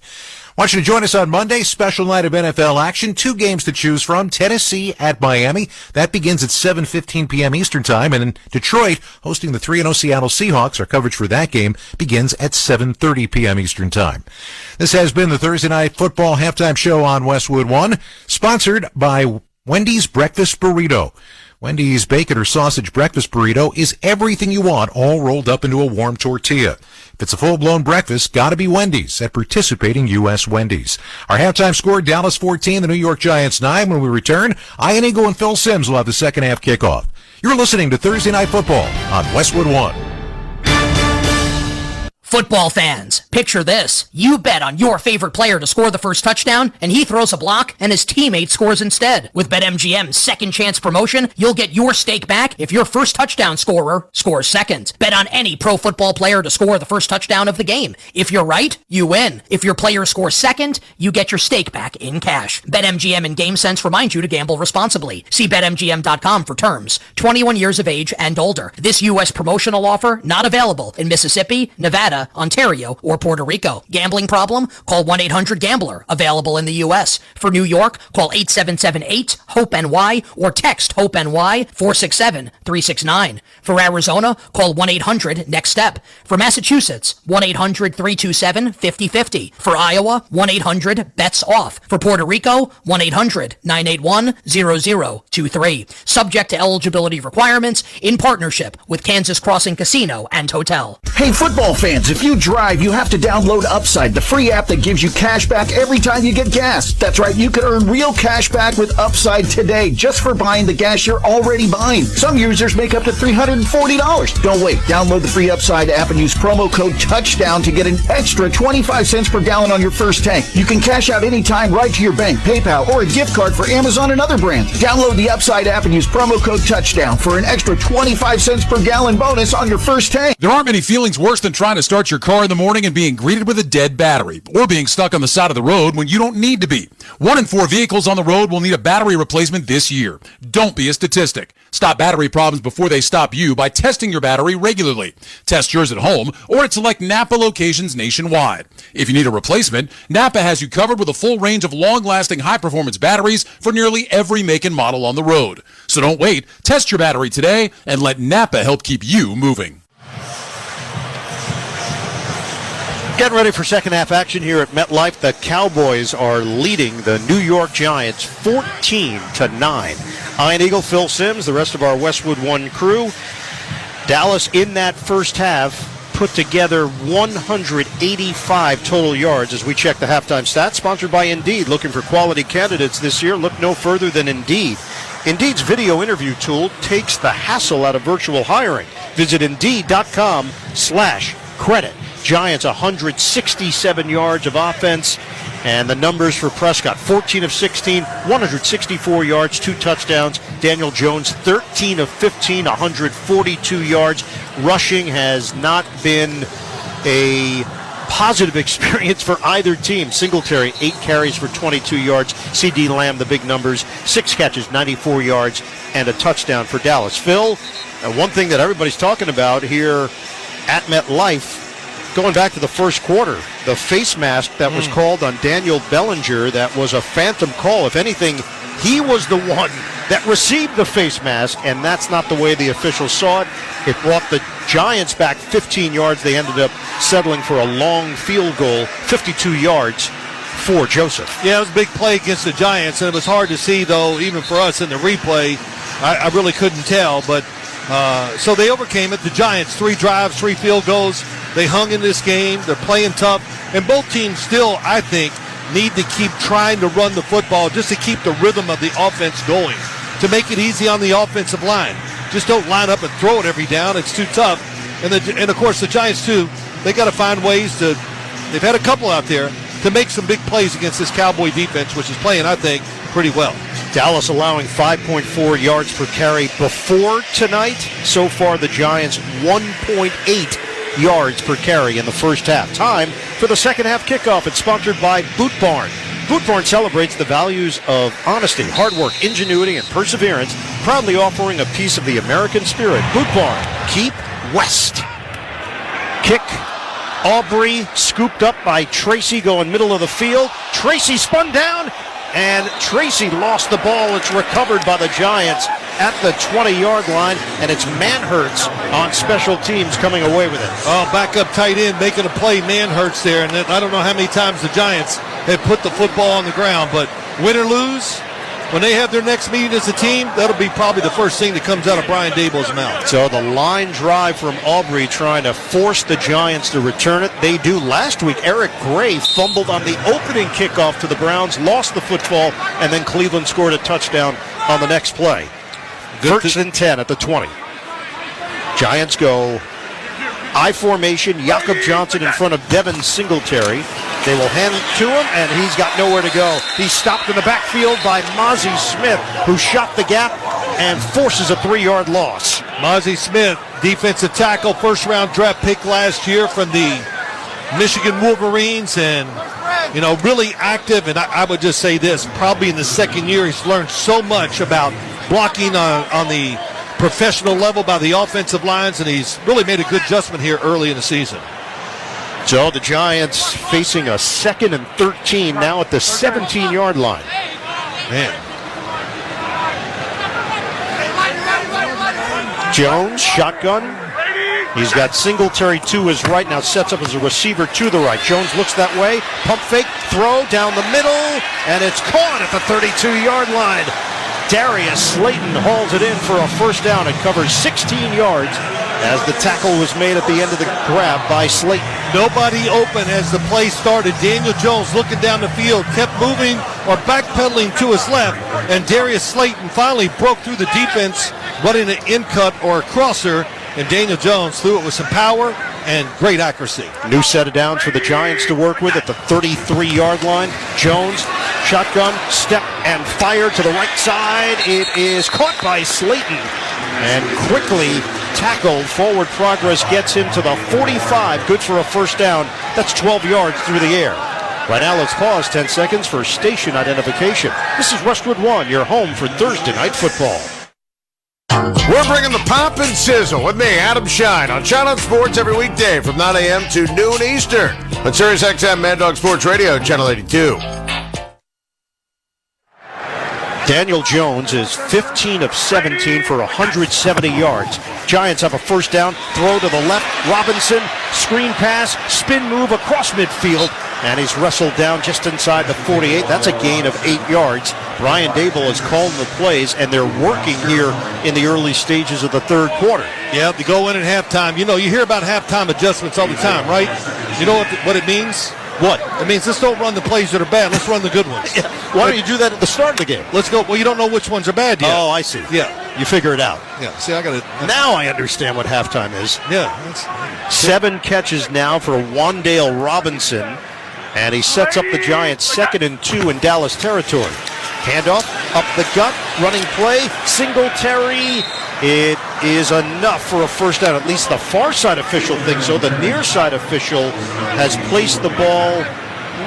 Want you to join us on Monday, special night of NFL action. 2 games to choose from. Tennessee at Miami. That begins at 7:15 p.m. Eastern Time. And in Detroit, hosting the 3-0 Seattle Seahawks. Our coverage for that game begins at 7:30 p.m. Eastern Time. This has been the Thursday Night Football halftime show on Westwood One, sponsored by Wendy's Breakfast Burrito. Wendy's bacon or sausage breakfast burrito is everything you want, all rolled up into a warm tortilla. If it's a full-blown breakfast, gotta be Wendy's at participating U.S. Wendy's. Our halftime score, Dallas 14, the New York Giants 9. When we return, Ian Eagle and Phil Simms will have the second half kickoff. You're listening to Thursday Night Football on Westwood One. Football fans, picture this. You bet on your favorite player to score the first touchdown, and he throws a block, and his teammate scores instead. With BetMGM's second chance promotion, you'll get your stake back if your first touchdown scorer scores second. Bet on any pro football player to score the first touchdown of the game. If you're right, you win. If your player scores second, you get your stake back in cash. BetMGM and GameSense remind you to gamble responsibly. See BetMGM.com for terms. 21 years of age and older. This U.S. promotional offer not available in Mississippi, Nevada, Ontario, or Puerto Rico. Gambling problem? Call 1-800-GAMBLER. Available in the U.S. For New York, call 877-8-HOPE-NY or text HOPE-NY 467-369. For Arizona, call 1-800-NEXT-STEP. For Massachusetts, 1-800-327-5050. For Iowa, 1-800-BETS-OFF. For Puerto Rico, 1-800-981-0023. Subject to eligibility requirements in partnership with Kansas Crossing Casino and Hotel. Hey, football fans, if you drive, you have have to download Upside, the free app that gives you cash back every time you get gas. That's right, you can earn real cash back with Upside today just for buying the gas you're already buying. Some users make up to $340. Don't wait. Download the free Upside app and use promo code TOUCHDOWN to get an extra 25 cents per gallon on your first tank. You can cash out anytime right to your bank, PayPal, or a gift card for Amazon and other brands. Download the Upside app and use promo code TOUCHDOWN for an extra 25 cents per gallon bonus on your first tank. There aren't many feelings worse than trying to start your car in the morning and being greeted with a dead battery, or being stuck on the side of the road when you don't need to be. 1 in 4 vehicles on the road will need a battery replacement this year. Don't be a statistic. Stop battery problems before they stop you by testing your battery regularly. Test yours at home or at select Napa locations nationwide. If you need a replacement, Napa has you covered with a full range of long-lasting high-performance batteries for nearly every make and model on the road. So don't wait. Test your battery today and let Napa help keep you moving. Getting ready for second half action here at MetLife. The Cowboys are leading the New York Giants 14-9. Iron Eagle, Phil Simms, the rest of our Westwood One crew. Dallas in that first half put together 185 total yards as we check the halftime stats. Sponsored by Indeed. Looking for quality candidates this year? Look no further than Indeed. Indeed's video interview tool takes the hassle out of virtual hiring. Visit Indeed.com/credit. Giants 167 yards of offense, and the numbers for Prescott: 14 of 16, 164 yards, 2 touchdowns. Daniel Jones 13 of 15, 142 yards. Rushing has not been a positive experience for either team. Singletary 8 carries for 22 yards. C.D. Lamb, the big numbers, 6 catches, 94 yards, and a touchdown for Dallas. Phil, one thing that everybody's talking about here at MetLife, going back to the first quarter, the face mask that was called on Daniel Bellinger, that was a phantom call. If anything, he was the one that received the face mask, and that's not the way the officials saw it. It brought the Giants back 15 yards. They ended up settling for a long field goal, 52 yards for Joseph. Yeah, it was a big play against the Giants, and it was hard to see, though, even for us in the replay. I really couldn't tell, but so they overcame it. The Giants, 3 drives, 3 field goals. They hung in this game. They're playing tough. And both teams still, I think, need to keep trying to run the football just to keep the rhythm of the offense going, to make it easy on the offensive line. Just don't line up and throw it every down. It's too tough. And of course, the Giants, too, they got to find ways to, they've had a couple out there, to make some big plays against this Cowboy defense, which is playing, I think, pretty well. Dallas allowing 5.4 yards per carry before tonight. So far, the Giants 1.8 yards per carry in the first half. Time for the second half kickoff. It's sponsored by Boot Barn. Boot Barn celebrates the values of honesty, hard work, ingenuity, and perseverance, proudly offering a piece of the American spirit. Boot Barn, keep west. Kick. Aubrey scooped up by Tracy, going middle of the field. Tracy spun down, and Tracy lost the ball. It's recovered by the Giants at the 20-yard line, and it's Manhertz on special teams coming away with it. Oh, back up tight end, making a play. Manhertz there, and I don't know how many times the Giants have put the football on the ground, but win or lose, when they have their next meeting as a team, that'll be probably the first thing that comes out of Brian Daboll's mouth. So the line drive from Aubrey trying to force the Giants to return it. They do. Last week, Eric Gray fumbled on the opening kickoff to the Browns, lost the football, and then Cleveland scored a touchdown on the next play. First and 10 at the 20. Giants go I formation. Jakob Johnson in front of Devin Singletary. They will hand it to him, and he's got nowhere to go. He's stopped in the backfield by Mozzie Smith, who shot the gap and forces a 3-yard loss. Mozzie Smith, defensive tackle, first-round draft pick last year from the Michigan Wolverines, and really active. And I would just say this, probably in the second year, he's learned so much about blocking on the professional level by the offensive lines, and he's really made a good adjustment here early in the season. So the Giants facing a 2nd and 13 now at the 17-yard line. Man. Jones, shotgun. He's got Singletary to his right, now sets up as a receiver to the right. Jones looks that way, pump fake, throw down the middle, and it's caught at the 32-yard line. Darius Slayton hauls it in for a first down. It covers 16 yards as the tackle was made at the end of the grab by Slayton. Nobody open as the play started. Daniel Jones looking down the field, kept moving or backpedaling to his left, and Darius Slayton finally broke through the defense, running an in-cut or a crosser, and Daniel Jones threw it with some power and great accuracy. New set of downs for the Giants to work with at the 33-yard line. Jones, shotgun, step, and fire to the right side. It is caught by Slayton and quickly tackled. Forward progress gets him to the 45. Good for a first down. That's 12 yards through the air. Right now, let's pause 10 seconds for station identification. This is Westwood One, your home for Thursday Night Football. We're bringing the pop and sizzle with me, Adam Shine, on Channel Sports every weekday from 9 a.m. to noon Eastern on Sirius XM Mad Dog Sports Radio, Channel 82. Daniel Jones is 15 of 17 for 170 yards. Giants have a first down, throw to the left. Robinson, screen pass, spin move across midfield, and he's wrestled down just inside the 48. That's a gain of 8 yards. Brian Dable is calling the plays, and they're working here in the early stages of the third quarter. Yeah, they go in at halftime. You know, you hear about halftime adjustments all the time, right? You know what it means? What? It means let's don't run the plays that are bad. Let's run the good ones. Yeah. Why don't you do that at the start of the game? Let's go. Well, you don't know which ones are bad yet. Oh, I see. Yeah. You figure it out. Yeah. See, I got it. Now I understand what halftime is. Yeah. 7 catches now for Wan'Dale Robinson, and he sets up the Giants 2nd and 2 in Dallas territory. Handoff, up the gut, running play, Singletary. It is enough for a first down. At least the far side official thinks so. The near side official has placed the ball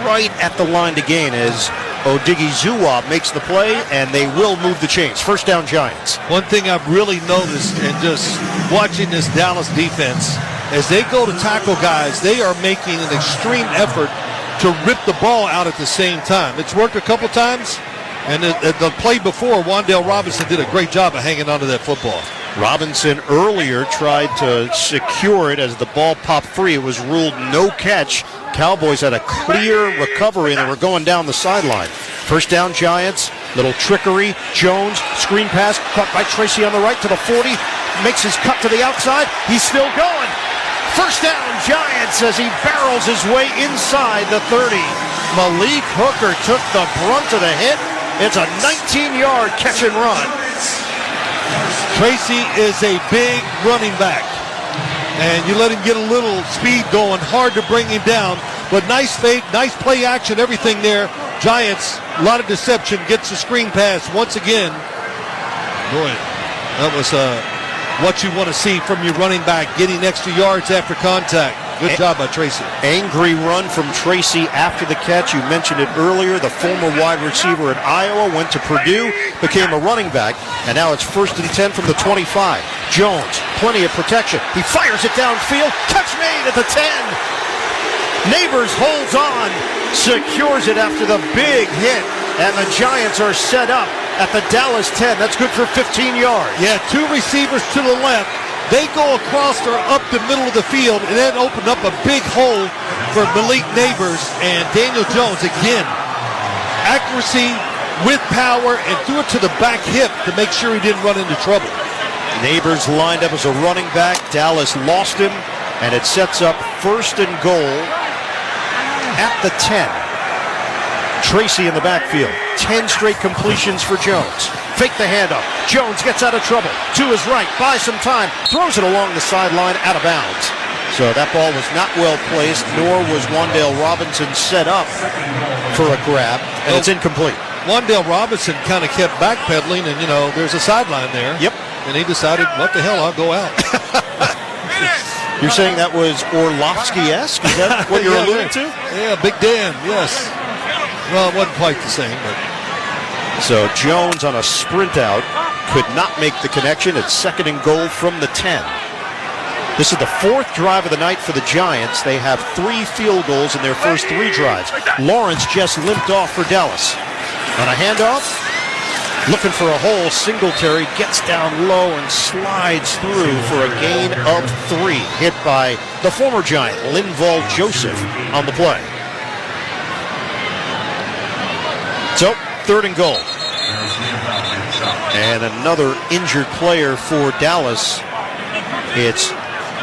right at the line to gain as Odighizuwa makes the play, and they will move the chains. First down, Giants. One thing I've really noticed in just watching this Dallas defense, as they go to tackle guys, they are making an extreme effort to rip the ball out at the same time. It's worked a couple times. And the play before, Wan'Dale Robinson did a great job of hanging onto that football. Robinson earlier tried to secure it as the ball popped free. It was ruled no catch. Cowboys had a clear recovery, and they were going down the sideline. First down, Giants. Little trickery. Jones, screen pass, caught by Tracy on the right to the 40. Makes his cut to the outside. He's still going. First down, Giants, as he barrels his way inside the 30. Malik Hooker took the brunt of the hit. It's a 19-yard catch and run. Tracy is a big running back. And you let him get a little speed going. Hard to bring him down. But nice fake, nice play action, everything there. Giants, a lot of deception. Gets the screen pass once again. Boy, that was what you want to see from your running back. Getting extra yards after contact. Good job by Tracy. Angry run from Tracy after the catch. You mentioned it earlier. The former wide receiver at Iowa went to Purdue, became a running back, and now it's 1st and 10 from the 25. Jones, plenty of protection. He fires it downfield. Catch made at the 10. Neighbors holds on, secures it after the big hit, and the Giants are set up at the Dallas 10. That's good for 15 yards. Yeah, 2 receivers to the left. They go across or up the middle of the field and then open up a big hole for Malik Neighbors and Daniel Jones. Again, accuracy with power and threw it to the back hip to make sure he didn't run into trouble. Neighbors lined up as a running back. Dallas lost him, and it sets up 1st and goal at the 10. Tracy in the backfield. 10 straight completions for Jones. Fake the handoff. Jones gets out of trouble. To his right. Buys some time. Throws it along the sideline out of bounds. So that ball was not well placed, nor was Wan'Dale Robinson set up for a grab, and it's incomplete. Wan'Dale Robinson kind of kept backpedaling, and, there's a sideline there. Yep. And he decided, what the hell, I'll go out. You're saying that was Orlovsky-esque? Is that what you're alluding to? Yeah, Big Dan, yes. Well, it wasn't quite the same, but... So Jones on a sprint out could not make the connection. It's 2nd and goal from the 10. This is the 4th drive of the night for the Giants. They have 3 field goals in their first 3 drives. Lawrence just limped off for Dallas. On a handoff, looking for a hole, Singletary gets down low and slides through for a gain of 3. Hit by the former Giant, Linval Joseph, on the play. So, 3rd and goal. And another injured player for Dallas. It's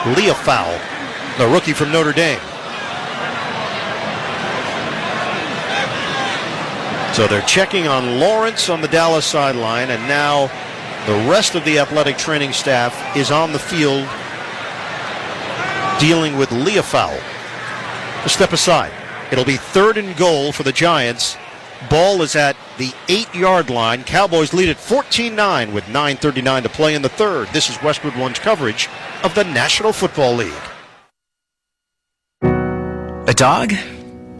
Leofow, the rookie from Notre Dame. So they're checking on Lawrence on the Dallas sideline, and now the rest of the athletic training staff is on the field dealing with Leofow. A step aside. It'll be 3rd and goal for the Giants. Ball is at the 8-yard line. Cowboys lead at 14-9 with 9:39 to play in the third. This is Westwood One's coverage of the National Football League. A dog?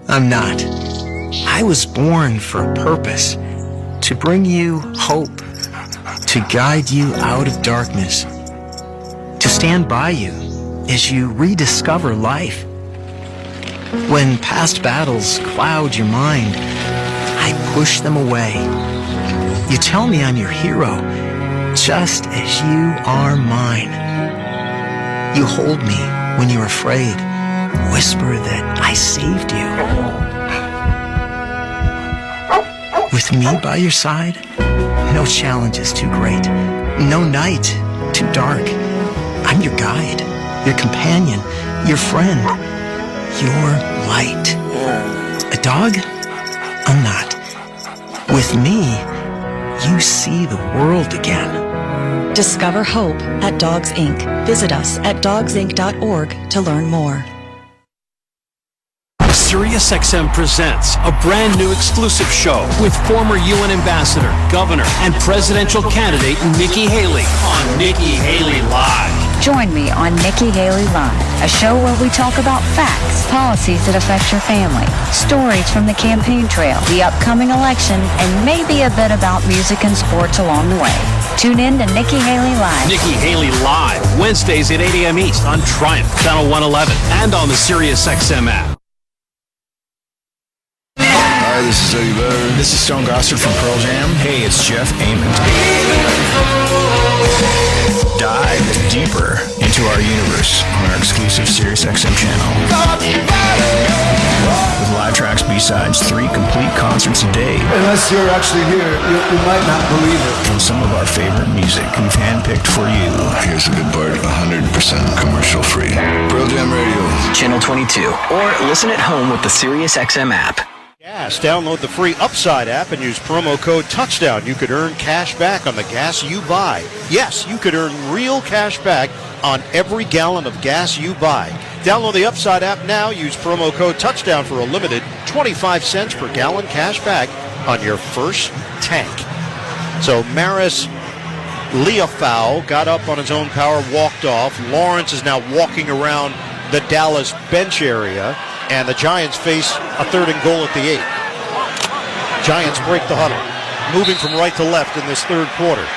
I'm not. I was born for a purpose. To bring you hope. To guide you out of darkness. To stand by you as you rediscover life. When past battles cloud your mind, I push them away. You tell me I'm your hero, just as you are mine. You hold me when you're afraid, whisper that I saved you. With me by your side, no challenge is too great, no night too dark. I'm your guide, your companion, your friend, your light. A dog? I'm not. With me, you see the world again. Discover hope at Dogs Inc. Visit us at dogsinc.org to learn more. SiriusXM presents a brand new exclusive show with former UN ambassador, governor, and presidential candidate Nikki Haley on Nikki Haley Live. Join me on Nikki Haley Live, a show where we talk about facts, policies that affect your family, stories from the campaign trail, the upcoming election, and maybe a bit about music and sports along the way. Tune in to Nikki Haley Live. Nikki Haley Live, Wednesdays at 8 a.m. East on Triumph, Channel 111, and on the SiriusXM app. Hi, this is Eddie Vedder. This is Stone Gossard from Pearl Jam. Hey, it's Jeff Ament. Dive deeper into our universe on our exclusive SiriusXM channel. With live tracks, B-sides, 3 complete concerts a day. Unless you're actually here, you might not believe it. And some of our favorite music we've handpicked for you. Here's the good part, 100% commercial free. Pearl Jam Radio. Channel 22. Or listen at home with the SiriusXM app. Gas. Download the free Upside app and use promo code TOUCHDOWN. You could earn cash back on the gas you buy. Yes, you could earn real cash back on every gallon of gas you buy. Download the Upside app now. Use promo code TOUCHDOWN for a limited 25 cents per gallon cash back on your first tank. So Maris Leofow got up on his own power, walked off. Lawrence is now walking around the Dallas bench area. And the Giants face a 3rd and goal at the 8. Giants break the huddle, moving from right to left in this third quarter.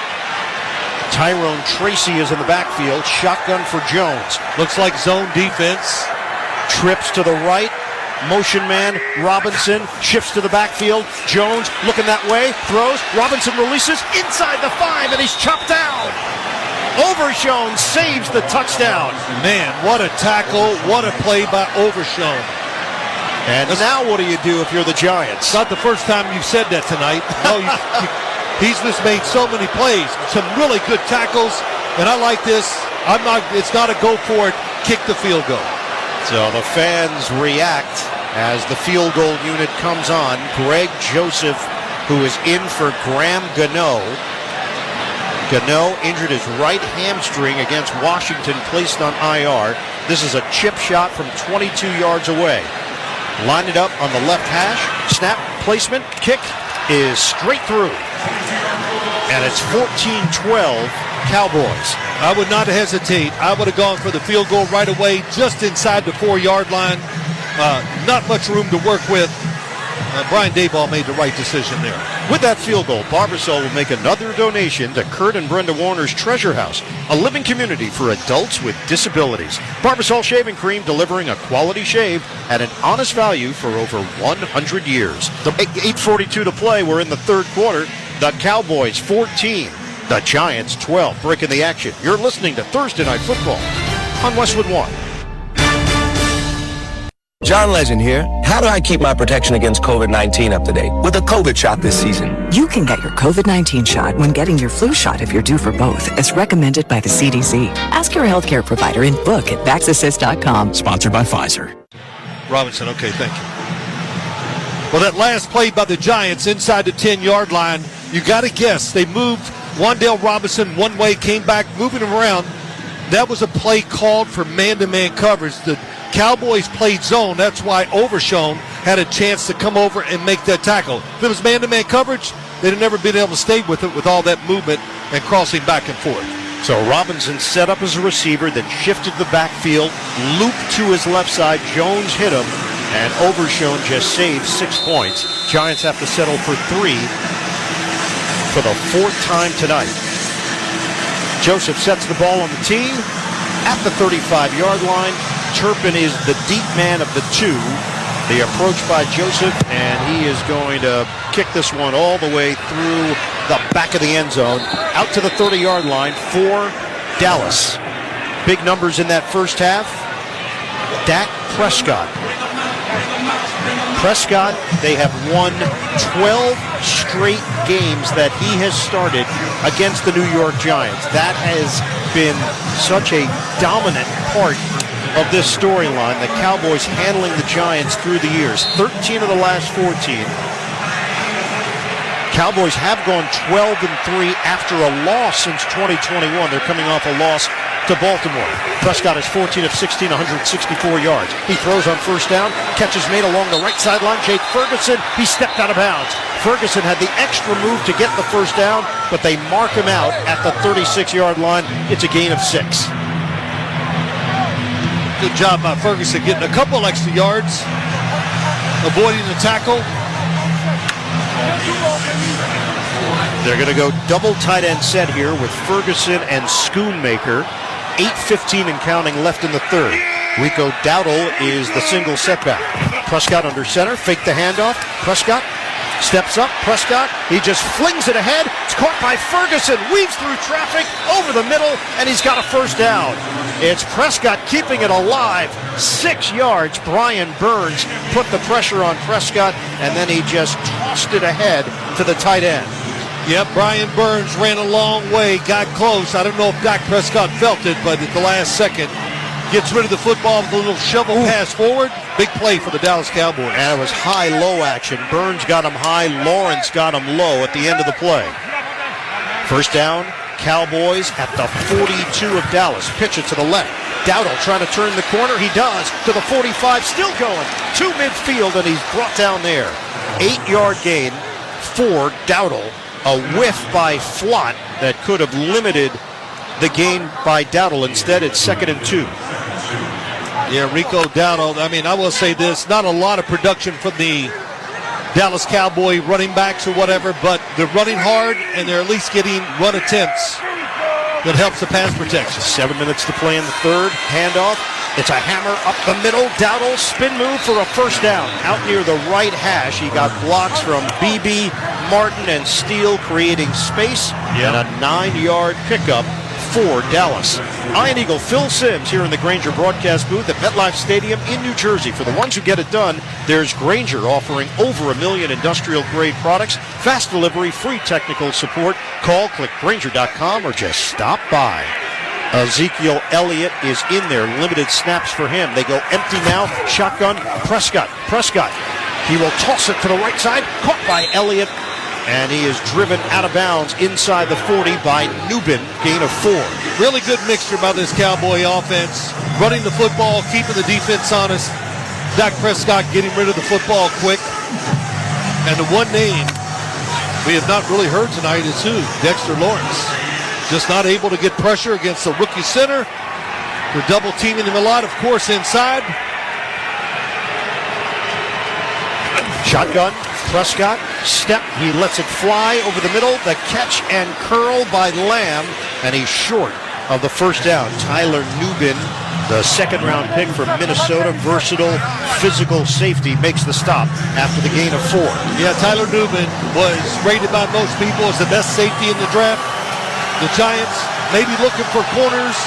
Tyrone Tracy is in the backfield, shotgun for Jones. Looks like zone defense. Trips to the right, motion man, Robinson, shifts to the backfield. Jones looking that way, throws, Robinson releases inside the 5, and he's chopped down. Overshown saves the touchdown. Man, what a tackle, what a play by Overshown. And now what do you do if you're the Giants? It's not the first time you've said that tonight. No, he's just made so many plays, some really good tackles, and I like this. It's not a go for it, kick the field goal. So the fans react as the field goal unit comes on. Greg Joseph, who is in for Graham Gano. Gano injured his right hamstring against Washington, placed on IR. This is a chip shot from 22 yards away. Line it up on the left hash. Snap, placement, kick is straight through. And it's 14-12 Cowboys. I would not hesitate. I would have gone for the field goal right away, just inside the 4-yard line. Not much room to work with. Brian Daboll made the right decision there. With that field goal, Barbasol will make another donation to Kurt and Brenda Warner's Treasure House, a living community for adults with disabilities. Barbasol Shaving Cream, delivering a quality shave at an honest value for over 100 years. The 8:42 to play. We're in the third quarter. The Cowboys 14, the Giants 12. Breaking the action. You're listening to Thursday Night Football on Westwood One. John Legend here. How do I keep my protection against COVID-19 up to date? With a COVID shot this season. You can get your COVID-19 shot when getting your flu shot if you're due for both, as recommended by the CDC. Ask your healthcare provider and book at VaxAssist.com. Sponsored by Pfizer. Robinson, okay, thank you. Well, that last play by the Giants inside the 10-yard line, you got to guess. They moved Wan'Dale Robinson one way, came back, moving him around. That was a play called for man-to-man coverage. The Cowboys played zone. That's why Overshown had a chance to come over and make that tackle. If it was man-to-man coverage, they'd have never been able to stay with it with all that movement and crossing back and forth. So Robinson set up as a receiver, then shifted the backfield, looped to his left side. Jones hit him, and Overshown just saved 6 points. Giants have to settle for 3 for the 4th time tonight. Joseph sets the ball on the tee at the 35-yard line. Turpin is the deep man of the 2. The approach by Joseph, and he is going to kick this one all the way through the back of the end zone, out to the 30-yard line for Dallas. Big numbers in that first half. Dak Prescott. They have won 12 straight games that he has started against the New York Giants. That has been such a dominant part of this storyline, the Cowboys handling the Giants through the years. 13 of the last 14. Cowboys have gone 12-3 after a loss since 2021. They're coming off a loss to Baltimore. Prescott is 14 of 16, 164 yards. He throws on first down. Catch is made along the right sideline. Jake Ferguson, he stepped out of bounds. Ferguson had the extra move to get the first down, but they mark him out at the 36-yard line. It's a gain of 6. Good job by Ferguson getting a couple extra yards, avoiding the tackle. They're going to go double tight end set here with Ferguson and Schoonmaker. 8:15 and counting left in the third. Rico Dowdle is the single setback. Prescott under center, fake the handoff. Prescott steps up. Prescott, he just flings it ahead. It's caught by Ferguson, weaves through traffic, over the middle, and he's got a first down. It's Prescott keeping it alive. 6 yards. Brian Burns put the pressure on Prescott, and then he just tossed it ahead to the tight end. Yep, Brian Burns ran a long way, got close. I don't know if Dak Prescott felt it, but at the last second, gets rid of the football with a little shovel pass forward. Big play for the Dallas Cowboys. And it was high-low action. Burns got him high. Lawrence got him low at the end of the play. First down, Cowboys at the 42 of Dallas. Pitch it to the left. Dowdle trying to turn the corner. He does. To the 45. Still going. To midfield, and he's brought down there. 8-yard gain for Dowdle. A whiff by Flott that could have limited the gain by Dowdle. Instead, it's 2nd and 2. Yeah, Rico Dowdle. I mean, I will say this. Not a lot of production from the Dallas Cowboy running backs or whatever, but they're running hard, and they're at least getting run attempts that helps the pass protection. 7 minutes to play in the third. Handoff. It's a hammer up the middle. Dowdle spin move for a first down. Out near the right hash. He got blocks from BB, Martin, and Steele, creating space. And a 9-yard pickup for Dallas. Iron Eagle Phil Simms here in the Grainger broadcast booth at MetLife Stadium in New Jersey. For the ones who get it done, there's Grainger offering over 1 million industrial-grade products, fast delivery, free technical support. Call, click Grainger.com, or just stop by. Ezekiel Elliott is in there. Limited snaps for him. They go empty now. Shotgun. Prescott. He will toss it to the right side. Caught by Elliott. And he is driven out of bounds inside the 40 by Nubin. Gain of 4. Really good mixture by this Cowboy offense. Running the football, keeping the defense honest. Dak Prescott getting rid of the football quick. And the one name we have not really heard tonight is who? Dexter Lawrence. Just not able to get pressure against the rookie center. They're double teaming him a lot, of course, inside. Shotgun. Prescott. Step. He lets it fly over the middle. The catch and curl by Lamb. And he's short of the first down. Tyler Nubin, the second-round pick from Minnesota, versatile, physical safety, makes the stop after the gain of 4. Yeah, Tyler Nubin was rated by most people as the best safety in the draft. The Giants maybe looking for corners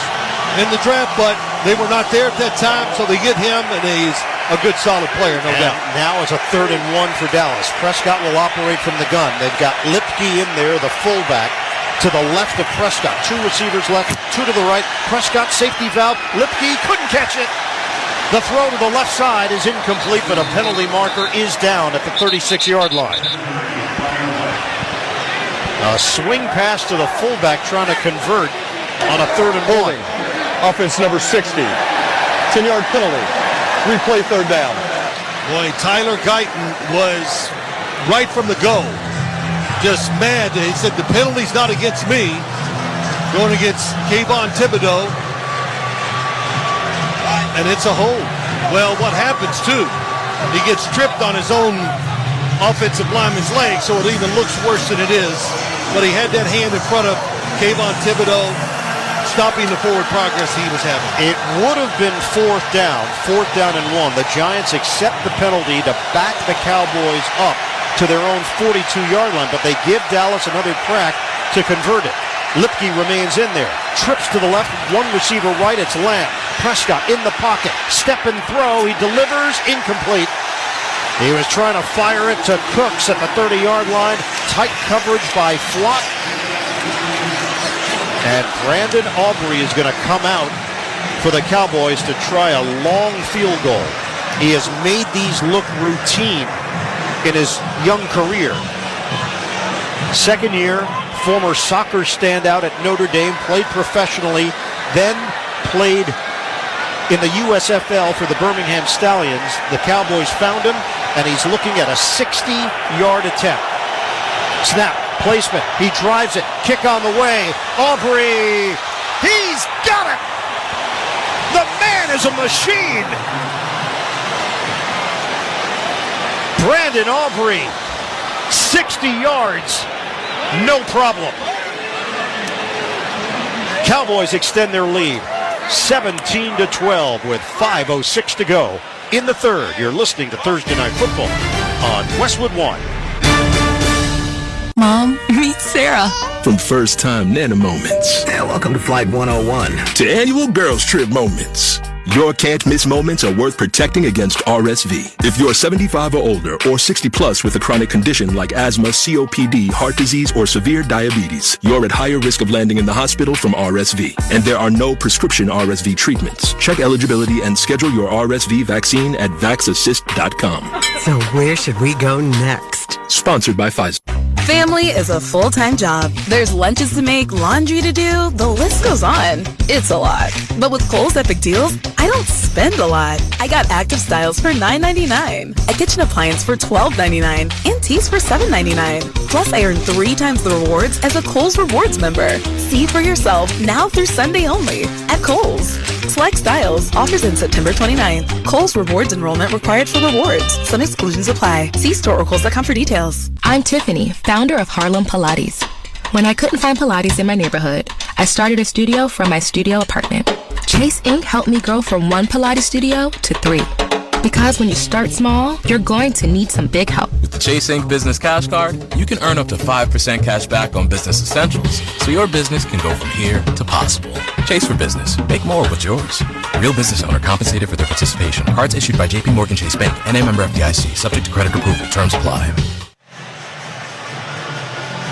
in the draft, but They were not there at that time, so they get him, and he's a good, solid player, no doubt. Now it's a 3rd and 1 for Dallas. Prescott will operate from the gun. They've got Lipke in there, the fullback, to the left of Prescott. 2 receivers left, 2 to the right. Prescott, safety valve. Lipke couldn't catch it. The throw to the left side is incomplete, but a penalty marker is down at the 36-yard line. A swing pass to the fullback trying to convert on a 3rd and 1. Offense number 60. 10-yard penalty. Replay 3rd down. Boy, Tyler Guyton was right from the go. Just mad. He said the penalty's not against me. Going against Kayvon Thibodeau. And it's a hold. Well, what happens too? He gets tripped on his own offensive lineman's leg, so it even looks worse than it is. But he had that hand in front of Kayvon Thibodeau, stopping the forward progress he was having. It would have been 4th down and 1. The Giants accept the penalty to back the Cowboys up to their own 42-yard line, but they give Dallas another crack to convert it. Lipke remains in there. Trips to the left, 1 receiver right, it's Lamb. Prescott in the pocket. Step and throw, he delivers, incomplete. He was trying to fire it to Cooks at the 30-yard line. Tight coverage by Flott. And Brandon Aubrey is going to come out for the Cowboys to try a long field goal. He has made these look routine in his young career. 2nd year, former soccer standout at Notre Dame, played professionally, then played in the USFL for the Birmingham Stallions. The Cowboys found him, and he's looking at a 60-yard attempt. Snap, placement, he drives it, kick on the way. Aubrey, he's got it! The man is a machine! Brandon Aubrey, 60 yards. No problem. Cowboys extend their lead 17-12 with 5:06 to go in the 3rd. You're listening to Thursday Night Football on Westwood 1. Mom, meet Sarah. From first-time Nana moments. Yeah, welcome to Flight 101. To annual girls trip moments. Your can't-miss moments are worth protecting against RSV. If you're 75 or older or 60 plus with a chronic condition like asthma, COPD, heart disease, or severe diabetes, you're at higher risk of landing in the hospital from RSV. And there are no prescription RSV treatments. Check eligibility and schedule your RSV vaccine at vaxassist.com. So where should we go next? Sponsored by Pfizer. Family is a full-time job. There's lunches to make, laundry to do, the list goes on. It's a lot. But with Kohl's Epic Deals, I don't spend a lot. I got Active Styles for $9.99, a kitchen appliance for $12.99, and teas for $7.99. Plus, I earn 3 times the rewards as a Kohl's Rewards member. See for yourself now through Sunday only at Kohl's. Select styles. Offers in September 29th. Kohl's Rewards enrollment required for rewards. Some exclusions apply. See store or Kohl's.com for details. I'm Tiffany, founder of Harlem Pilates. When I couldn't find Pilates in my neighborhood, I started a studio from my studio apartment. Chase Inc. helped me grow from 1 Pilates studio to 3. Because when you start small, you're going to need some big help. With the Chase Inc. Business Cash Card, you can earn up to 5% cash back on business essentials, so your business can go from here to possible. Chase for Business. Make more with yours. Real business owner compensated for their participation. Cards issued by J.P. Morgan Chase Bank, N.A. member FDIC. Subject to credit approval. Terms apply.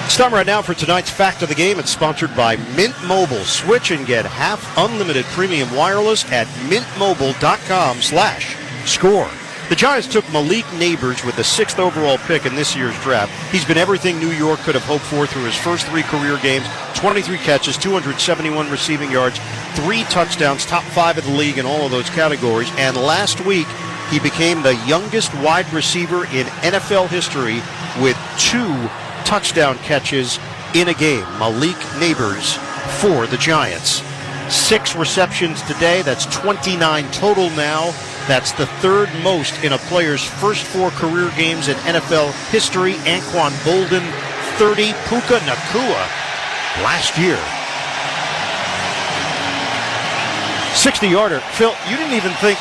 It's time right now for tonight's Fact of the Game. It's sponsored by Mint Mobile. Switch and get half unlimited premium wireless at mintmobile.com/score. The Giants took Malik Neighbors with the 6th overall pick in this year's draft. He's been everything New York could have hoped for through his first 3 career games. 23 catches, 271 receiving yards, 3 touchdowns, top 5 of the league in all of those categories. And last week, he became the youngest wide receiver in NFL history with 2 touchdown catches in a game. Malik Neighbors for the Giants. 6 receptions today. That's 29 total now. That's the 3rd most in a player's first 4 career games in NFL history. Anquan Bolden, 30. Puka Nacua last year. 60-yarder. Phil, you didn't even think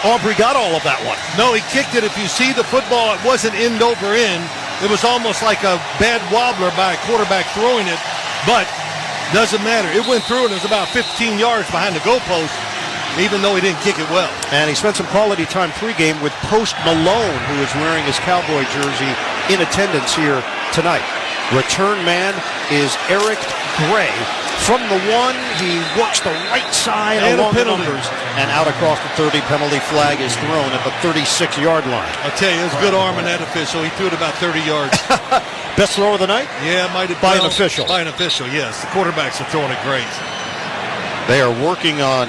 Aubrey got all of that one. No, he kicked it. If you see the football, it wasn't end over end. It was almost like a bad wobbler by a quarterback throwing it, but doesn't matter. It went through and it was about 15 yards behind the goalpost. even though he didn't kick it well. And he spent some quality time pregame with Post Malone, who is wearing his Cowboy jersey, in attendance here tonight. Return man is Eric Gray. From the 1, he works the right side and along the numbers, and out across the 30. Penalty flag is thrown at the 36-yard line. I'll tell you, there's good arm in that official. He threw it about 30 yards. Best throw of the night? Yeah, might have by an official. By an official, yes. The quarterbacks are throwing it great. They are working on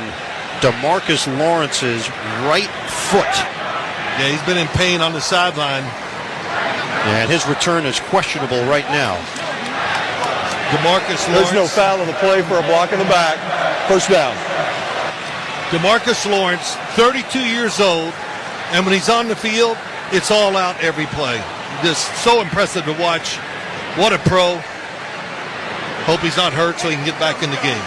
DeMarcus Lawrence's right foot. Yeah, he's been in pain on the sideline. And his return is questionable right now. DeMarcus Lawrence. There's no foul on the play for a block in the back. First down. DeMarcus Lawrence, 32 years old, and when he's on the field, it's all out every play. Just so impressive to watch. What a pro. Hope he's not hurt so he can get back in the game.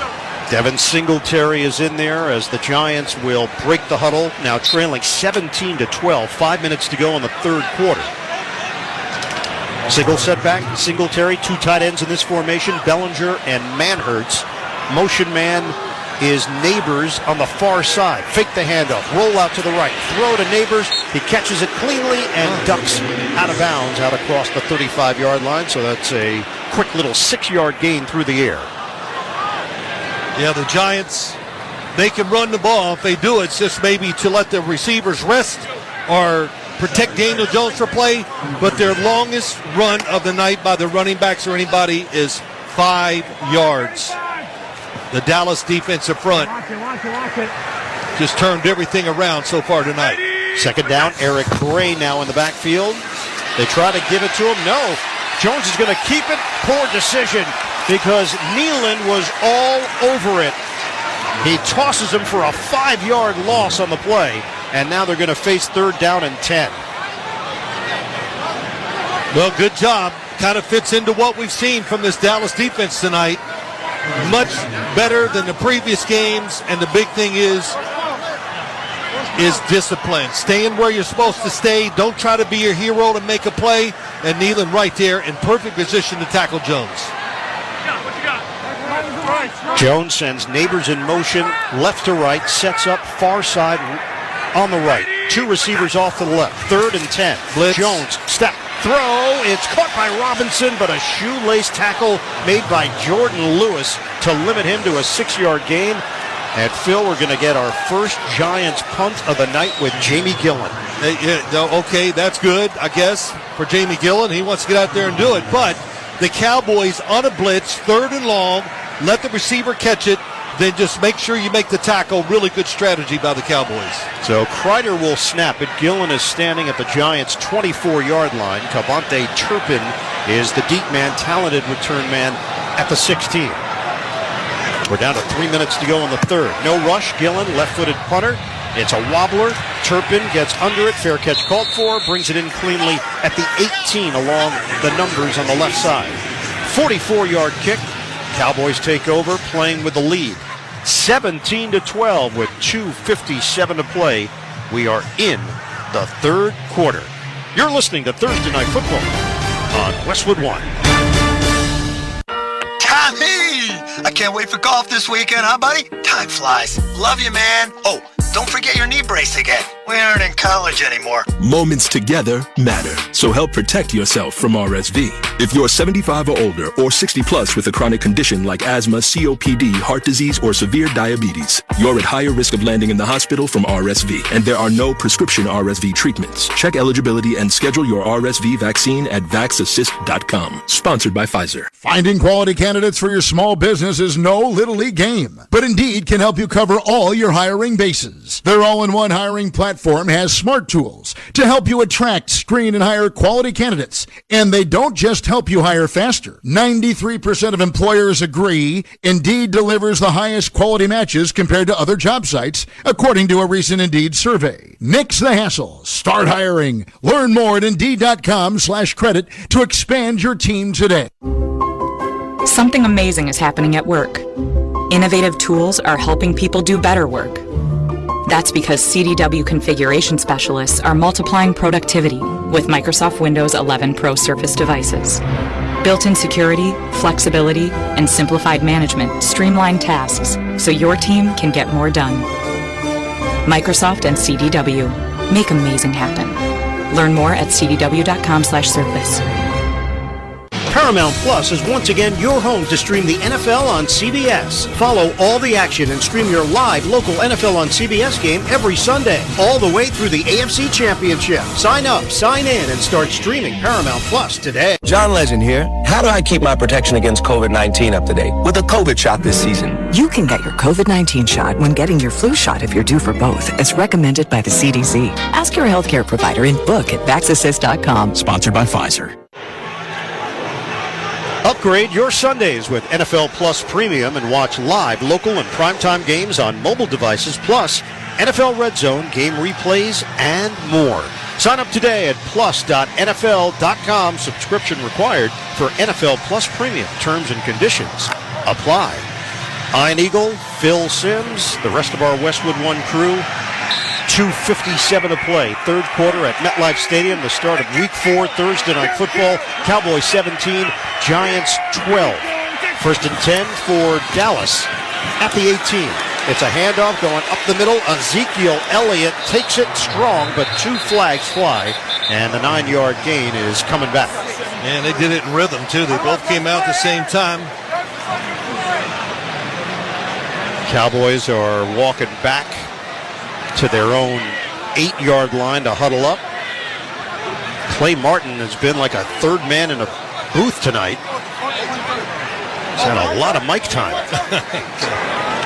Devin Singletary is in there as the Giants will break the huddle, now trailing 17-12, 5 minutes to go in the third quarter. Single setback, Singletary, 2 tight ends in this formation, Bellinger and Manhertz. Motion man is Neighbors on the far side. Fake the handoff, roll out to the right, throw to Neighbors. He catches it cleanly and ducks out of bounds out across the 35-yard line. So that's a quick little 6-yard gain through the air. Yeah, the Giants, they can run the ball. If they do, it's just maybe to let the receivers rest or protect Daniel Jones for play. But their longest run of the night by the running backs or anybody is 5 yards. The Dallas defensive front just turned everything around so far tonight. Second down, Eric Gray now in the backfield. They try to give it to him. No. Jones is going to keep it. Poor decision because Nealon was all over it. He tosses him for a 5-yard loss on the play, and now they're going to face third down and 10. Well, good job. Kind of fits into what we've seen from this Dallas defense tonight. Much better than the previous games, and the big thing is discipline. Staying where you're supposed to stay. Don't try to be your hero to make a play. And Nealon right there in perfect position to tackle Jones. Jones sends Neighbors in motion, left to right, sets up far side on the right. 2 receivers off to the left. Third and 10. Blitz. Jones, step, throw. It's caught by Robinson, but a shoelace tackle made by Jordan Lewis to limit him to a 6-yard gain. And Phil, we're going to get our first Giants punt of the night with Jamie Gillen. Okay, that's good, I guess, for Jamie Gillen. He wants to get out there and do it. But the Cowboys on a blitz, third and long, let the receiver catch it, then just make sure you make the tackle. Really good strategy by the Cowboys. So Kreider will snap it. Gillen is standing at the Giants' 24-yard line. Cavante Turpin is the deep man, talented return man at the 16. We're down to 3 minutes to go in the third. No rush. Gillen, left-footed punter. It's a wobbler. Turpin gets under it. Fair catch called for. Brings it in cleanly at the 18 along the numbers on the left side. 44-yard kick. Cowboys take over, playing with the lead. 17-12 with 2:57 to play. We are in the third quarter. You're listening to Thursday Night Football on Westwood One. Tommy! I can't wait for golf this weekend, huh, buddy? Time flies. Love you, man. Oh, don't forget your knee brace again. We aren't in college anymore. Moments together matter, so help protect yourself from RSV. If you're 75 or older or 60 plus with a chronic condition like asthma, COPD, heart disease, or severe diabetes, you're at higher risk of landing in the hospital from RSV, and there are no prescription RSV treatments. Check eligibility and schedule your RSV vaccine at vaxassist.com. Sponsored by Pfizer. Finding quality candidates for your small business is no little league game, but Indeed can help you cover all your hiring bases. Their all-in-one hiring platform has smart tools to help you attract, screen, and hire quality candidates. And they don't just help you hire faster. 93% of employers agree Indeed delivers the highest quality matches compared to other job sites, according to a recent Indeed survey. Nix the hassle. Start hiring. Learn more at Indeed.com/credit to expand your team today. Something amazing is happening at work. Innovative tools are helping people do better work. That's because CDW configuration specialists are multiplying productivity with Microsoft Windows 11 Pro Surface devices. Built-in security, flexibility, and simplified management streamline tasks so your team can get more done. Microsoft and CDW. Make amazing happen. Learn more at cdw.com/service. Paramount Plus is once again your home to stream the NFL on CBS. Follow all the action and stream your live local NFL on CBS game every Sunday, all the way through the AFC Championship. Sign up, sign in, and start streaming Paramount Plus today. John Legend here. How do I keep my protection against COVID-19 up to date with a COVID shot this season? You can get your COVID-19 shot when getting your flu shot if you're due for both, as recommended by the CDC. Ask your healthcare provider and book at VaxAssist.com. Sponsored by Pfizer. Upgrade your Sundays with NFL Plus Premium and watch live, local, and primetime games on mobile devices, plus NFL Red Zone, game replays, and more. Sign up today at plus.nfl.com. Subscription required for NFL Plus Premium. Terms and conditions apply. Iron Eagle, Phil Simms, the rest of our Westwood One crew. 2:57 to play. Third quarter at MetLife Stadium. The start of Week 4 Thursday Night Football. Cowboys 17, Giants 12. First and 10 for Dallas at the 18. It's a handoff going up the middle. Ezekiel Elliott takes it strong, but 2 flags fly, and the 9-yard gain is coming back. And they did it in rhythm, too. They both came out at the same time. Cowboys are walking back to their own 8-yard line to huddle up. Clay Martin has been like a third man in a booth tonight. He's had a lot of mic time.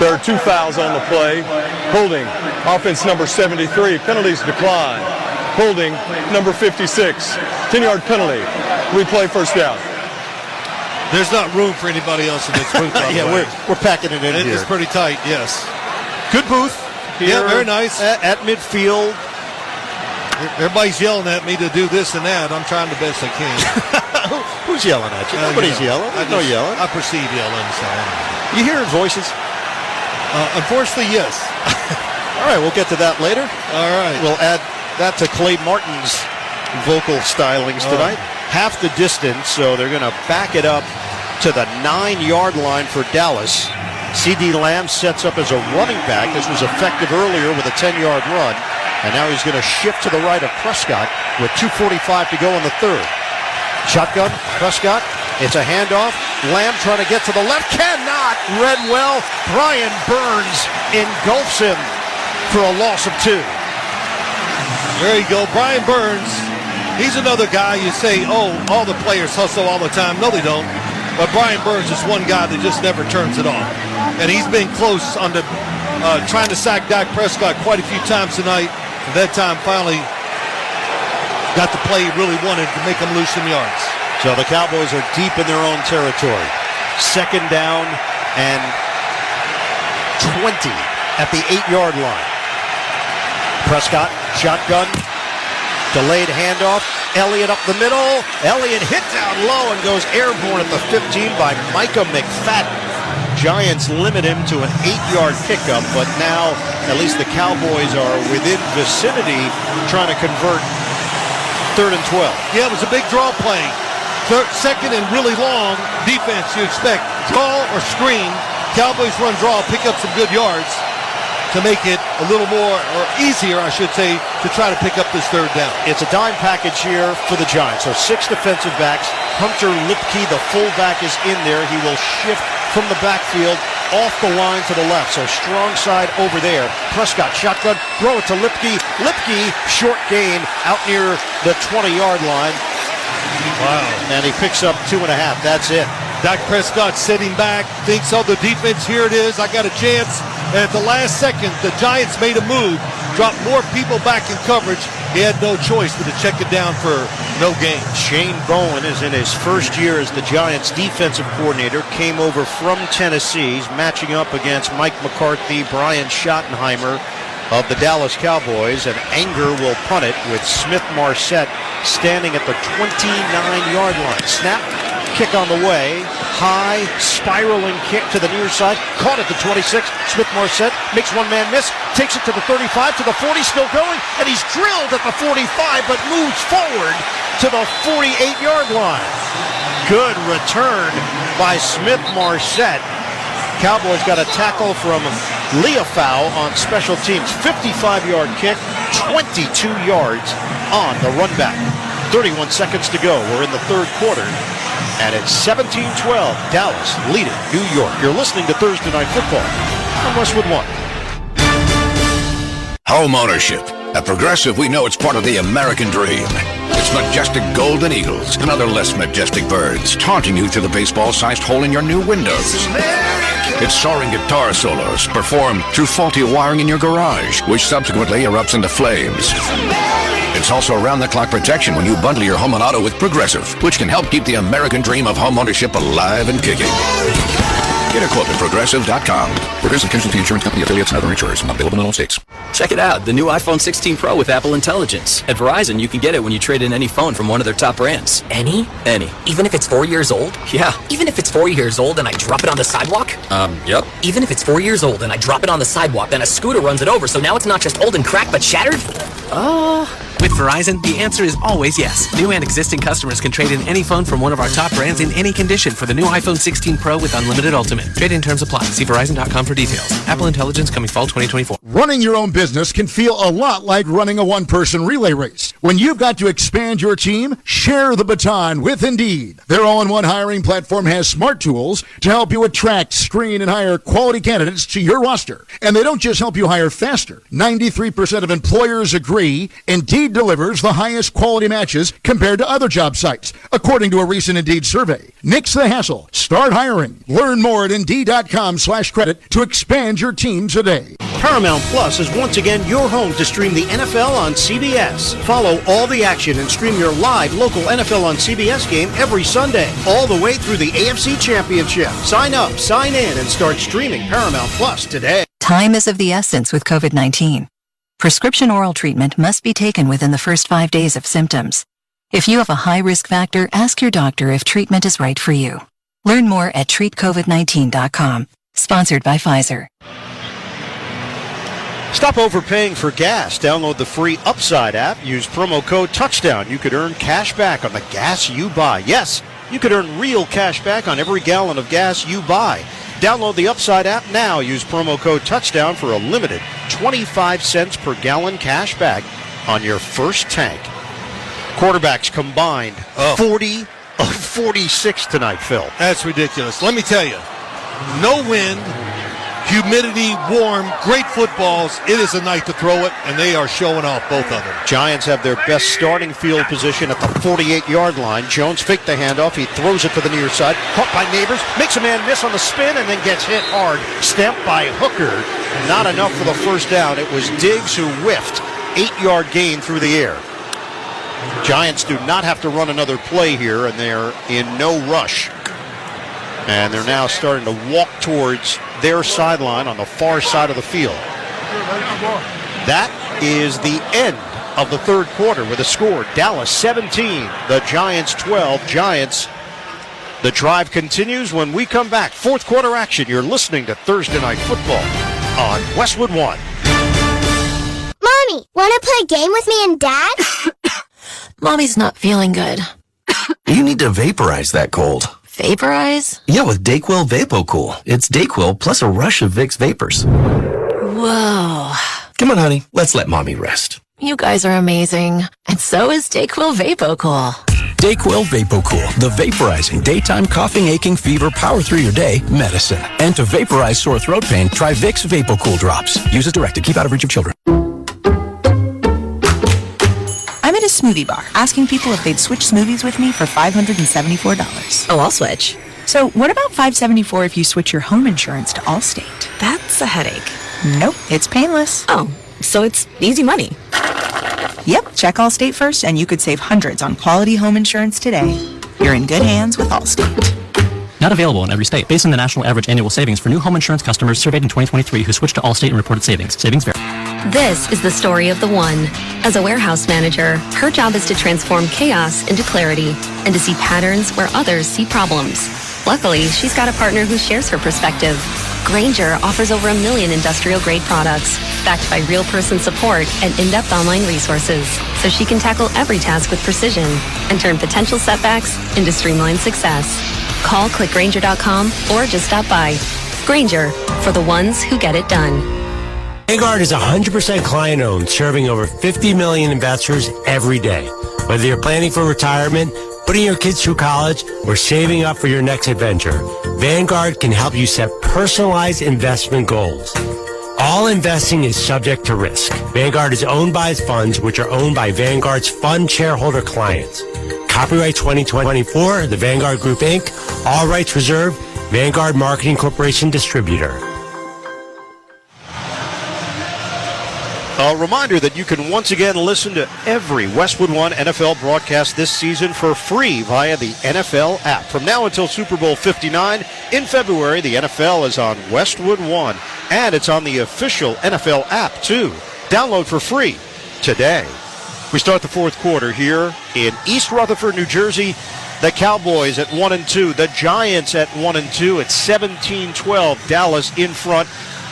There are 2 fouls on the play. Holding, offense number 73. Penalties decline. Holding, number 56. 10-yard penalty. Replay, first down. There's not room for anybody else in this booth. Yeah, we're packing it in here. It's pretty tight, yes. Good booth. Yeah, very nice. At midfield. Everybody's yelling at me to do this and that. I'm trying the best I can. Who's yelling at you? Nobody's yelling. There's no yelling. I perceive yelling. So. You hearing voices? Unfortunately, yes. All right, we'll get to that later. All right. We'll add that to Clay Martin's vocal stylings tonight. Half the distance, so they're going to back it up to the 9-yard line for Dallas. C.D. Lamb sets up as a running back. This was effective earlier with a 10-yard run. And now he's going to shift to the right of Prescott with 2:45 to go in the third. Shotgun, Prescott. It's a handoff. Lamb trying to get to the left. Cannot. Read well. Brian Burns engulfs him for a loss of 2. There you go. Brian Burns. He's another guy you say, oh, all the players hustle all the time. No, they don't. But Brian Burns is one guy that just never turns it off. And he's been close on the trying to sack Dak Prescott quite a few times tonight. And that time finally got the play he really wanted to make him lose some yards. So the Cowboys are deep in their own territory. Second down and 20 at the 8-yard line. Prescott, shotgun, delayed handoff. Elliott up the middle. Elliott hit down low and goes airborne at the 15 by Micah McFadden. Giants limit him to an 8-yard pickup, but now at least the Cowboys are within vicinity trying to convert 3rd and 12. Yeah, it was a big draw play. Second and really long defense you expect. Draw or screen. Cowboys run draw, pick up some good yards to make it a little more, or easier, I should say, to try to pick up this third down. It's a dime package here for the Giants. So 6 defensive backs. Hunter Lipke, the fullback, is in there. He will shift from the backfield off the line to the left. So strong side over there. Prescott, shotgun, throw it to Lipke. Lipke, short gain out near the 20-yard line. Wow. And he picks up 2.5. That's it. Dak Prescott sitting back, thinks, oh, the defense, here it is, I got a chance. And at the last second, the Giants made a move, dropped more people back in coverage. He had no choice but to check it down for no gain. Shane Bowen is in his first year as the Giants defensive coordinator, came over from Tennessee. He's matching up against Mike McCarthy, Brian Schottenheimer of the Dallas Cowboys, and Anger will punt it with Smith Marset standing at the 29-yard line. Snap, kick on the way, high, spiraling kick to the near side, caught at the 26. Smith Marset makes one man miss, takes it to the 35, to the 40, still going, and he's drilled at the 45, but moves forward to the 48-yard line. Good return by Smith Marset. Cowboys got a tackle from Leofau on special teams. 55-yard kick, 22 yards on the run back. 31 seconds to go. We're in the third quarter. And it's 17-12. Dallas leading New York. You're listening to Thursday Night Football on Westwood One. Home ownership. At Progressive, we know it's part of the American dream. It's majestic golden eagles and other less majestic birds taunting you through the baseball-sized hole in your new windows. It's soaring guitar solos performed through faulty wiring in your garage, which subsequently erupts into flames. It's also around-the-clock protection when you bundle your home and auto with Progressive, which can help keep the American dream of home ownership alive and kicking. Get a quote at Progressive.com. Progressive Casualty Insurance Company, affiliates, and other insurers. Not available in all states. Check it out, the new iPhone 16 Pro with Apple Intelligence. At Verizon, you can get it when you trade in any phone from one of their top brands. Any? Any. Even if it's 4 years old? Yeah. Even if it's 4 years old and I drop it on the sidewalk? Yep. Even if it's 4 years old and I drop it on the sidewalk, then a scooter runs it over, so now it's not just old and cracked, but shattered? With Verizon, the answer is always yes. New and existing customers can trade in any phone from one of our top brands in any condition for the new iPhone 16 Pro with Unlimited Ultimate. Trade-in terms apply. See Verizon.com for details. Apple Intelligence coming fall 2024. Running your own business can feel a lot like running a one-person relay race. When you've got to expand your team, share the baton with Indeed. Their all-in-one hiring platform has smart tools to help you attract, screen, and hire quality candidates to your roster. And they don't just help you hire faster. 93% of employers agree Indeed delivers the highest quality matches compared to other job sites, according to a recent Indeed survey. Nix the hassle. Start hiring. Learn more at Indeed.com/credit to expand your team today. Paramount Plus is once again your home to stream the NFL on CBS. Follow all the action and stream your live local NFL on CBS game every Sunday, all the way through the AFC Championship. Sign up, sign in, and start streaming Paramount Plus today. Time is of the essence with COVID-19. Prescription oral treatment must be taken within the first 5 days of symptoms. If you have a high risk factor, ask your doctor if treatment is right for you. Learn more at treatcovid19.com. Sponsored by Pfizer. Stop overpaying for gas. Download the free Upside app. Use promo code TOUCHDOWN. You could earn cash back on the gas you buy. Yes, you could earn real cash back on every gallon of gas you buy. Download the Upside app now. Use promo code TOUCHDOWN for a limited 25 cents per gallon cash back on your first tank. Quarterbacks combined 40 of 46 tonight, Phil. That's ridiculous. Let me tell you, no wind, humidity, warm, great footballs. It is a night to throw it, and they are showing off, both of them. Giants have their best starting field position at the 48-yard line. Jones faked the handoff. He throws it to the near side. Caught by Neighbors. Makes a man miss on the spin and then gets hit hard. Stamped by Hooker. Not enough for the first down. It was Diggs who whiffed. 8-yard gain through the air. Giants do not have to run another play here, and they're in no rush. And they're now starting to walk towards their sideline on the far side of the field. That is the end of the third quarter with a score. Dallas 17, the Giants 12. Giants, the drive continues when we come back. Fourth quarter action. You're listening to Thursday Night Football on Westwood One. Mommy, want to play a game with me and Dad? Mommy's not feeling good. You need to vaporize that cold. Vaporize? Yeah, with Dayquil VapoCool. It's Dayquil plus a rush of Vicks vapors. Whoa. Come on, honey. Let's let Mommy rest. You guys are amazing. And so is Dayquil VapoCool. Dayquil VapoCool, the vaporizing daytime coughing, aching, fever, power through your day medicine. And to vaporize sore throat pain, try Vicks VapoCool drops. Use as directed. Keep out of reach of children. I'm at a smoothie bar asking people if they'd switch smoothies with me for $574. Oh, I'll switch. So what about $574 if you switch your home insurance to Allstate? That's a headache. Nope, it's painless. Oh, so it's easy money. Yep, check Allstate first and you could save hundreds on quality home insurance today. You're in good hands with Allstate. Not available in every state. Based on the national average annual savings for new home insurance customers surveyed in 2023 who switched to Allstate and reported savings. Savings vary. This is the story of the one. As a warehouse manager, her job is to transform chaos into clarity and to see patterns where others see problems. Luckily, she's got a partner who shares her perspective. Grainger offers over 1 million industrial-grade products, backed by real-person support and in-depth online resources, so she can tackle every task with precision and turn potential setbacks into streamlined success. Call clickgrainger.com or just stop by. Grainger, for the ones who get it done. Vanguard is 100% client-owned, serving over 50 million investors every day. Whether you're planning for retirement, putting your kids through college, or saving up for your next adventure, Vanguard can help you set personalized investment goals. All investing is subject to risk. Vanguard is owned by its funds, which are owned by Vanguard's fund shareholder clients. Copyright 2024, the Vanguard Group, Inc., all rights reserved, Vanguard Marketing Corporation Distributor. A reminder that you can once again listen to every Westwood One NFL broadcast this season for free via the NFL app. From now until Super Bowl 59 in February, the NFL is on Westwood One, and it's on the official NFL app, too. Download for free today. We start the fourth quarter here in East Rutherford, New Jersey. The Cowboys at 1-2. The Giants at 1-2. It's 17-12. Dallas in front.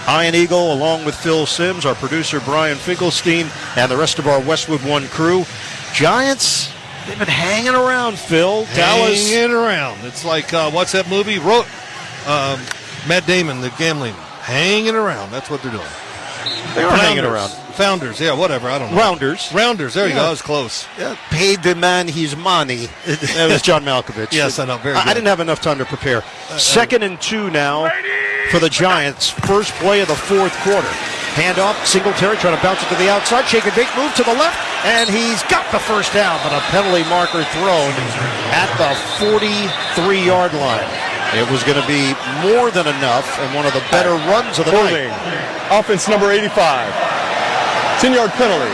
Ian Eagle, along with Phil Sims, our producer Brian Finkelstein, and the rest of our Westwood One crew. Giants, they've been hanging around, Phil. Dallas. Hanging around. It's like, what's that movie? Matt Damon, the gambling. Hanging around. That's what they're doing. They are hanging around. Founders, yeah, whatever. I don't know. Rounders. There you go. I was close. Yeah. Paid the man his money. That was John Malkovich. Yes, I know. Very good. I didn't have enough time to prepare. 2nd and 2 now for the Giants. First play of the fourth quarter. Handoff, Singletary trying to bounce it to the outside. Shake and bake move to the left, and he's got the first down, but a penalty marker thrown at the 43-yard line. It was going to be more than enough, and one of the better runs of the night. Offense number 85. 10-yard penalty.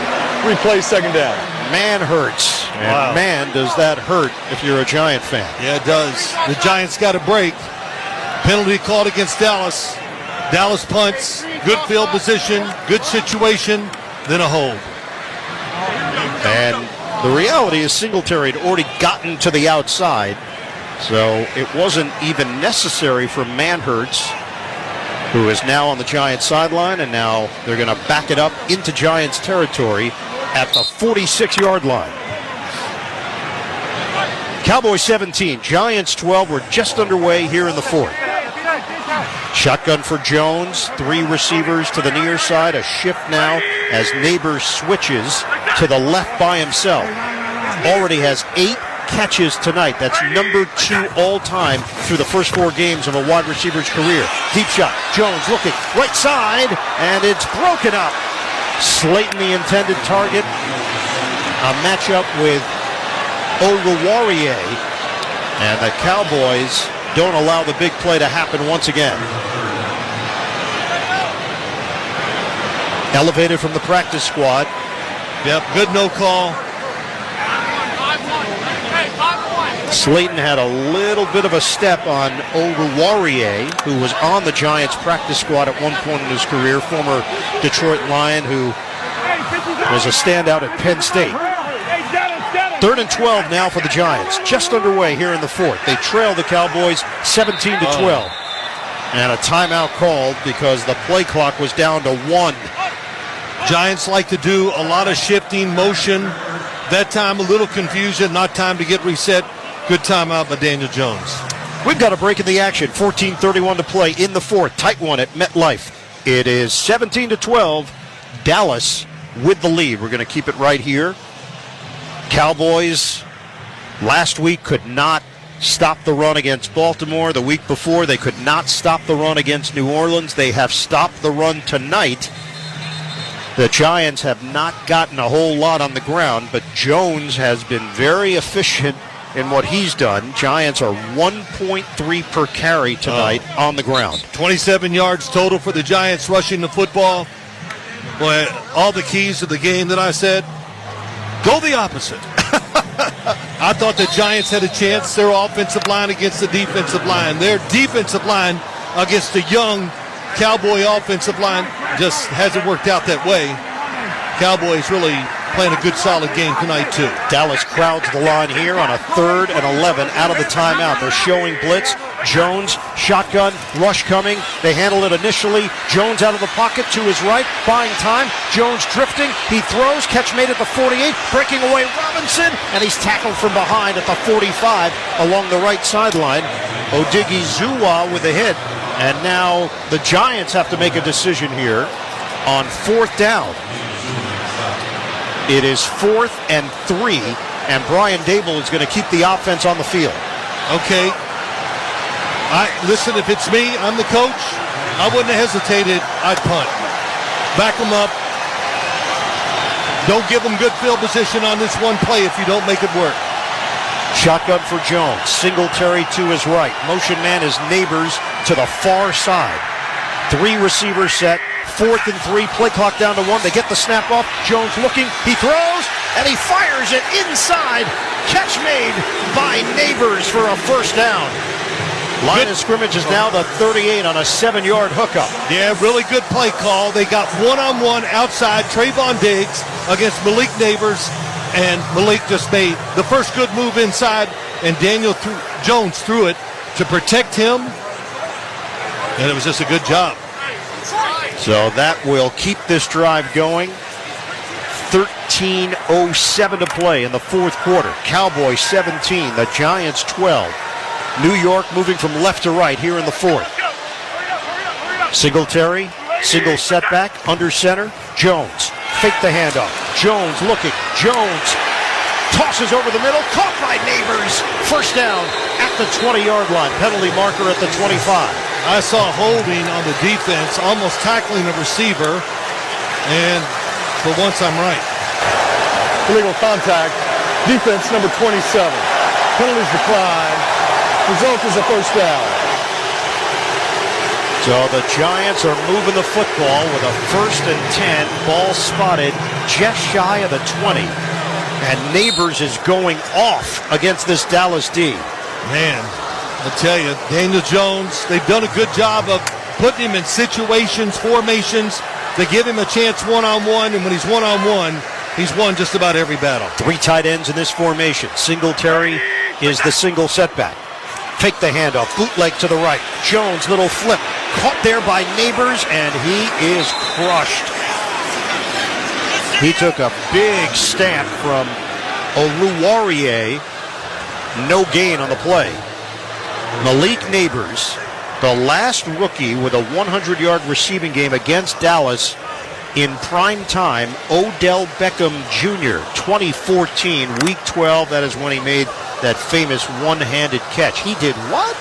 Replay, second down. Man hurts. And man, does that hurt if you're a Giant fan. Yeah, it does. The Giants got a break. Penalty called against Dallas. Dallas punts. Good field position. Good situation. Then a hold. And the reality is Singletary had already gotten to the outside, so it wasn't even necessary for Manhertz, who is now on the Giants sideline, and now they're going to back it up into Giants territory at the 46-yard line. Cowboys 17, Giants 12. We're just underway here in the fourth. Shotgun for Jones, 3 receivers to the near side, a shift now as Neighbors switches to the left by himself. Already has 8 catches tonight. That's number 2 all-time through the first 4 games of a wide receiver's career. Deep shot. Jones looking right side, and it's broken up. Slayton, the intended target. A matchup with Oruwariye, and the Cowboys don't allow the big play to happen once again. Elevated from the practice squad. Yep, good no call. Slayton had a little bit of a step on Oruwariye, who was on the Giants practice squad at one point in his career, former Detroit Lion who was a standout at Penn State. 3rd and 12 now for the Giants, just underway here in the fourth. They trail the Cowboys 17-12. And a timeout called because the play clock was down to 1. Giants like to do a lot of shifting, motion. That time a little confusion, not time to get reset. Good timeout by Daniel Jones. We've got a break in the action. 14:31 to play in the fourth. Tight one at MetLife. It is 17-12. Dallas with the lead. We're going to keep it right here. Cowboys last week could not stop the run against Baltimore. The week before, they could not stop the run against New Orleans. They have stopped the run tonight. The Giants have not gotten a whole lot on the ground, but Jones has been very efficient in what he's done. Giants are 1.3 per carry tonight on the ground. 27 yards total for the Giants rushing the football. Boy, all the keys to the game that I said, go the opposite. I thought the Giants had a chance. Their offensive line against the defensive line. Their defensive line against the young Cowboy offensive line just hasn't worked out that way. Cowboys really playing a good, solid game tonight, too. Dallas crowds the line here on a 3rd and 11 out of the timeout. They're showing blitz. Jones, shotgun, rush coming. They handle it initially. Jones out of the pocket to his right, buying time. Jones drifting. He throws. Catch made at the 48. Breaking away Robinson, and he's tackled from behind at the 45 along the right sideline. Odighizuwa with a hit. And now the Giants have to make a decision here on 4th down. It is 4th and 3, and Brian Dable is going to keep the offense on the field. Okay. Listen, if it's me, I'm the coach, I wouldn't have hesitated. I'd punt. Back them up. Don't give them good field position on this one play if you don't make it work. Shotgun for Jones. Singletary to his right. Motion man is Neighbors to the far side. 3 receivers set. 4th and 3. Play clock down to 1. They get the snap off. Jones looking. He throws, and he fires it inside. Catch made by Neighbors for a first down. Line of scrimmage is now the 38 on a 7-yard hookup. Yeah, really good play call. They got one-on-one outside Trayvon Diggs against Malik Neighbors, and Malik just made the first good move inside, and Jones threw it to protect him, and it was just a good job. So that will keep this drive going. 13:07 to play in the 4th quarter. Cowboys 17, the Giants 12. New York moving from left to right here in the 4th. Singletary, single setback, under center. Jones, fake the handoff. Jones looking. Jones tosses over the middle, caught by Neighbors. First down at the 20-yard line. Penalty marker at the 25. I saw holding on the defense, almost tackling the receiver, and for once I'm right. Illegal contact. Defense number 27. Penalties decline. Result is a first down. So the Giants are moving the football with a 1st and 10. Ball spotted just shy of the 20. And Neighbors is going off against this Dallas D. Man, I tell you, Daniel Jones, they've done a good job of putting him in situations, formations. They give him a chance one-on-one, and when he's one-on-one, he's won just about every battle. 3 tight ends in this formation. Singletary is the single setback. Fake the handoff, bootleg to the right. Jones, little flip, caught there by Neighbors, and he is crushed. He took a big stamp from Oluwarie. No gain on the play. Malik Neighbors, the last rookie with a 100-yard receiving game against Dallas in prime time. Odell Beckham Jr., 2014, week 12. That is when he made that famous one-handed catch. He did what?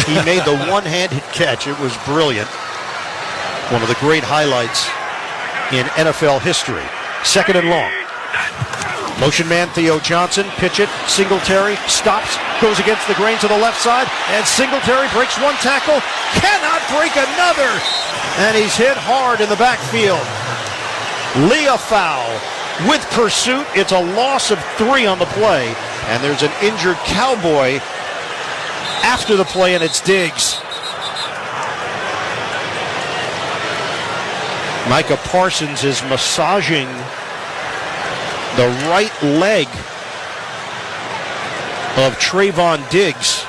He made the one-handed catch. It was brilliant. One of the great highlights in NFL history. 2nd and long. Motion man Theo Johnson, pitch it. Singletary stops, goes against the grain to the left side, and Singletary breaks one tackle, cannot break another, and he's hit hard in the backfield. Leah foul with pursuit. It's a loss of 3 on the play, and there's an injured Cowboy after the play, and it's Diggs. Micah Parsons is massaging the right leg of Trayvon Diggs.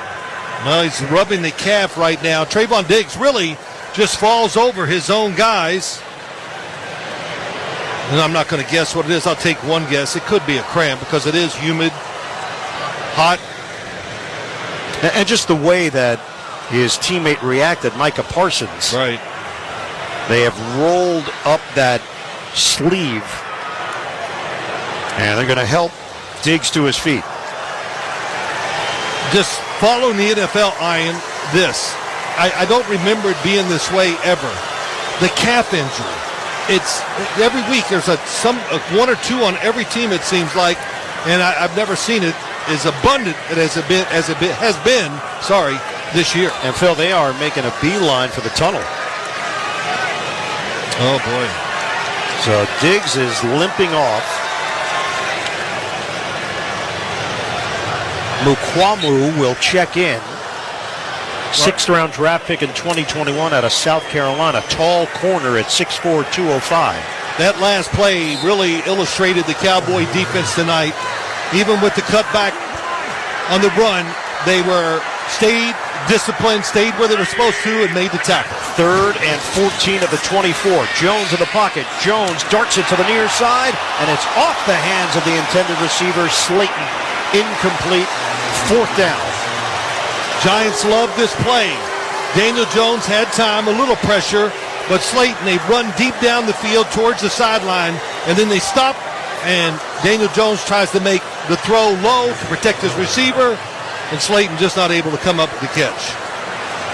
Well, he's rubbing the calf right now. Trayvon Diggs really just falls over his own guys. And I'm not going to guess what it is. I'll take one guess. It could be a cramp because it is humid, hot. And just the way that his teammate reacted, Micah Parsons. Right. They have rolled up that sleeve. And they're going to help Diggs to his feet. Just following the NFL, Ian, this. I don't remember it being this way ever. The calf injury. It's every week there's one or two on every team, it seems like, and I've never seen it as abundant as it has been this year. And Phil, they are making a beeline for the tunnel. Oh boy. So Diggs is limping off. Mukwamu will check in. 6th-round draft pick in 2021 out of South Carolina. Tall corner at 6'4", 205. That last play really illustrated the Cowboy defense tonight. Even with the cutback on the run, they stayed disciplined, stayed where they were supposed to, and made the tackle. 3rd and 14 of the 24. Jones in the pocket. Jones darts it to the near side, and it's off the hands of the intended receiver, Slayton. Incomplete. 4th down. Giants love this play. Daniel Jones had time, a little pressure, but Slayton, they run deep down the field towards the sideline, and then they stop, and Daniel Jones tries to make the throw low to protect his receiver, and Slayton just not able to come up with the catch.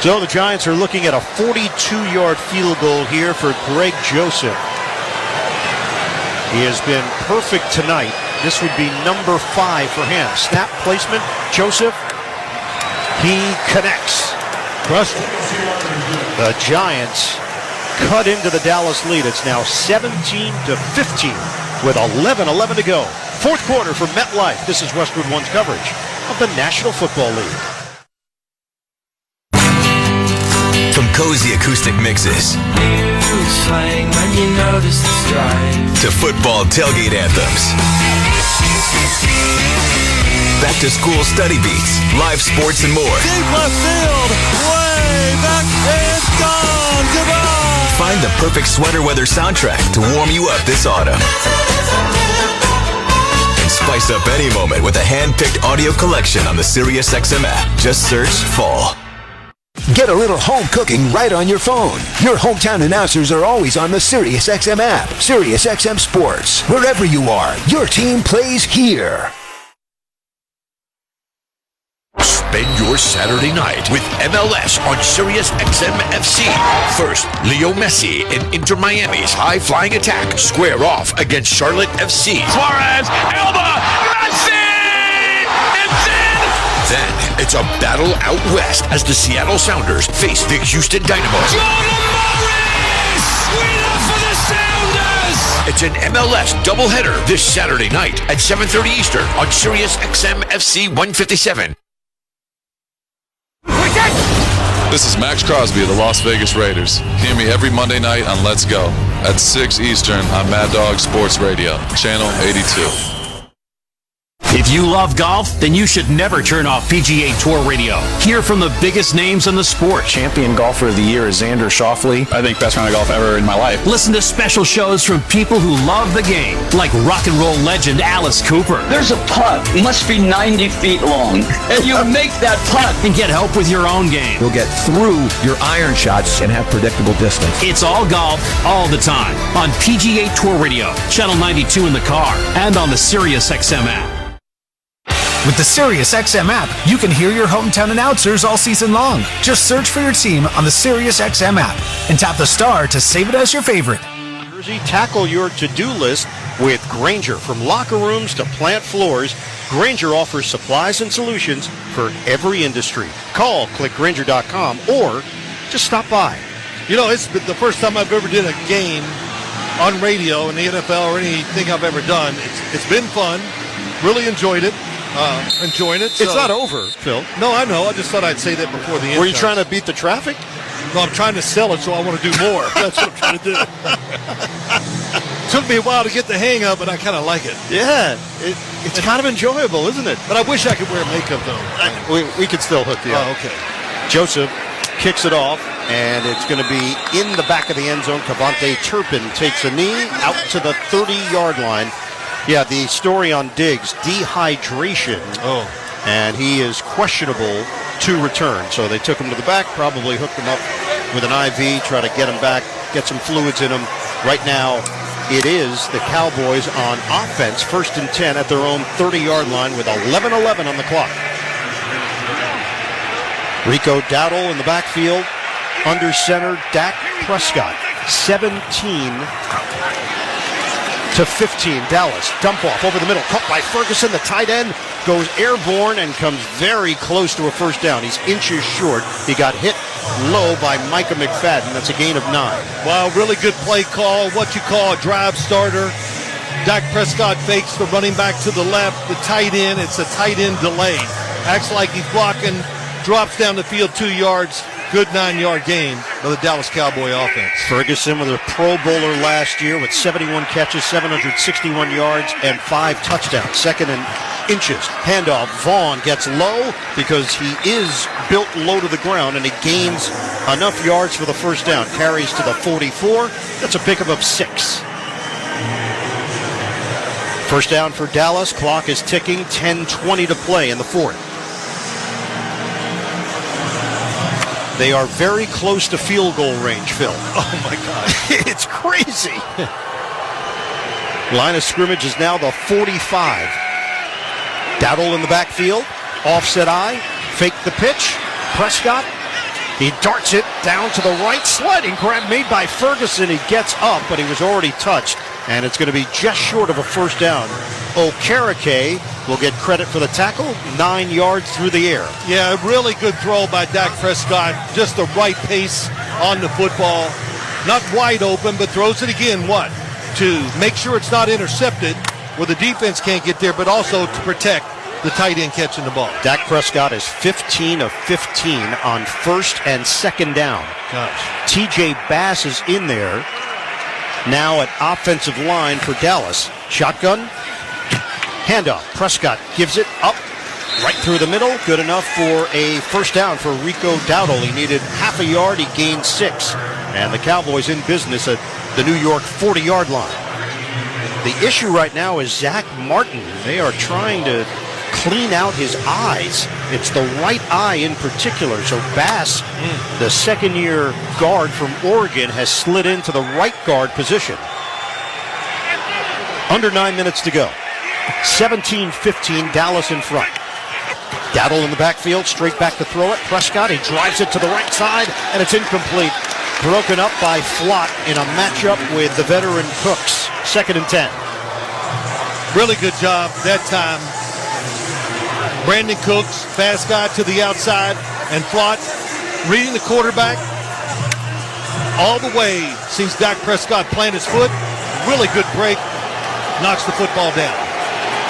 So the Giants are looking at a 42-yard field goal here for Greg Joseph. He has been perfect tonight. This would be number 5 for him. Snap placement, Joseph. He connects. Crushed it. The Giants cut into the Dallas lead. It's now 17-15 with 11:11 to go. Fourth quarter for MetLife. This is Westwood One's coverage of the National Football League. From cozy acoustic mixes to football tailgate anthems, back to school study beats, live sports, and more. Deep left field, way back, it's gone. Goodbye. Find the perfect sweater weather soundtrack to warm you up this autumn. And spice up any moment with a hand-picked audio collection on the SiriusXM app. Just search Fall. Get a little home cooking right on your phone. Your hometown announcers are always on the SiriusXM app. SiriusXM Sports. Wherever you are, your team plays here. Spend your Saturday night with MLS on SiriusXM FC. First, Leo Messi in Inter Miami's high-flying attack square off against Charlotte FC. Suarez, Elba, Messi! It's in! Then, it's a battle out west as the Seattle Sounders face the Houston Dynamo. Jordan Morris! Winner for the Sounders! It's an MLS doubleheader this Saturday night at 7:30 Eastern on SiriusXM FC 157. This is Max Crosby of the Las Vegas Raiders. Hear me every Monday night on Let's Go at 6 Eastern on Mad Dog Sports Radio, Channel 82. If you love golf, then you should never turn off PGA Tour Radio. Hear from the biggest names in the sport. Champion golfer of the year is Xander Schauffele. I think best round of golf ever in my life. Listen to special shows from people who love the game, like rock and roll legend Alice Cooper. There's a putt. It must be 90 feet long. And you make that putt. And get help with your own game. You'll get through your iron shots and have predictable distance. It's all golf, all the time. On PGA Tour Radio, Channel 92 in the car, and on the SiriusXM app. With the SiriusXM app, you can hear your hometown announcers all season long. Just search for your team on the SiriusXM app and tap the star to save it as your favorite. Jersey, tackle your to-do list with Grainger. From locker rooms to plant floors, Grainger offers supplies and solutions for every industry. Call, click Grainger.com, or just stop by. You know, it's the first time I've ever did a game on radio in the NFL or anything I've ever done. It's been fun. Really enjoyed it. Enjoying it. So. It's not over, Phil. No, I know. I just thought I'd say that before the end. Were you trying to beat the traffic? No, I'm trying to sell it, so I want to do more. That's what I'm trying to do. Took me a while to get the hang of it. I kind of like it. Yeah, it's kind of enjoyable, isn't it? But I wish I could wear makeup, though. We could still hook you up. Oh, okay. Joseph kicks it off, and it's going to be in the back of the end zone. Cavante Turpin takes a knee out to the 30-yard line. Yeah, the story on Diggs, dehydration. Oh. And he is questionable to return. So they took him to the back, probably hooked him up with an IV, try to get him back, get some fluids in him. Right now, it is the Cowboys on offense, 1st and 10 at their own 30-yard line with 11:11 on the clock. Rico Dowdle in the backfield, under center, Dak Prescott, 17-15, Dallas. Dump off over the middle. Caught by Ferguson. The tight end goes airborne and comes very close to a first down. He's inches short. He got hit low by Micah McFadden. That's a gain of 9. Wow, really good play call. What you call a drive starter. Dak Prescott fakes the running back to the left. The tight end, it's a tight end delay. Acts like he's blocking. Drops down the field 2 yards. Good 9-yard gain of the Dallas Cowboy offense. Ferguson was a Pro Bowler last year with 71 catches, 761 yards, and 5 touchdowns. 2nd and inches. Handoff. Vaughn gets low because he is built low to the ground, and he gains enough yards for the first down. Carries to the 44. That's a pickup of 6. First down for Dallas. Clock is ticking. 10:20 to play in the 4th. They are very close to field goal range, Phil. Oh, my God. It's crazy. Line of scrimmage is now the 45. Dowdle in the backfield. Offset eye. Fake the pitch. Prescott. He darts it down to the right. Sliding grab made by Ferguson. He gets up, but he was already touched. And it's going to be just short of a first down. Okereke will get credit for the tackle. 9 yards through the air. Yeah, a really good throw by Dak Prescott. Just the right pace on the football. Not wide open, but throws it again, to make sure it's not intercepted where the defense can't get there, but also to protect the tight end catching the ball. Dak Prescott is 15 of 15 on first and second down. Gosh. TJ Bass is in there now at offensive line for Dallas. Shotgun. Handoff. Prescott gives it up right through the middle. Good enough for a first down for Rico Dowdle. He needed half a yard. He gained 6. And the Cowboys in business at the New York 40-yard line. The issue right now is Zach Martin. They are trying to clean out his eyes. It's the right eye in particular. So Bass, the second-year guard from Oregon, has slid into the right guard position. Under 9 minutes to go. 17-15, Dallas in front. Dowdle in the backfield, straight back to throw it. Prescott, he drives it to the right side, and it's incomplete. Broken up by Flott in a matchup with the veteran Cooks. 2nd and 10. Really good job that time. Brandon Cooks, fast guy to the outside, and Flott reading the quarterback all the way. Sees Dak Prescott plant his foot. Really good break. Knocks the football down.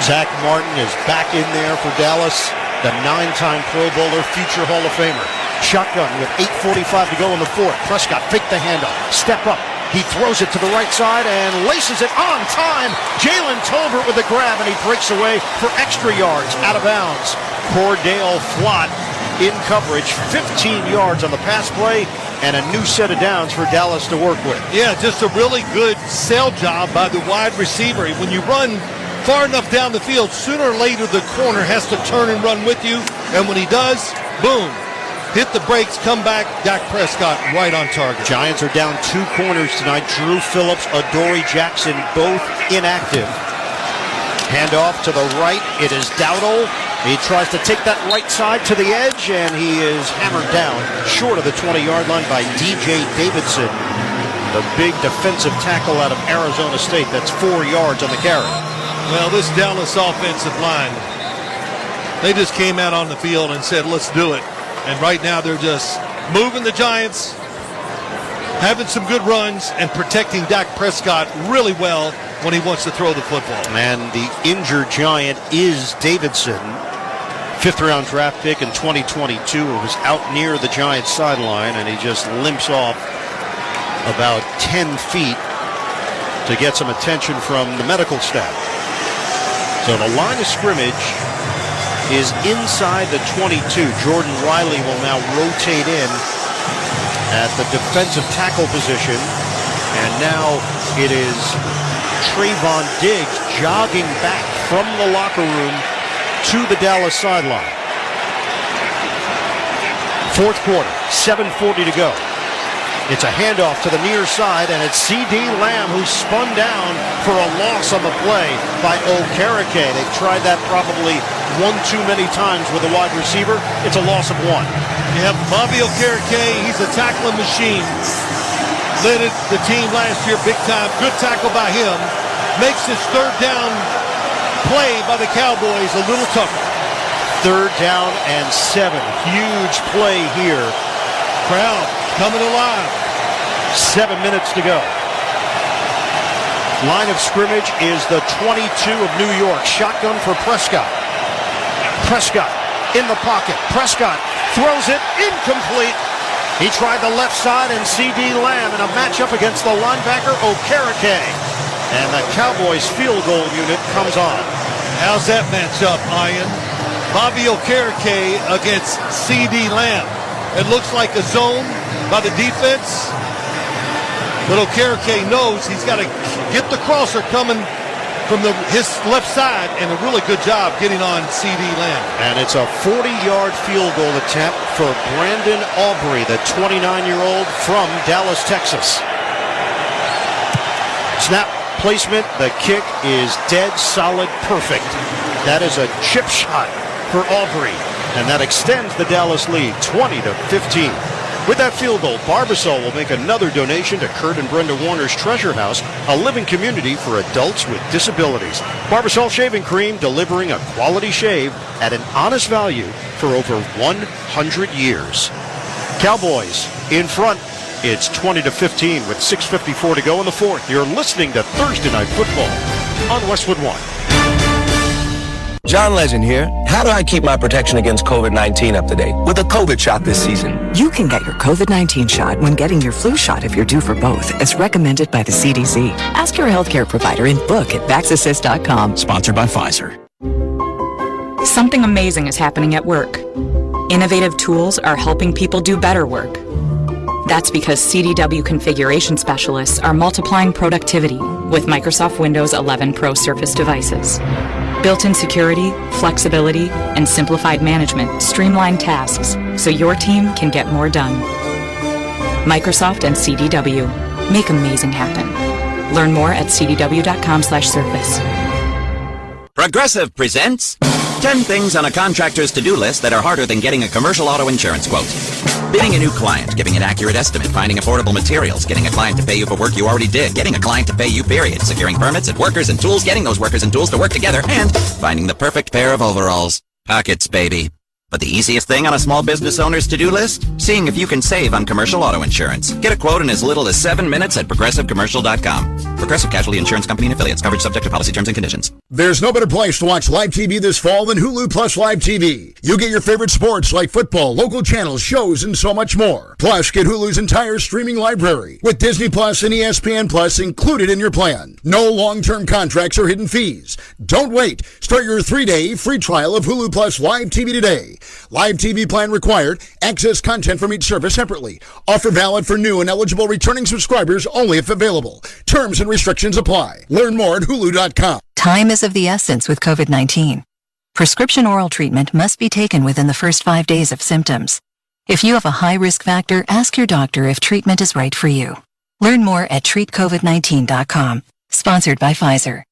Zach Martin is back in there for Dallas. The 9-time Pro Bowler, future Hall of Famer. Shotgun with 8:45 to go in the fourth. Prescott faked the handoff. Step up. He throws it to the right side and laces it on time. Jalen Tolbert with the grab, and he breaks away for extra yards out of bounds. Cordale Flott in coverage. 15 yards on the pass play and a new set of downs for Dallas to work with. Yeah, just a really good sell job by the wide receiver. When you run far enough down the field, sooner or later the corner has to turn and run with you. And when he does, boom. Hit the brakes, come back, Dak Prescott right on target. Giants are down 2 corners tonight. Drew Phillips, Adoree Jackson, both inactive. Handoff to the right. It is Dowdle. He tries to take that right side to the edge, and he is hammered down short of the 20-yard line by DJ Davidson, the big defensive tackle out of Arizona State. That's 4 yards on the carry. Well, this Dallas offensive line, they just came out on the field and said, let's do it. And right now they're just moving the Giants, having some good runs, and protecting Dak Prescott really well when he wants to throw the football. And the injured Giant is Davidson, 5th-round draft pick in 2022, who was out near the Giants sideline, and he just limps off about 10 feet to get some attention from the medical staff. So the line of scrimmage is inside the 22. Jordan Riley will now rotate in at the defensive tackle position. And now it is Trayvon Diggs jogging back from the locker room to the Dallas sideline. 4th quarter, 7:40 to go. It's a handoff to the near side, and it's C.D. Lamb who spun down for a loss on the play by Okereke. They've tried that probably one too many times with a wide receiver. It's a loss of 1. Yep, Bobby Okereke, he's a tackling machine. Led the team last year big time. Good tackle by him. Makes his 3rd down play by the Cowboys a little tougher. 3rd down and 7. Huge play here. Crowd coming alive. 7 minutes to go. Line of scrimmage is the 22 of New York. Shotgun for Prescott. Prescott in the pocket. Prescott throws it incomplete. He tried the left side, and C.D. Lamb in a matchup against the linebacker Okereke. And the Cowboys field goal unit comes on. How's that matchup, Ian? Bobby Okereke against C.D. Lamb. It looks like a zone by the defense. But Okereke knows he's got to get the crosser coming his left side, and a really good job getting on CD Lamb. And it's a 40-yard field goal attempt for Brandon Aubrey, the 29-year-old from Dallas, Texas. Snap placement, the kick is dead solid perfect. That is a chip shot for Aubrey, and that extends the Dallas lead 20-15. With that field goal, Barbasol will make another donation to Kurt and Brenda Warner's Treasure House, a living community for adults with disabilities. Barbasol Shaving Cream, delivering a quality shave at an honest value for over 100 years. Cowboys in front. It's 20-15 with 6:54 to go in the fourth. You're listening to Thursday Night Football on Westwood One. John Legend here. How do I keep my protection against COVID-19 up to date with a COVID shot this season? You can get your COVID-19 shot when getting your flu shot if you're due for both, as recommended by the CDC. Ask your healthcare provider and book at vaxassist.com. Sponsored by Pfizer. Something amazing is happening at work. Innovative tools are helping people do better work. That's because CDW configuration specialists are multiplying productivity with Microsoft Windows 11 Pro Surface devices. Built-in security, flexibility, and simplified management streamline tasks so your team can get more done. Microsoft and CDW. Make amazing happen. Learn more at cdw.com/surface. Progressive presents 10 things on a contractor's to-do list that are harder than getting a commercial auto insurance quote. Bidding a new client, giving an accurate estimate, finding affordable materials, getting a client to pay you for work you already did, getting a client to pay you, period, securing permits and workers and tools, getting those workers and tools to work together, and finding the perfect pair of overalls. Pockets, baby. But the easiest thing on a small business owner's to-do list? Seeing if you can save on commercial auto insurance. Get a quote in as little as 7 minutes at progressivecommercial.com. Progressive Casualty Insurance Company and Affiliates. Coverage subject to policy terms and conditions. There's no better place to watch live TV this fall than Hulu Plus Live TV. You get your favorite sports like football, local channels, shows, and so much more. Plus, get Hulu's entire streaming library with Disney Plus and ESPN Plus included in your plan. No long-term contracts or hidden fees. Don't wait. Start your 3-day free trial of Hulu Plus Live TV today. Live TV plan required. Access content from each service separately. Offer valid for new and eligible returning subscribers only if available. Terms and restrictions apply. Learn more at hulu.com. Time is of the essence with COVID-19. Prescription oral treatment must be taken within the first 5 days of symptoms. If you have a high risk factor, ask your doctor if treatment is right for you. Learn more at treatcovid19.com. Sponsored by Pfizer.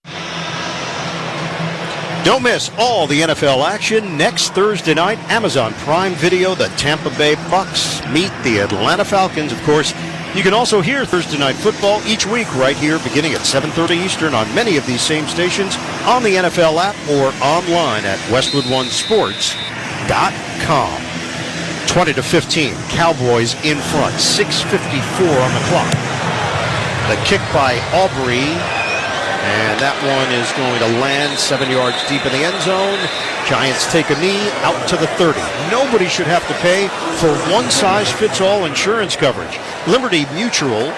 Don't miss all the NFL action next Thursday night. Amazon Prime Video, the Tampa Bay Bucks meet the Atlanta Falcons. Of course, you can also hear Thursday Night Football each week right here beginning at 7:30 Eastern on many of these same stations, on the NFL app, or online at westwoodonessports.com. 20-15, Cowboys in front, 6:54 on the clock. The kick by Aubrey. And that one is going to land 7 yards deep in the end zone. Giants take a knee out to the 30. Nobody should have to pay for one-size-fits-all insurance coverage. Liberty Mutual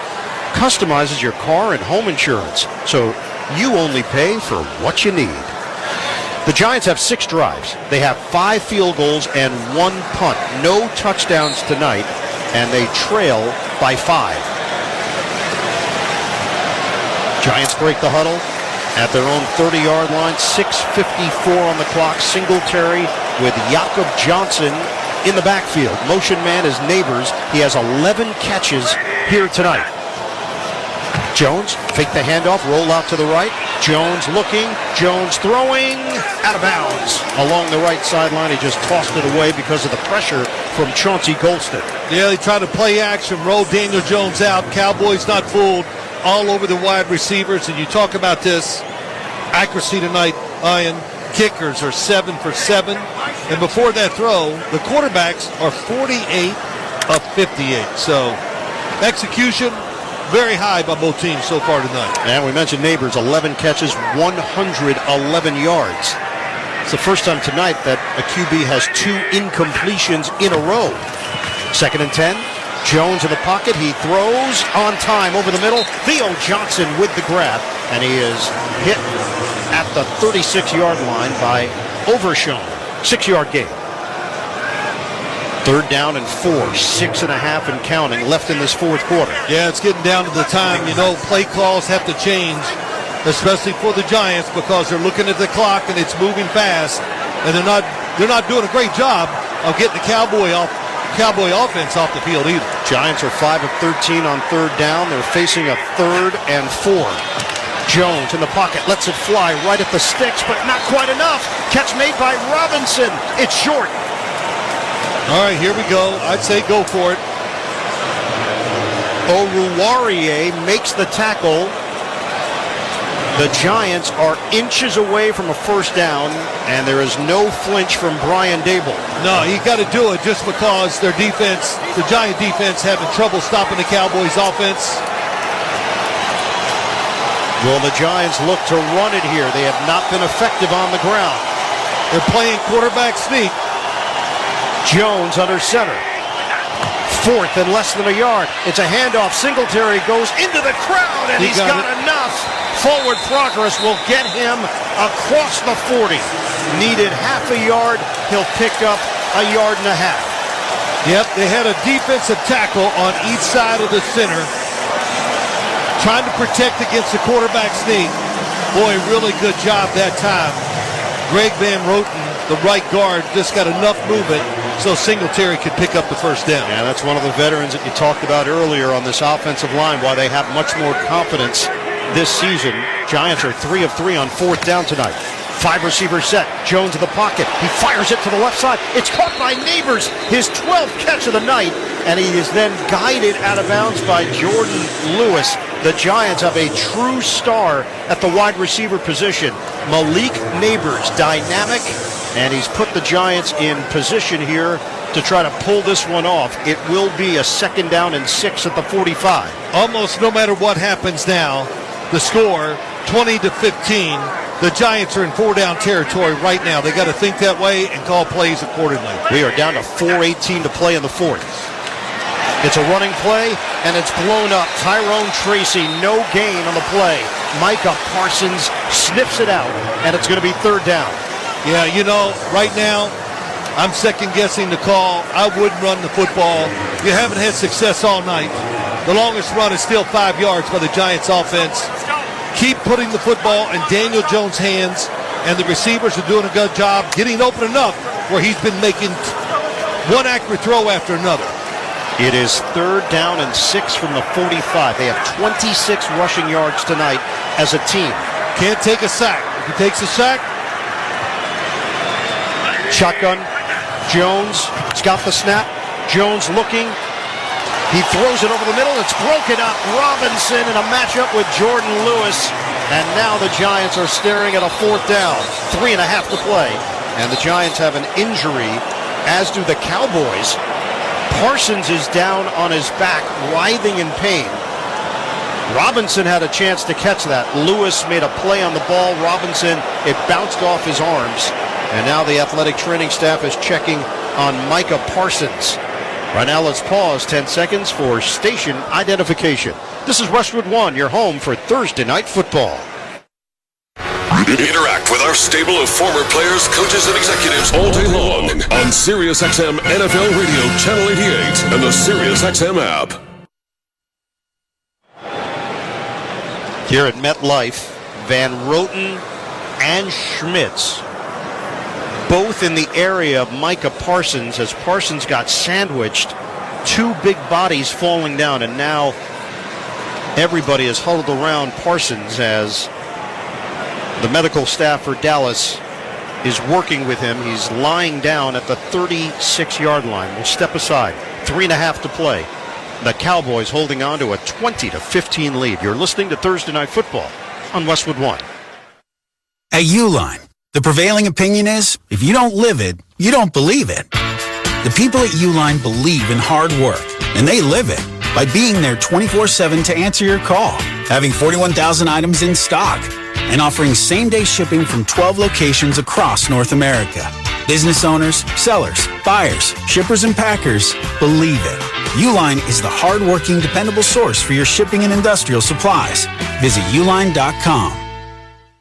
customizes your car and home insurance, so you only pay for what you need. The Giants have 6 drives. They have 5 field goals and 1 punt. No touchdowns tonight, and they trail by 5. Giants break the huddle at their own 30-yard line. 6:54 on the clock. Singletary with Jakob Johnson in the backfield. Motion man is Neighbors. He has 11 catches here tonight. Jones, fake the handoff, roll out to the right. Jones looking, Jones throwing, out of bounds. Along the right sideline, he just tossed it away because of the pressure from Chauncey Golston. Yeah, they try to play action, roll Daniel Jones out. Cowboys not fooled. All over the wide receivers, and you talk about this accuracy tonight, Ian. Kickers are 7 for 7, and before that throw, the quarterbacks are 48 of 58. So execution very high by both teams so far tonight. And we mentioned Neighbors, 11 catches, 111 yards. It's the first time tonight that a QB has 2 incompletions in a row. 2nd and 10. Jones in the pocket. He throws on time over the middle. Theo Johnson with the grab. And he is hit at the 36-yard line by Overshown. 6-yard gain. 3rd down and 4. 6.5 and counting left in this 4th quarter. Yeah, it's getting down to the time. You know, play calls have to change especially for the Giants, because they're looking at the clock and it's moving fast, and they're not doing a great job of getting the Cowboy offense off the field either. Giants are 5 of 13 on third down. They're facing a 3rd and 4. Jones in the pocket, lets it fly right at the sticks, but not quite enough. Catch made by Robinson. It's short. All right, here we go. I'd say go for it. Oruwariye makes the tackle. The Giants are inches away from a first down, and there is no flinch from Brian Dable. No, you got to do it just because their defense, the Giant defense, having trouble stopping the Cowboys' offense. Well, the Giants look to run it here. They have not been effective on the ground. They're playing quarterback sneak. Jones under center. 4th and less than a yard. It's a handoff. Singletary goes into the crowd, and he's got enough. Forward progress will get him across the 40. Needed half a yard. He'll pick up a yard and a half. Yep, they had a defensive tackle on each side of the center, trying to protect against the quarterback sneak. Boy, really good job that time. Greg Van Roten, the right guard, just got enough movement so Singletary could pick up the first down. Yeah, that's one of the veterans that you talked about earlier on this offensive line, why they have much more confidence this season. Giants are 3 of 3 on 4th down tonight. 5 receiver set. Jones in the pocket. He fires it to the left side. It's caught by Neighbors, his 12th catch of the night, and he is then guided out of bounds by Jordan Lewis. The Giants have a true star at the wide receiver position. Malik Neighbors, dynamic, and he's put the Giants in position here to try to pull this one off. It will be a 2nd down and 6 at the 45. Almost no matter what happens now, the score, 20-15, the Giants are in 4-down territory right now. They got to think that way and call plays accordingly. We are down to 4:18 to play in the 4th. It's a running play, and it's blown up. Tyrone Tracy, no gain on the play. Micah Parsons sniffs it out, and it's going to be 3rd down. Yeah, you know, right now, I'm second-guessing the call. I wouldn't run the football. You haven't had success all night. The longest run is still 5 yards by the Giants offense. Keep putting the football in Daniel Jones' hands, and the receivers are doing a good job getting open enough where he's been making one accurate throw after another. It is 3rd down and 6 from the 45. They have 26 rushing yards tonight as a team. Can't take a sack. If he takes a sack, shotgun. Jones has got the snap. Jones looking. He throws it over the middle. It's broken up. Robinson in a matchup with Jordan Lewis. And now the Giants are staring at a 4th down. 3.5 to play. And the Giants have an injury, as do the Cowboys. Parsons is down on his back, writhing in pain. Robinson had a chance to catch that. Lewis made a play on the ball. Robinson, it bounced off his arms. And now the athletic training staff is checking on Micah Parsons. Right now, let's pause 10 seconds for station identification. This is Westwood One, your home for Thursday Night Football. Interact with our stable of former players, coaches, and executives all day long on SiriusXM NFL Radio Channel 88 and the SiriusXM app. Here at MetLife, Van Roten and Schmitz, both in the area of Micah Parsons, as Parsons got sandwiched. 2 big bodies falling down, and now everybody is huddled around Parsons as the medical staff for Dallas is working with him. He's lying down at the 36-yard line. We'll step aside. 3.5 to play. The Cowboys holding on to a 20-15 lead. You're listening to Thursday Night Football on Westwood One. At Uline, the prevailing opinion is, if you don't live it, you don't believe it. The people at Uline believe in hard work, and they live it by being there 24/7 to answer your call, having 41,000 items in stock, and offering same-day shipping from 12 locations across North America. Business owners, sellers, buyers, shippers, and packers believe it. Uline is the hard-working, dependable source for your shipping and industrial supplies. Visit uline.com.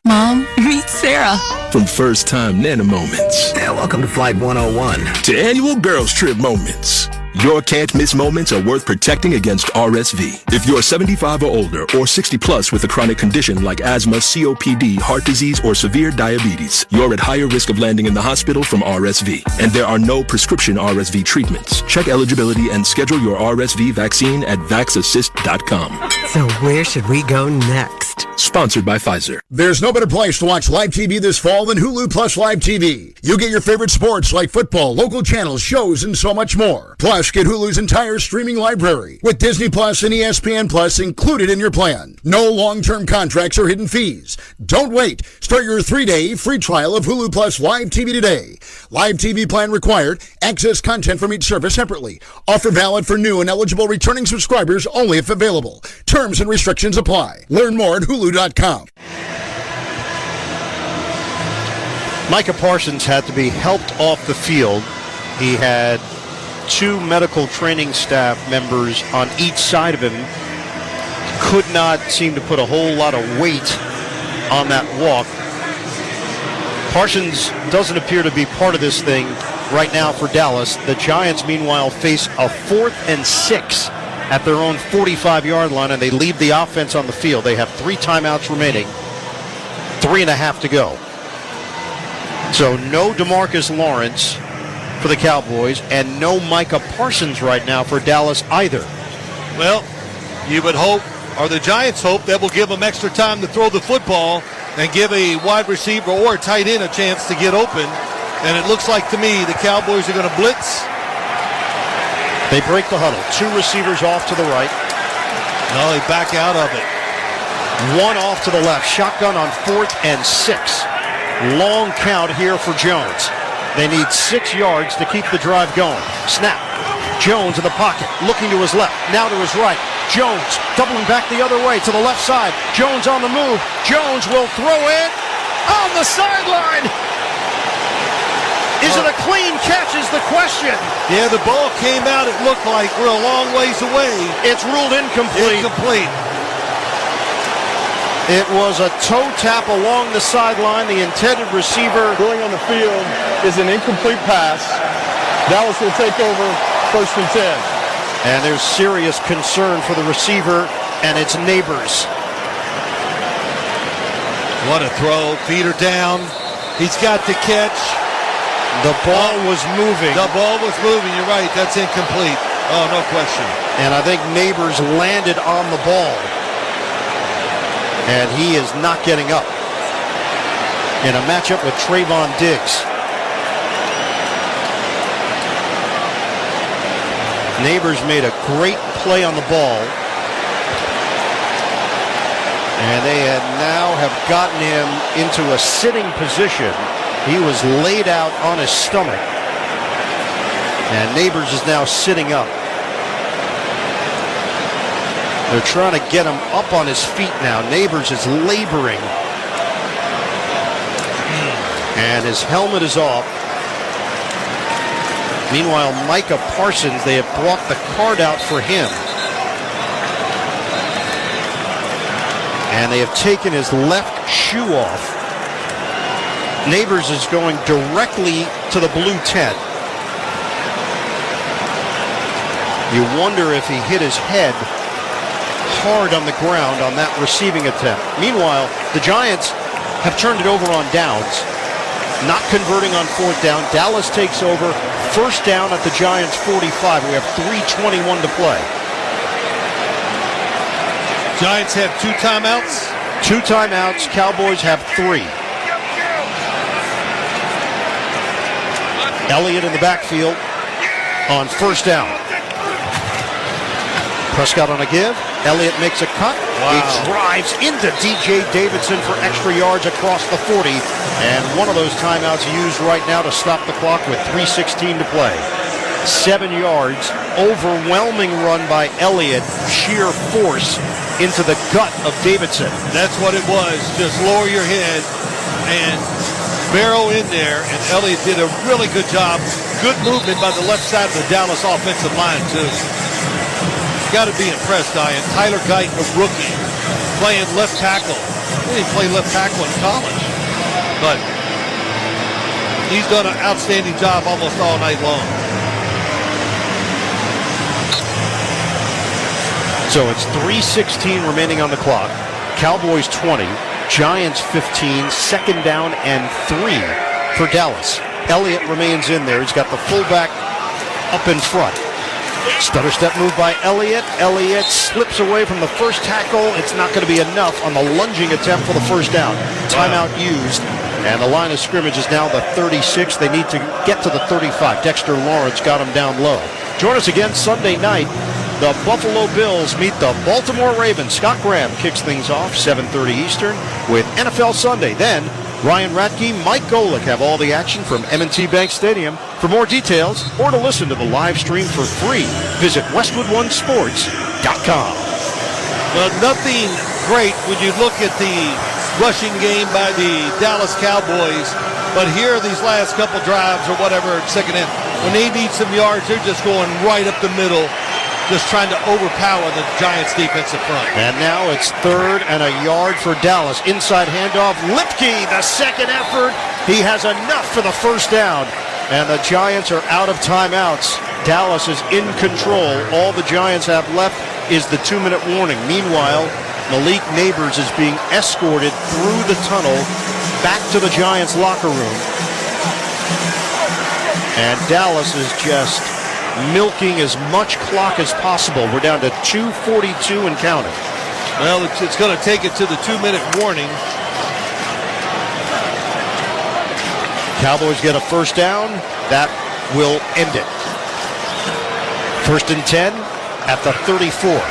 Mom, meet Sarah. From first-time Nana moments. Welcome to Flight 101. To annual girls trip moments. Your can't-miss moments are worth protecting against RSV. If you're 75 or older or 60 plus with a chronic condition like asthma, COPD, heart disease, or severe diabetes, you're at higher risk of landing in the hospital from RSV. And there are no prescription RSV treatments. Check eligibility and schedule your RSV vaccine at vaxassist.com. So where should we go next? Sponsored by Pfizer. There's no better place to watch live TV this fall than Hulu Plus Live TV. You get your favorite sports like football, local channels, shows, and so much more. Plus, get Hulu's entire streaming library with Disney Plus and ESPN Plus included in your plan. No long-term contracts or hidden fees. Don't wait. Start your 3-day free trial of Hulu Plus Live TV today. Live TV plan required. Access content from each service separately. Offer valid for new and eligible returning subscribers only if available. Terms and restrictions apply. Learn more at Hulu.com. Micah Parsons had to be helped off the field. He had 2 medical training staff members on each side of him. Could not seem to put a whole lot of weight on that walk. Parsons doesn't appear to be part of this thing right now for Dallas. The Giants, meanwhile, face a 4th and 6 at their own 45-yard line, and they leave the offense on the field. They have 3 timeouts remaining, 3.5 to go. So no DeMarcus Lawrence for the Cowboys, and no Micah Parsons right now for Dallas either. Well, you would hope, or the Giants hope, that will give them extra time to throw the football and give a wide receiver or a tight end a chance to get open. And it looks like to me the Cowboys are going to blitz. They break the huddle. 2 receivers off to the right. No, they back out of it. 1 off to the left. Shotgun on 4th and 6. Long count here for Jones. They need 6 yards to keep the drive going. Snap. Jones in the pocket, looking to his left, now to his right. Jones doubling back the other way to the left side. Jones on the move. Jones will throw it on the sideline. Is it a clean catch is the question. Yeah, the ball came out. It looked like we're a long ways away. It's ruled incomplete. Incomplete. It was a toe tap along the sideline. The intended receiver going on the field is an incomplete pass. Dallas will take over 1st and 10. And there's serious concern for the receiver and its neighbors. What a throw. Feet are down. He's got the catch. The ball was moving. The ball was moving. You're right. That's incomplete. Oh, no question. And I think Neighbors landed on the ball. And he is not getting up in a matchup with Trayvon Diggs. Neighbors made a great play on the ball. And they now have gotten him into a sitting position. He was laid out on his stomach. And Neighbors is now sitting up. They're trying to get him up on his feet now. Neighbors is laboring. And his helmet is off. Meanwhile, Micah Parsons, they have brought the card out for him. And they have taken his left shoe off. Neighbors is going directly to the blue tent. You wonder if he hit his head hard on the ground on that receiving attempt. Meanwhile, the Giants have turned it over on downs, not converting on 4th down. Dallas takes over 1st down at the Giants' 45. We have 3:21 to play. Giants have 2 timeouts. 2 timeouts. Cowboys have 3. Elliott in the backfield on 1st down. Prescott on a give. Elliott makes a cut. Wow. He drives into DJ Davidson for extra yards across the 40. And one of those timeouts used right now to stop the clock with 3:16 to play. 7 yards. Overwhelming run by Elliott. Sheer force into the gut of Davidson. That's what it was. Just lower your head and barrel in there. And Elliott did a really good job. Good movement by the left side of the Dallas offensive line, too. Got to be impressed, Diane. Tyler Guyton, a rookie, playing left tackle. He didn't play left tackle in college, but he's done an outstanding job almost all night long. So it's 3:16 remaining on the clock. Cowboys 20, Giants 15, second down and 3 for Dallas. Elliott remains in there. He's got the fullback up in front. Stutter step move by Elliott. Elliott slips away from the first tackle. It's not going to be enough on the lunging attempt for the first down. Timeout used. And the line of scrimmage is now the 36. They need to get to the 35. Dexter Lawrence got him down low. Join us again Sunday night. The Buffalo Bills meet the Baltimore Ravens. Scott Graham kicks things off, 7:30 Eastern, with NFL Sunday. Then, Ryan Ratke, Mike Golick have all the action from M&T Bank Stadium. For more details, or to listen to the live stream for free, visit westwoodonesports.com. Well, nothing great when you look at the rushing game by the Dallas Cowboys, but here these last couple drives or whatever, second end, when they need some yards, they're just going right up the middle, just trying to overpower the Giants' defensive front. And now it's 3rd and a yard for Dallas. Inside handoff. Lipke, the second effort. He has enough for the first down. And the Giants are out of timeouts. Dallas is in control. All the Giants have left is the 2-minute warning. Meanwhile, Malik Neighbors is being escorted through the tunnel back to the Giants' locker room. And Dallas is just milking as much clock as possible. We're down to 2:42 and counting. Well, it's going to take it to the 2-minute warning. Cowboys get a first down. That will end it. 1st and 10 at the 34.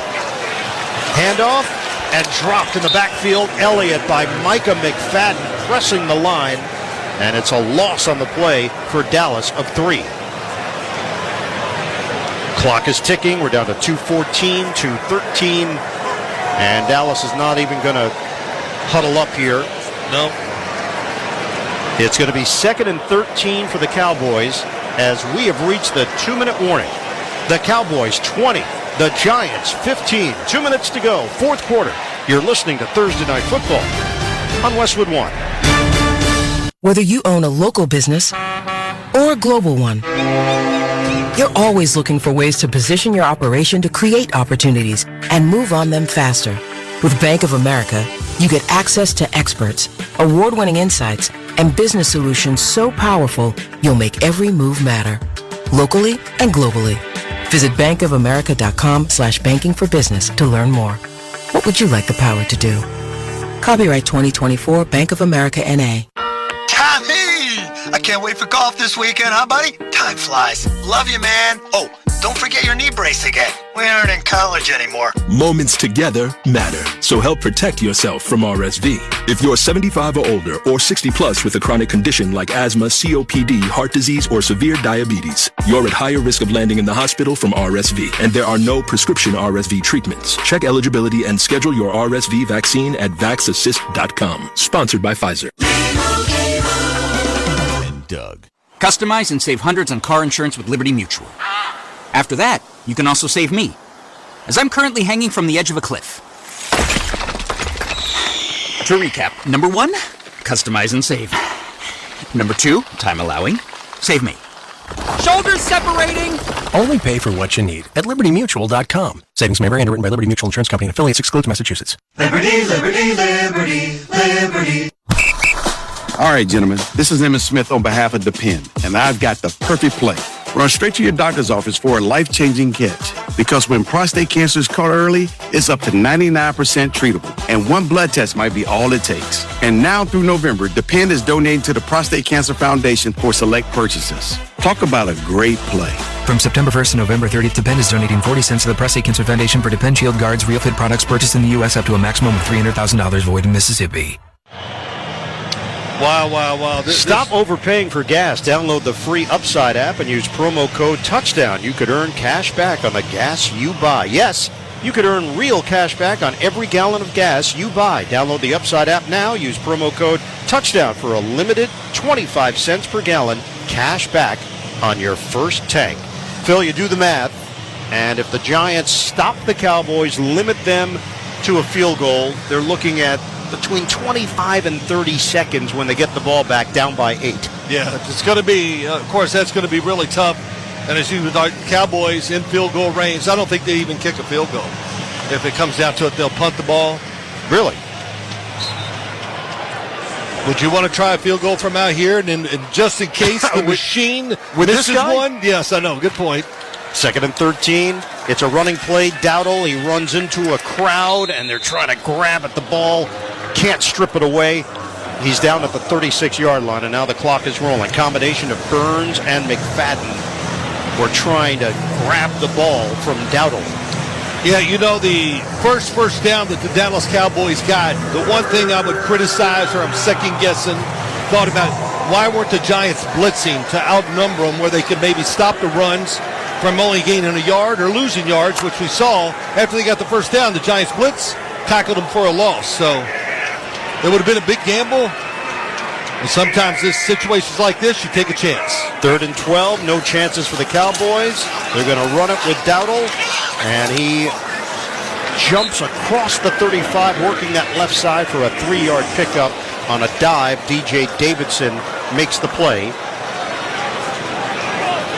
Handoff and dropped in the backfield. Elliott by Micah McFadden pressing the line. And it's a loss on the play for Dallas of 3. Clock is ticking. We're down to 2:14, 2:13. And Dallas is not even going to huddle up here. No. It's going to be 2nd and 13 for the Cowboys as we have reached the 2-minute warning. The Cowboys 20, the Giants 15. 2 minutes to go, 4th quarter. You're listening to Thursday Night Football on Westwood One. Whether you own a local business or a global one, you're always looking for ways to position your operation to create opportunities and move on them faster. With Bank of America, you get access to experts, award-winning insights, and business solutions so powerful, you'll make every move matter, locally and globally. Visit bankofamerica.com/banking for business to learn more. What would you like the power to do? Copyright 2024 Bank of America N.A. Tommy! I can't wait for golf this weekend, huh, buddy? Time flies. Love you, man. Oh, don't forget your knee brace again. We aren't in college anymore. Moments together matter, so help protect yourself from RSV. If you're 75 or older or 60 plus with a chronic condition like asthma, COPD, heart disease, or severe diabetes, you're at higher risk of landing in the hospital from RSV, and there are no prescription RSV treatments. Check eligibility and schedule your RSV vaccine at vaxassist.com. Sponsored by Pfizer. And Doug. Customize and save hundreds on car insurance with Liberty Mutual. After that, you can also save me, as I'm currently hanging from the edge of a cliff. To recap, number 1, customize and save. Number 2, time allowing, save me. Shoulders separating! Only pay for what you need at LibertyMutual.com. Savings may vary. Underwritten by Liberty Mutual Insurance Company and affiliates. Excludes Massachusetts. Liberty, liberty, liberty, liberty. All right, gentlemen, this is Emmitt Smith on behalf of Depend, and I've got the perfect play. Run straight to your doctor's office for a life-changing catch. Because when prostate cancer is caught early, it's up to 99% treatable, and one blood test might be all it takes. And now through November, Depend is donating to the Prostate Cancer Foundation for select purchases. Talk about a great play. From September 1st to November 30th, Depend is donating 40 cents to the Prostate Cancer Foundation for Depend Shield Guards Real Fit products purchased in the U.S. up to a maximum of $300,000 void in Mississippi. Wow. Stop overpaying for gas. Download the free Upside app and use promo code TOUCHDOWN. You could earn cash back on the gas you buy. Yes, you could earn real cash back on every gallon of gas you buy. Download the Upside app now. Use promo code TOUCHDOWN for a limited 25 cents per gallon cash back on your first tank. Phil, you do the math, and if the Giants stop the Cowboys, limit them to a field goal, they're looking at between 25 and 30 seconds when they get the ball back down by 8. Yeah, it's going to be, of course, that's going to be really tough. And as you thought, Cowboys in field goal range, I don't think they even kick a field goal. If it comes down to it, they'll punt the ball. Really? Would you want to try a field goal from out here? And just in case the machine with misses this guy? one? Yes, I know. Good point. 2nd and 13. It's a running play. Dowdle, he runs into a crowd, and they're trying to grab at the ball. Can't strip it away. He's down at the 36-yard line, and now the clock is rolling. Combination of Burns and McFadden were trying to grab the ball from Dowdle. Yeah, the first down that the Dallas Cowboys got, the one thing I would criticize, or I'm second-guessing, thought about why weren't the Giants blitzing to outnumber them where they could maybe stop the runs from only gaining a yard or losing yards, which we saw after they got the first down. The Giants blitz, tackled them for a loss. So it would have been a big gamble. And sometimes in situations like this, you take a chance. 3rd and 12, no chances for the Cowboys. They're going to run it with Dowdle, and he jumps across the 35, working that left side for a 3-yard pickup on a dive. DJ Davidson makes the play.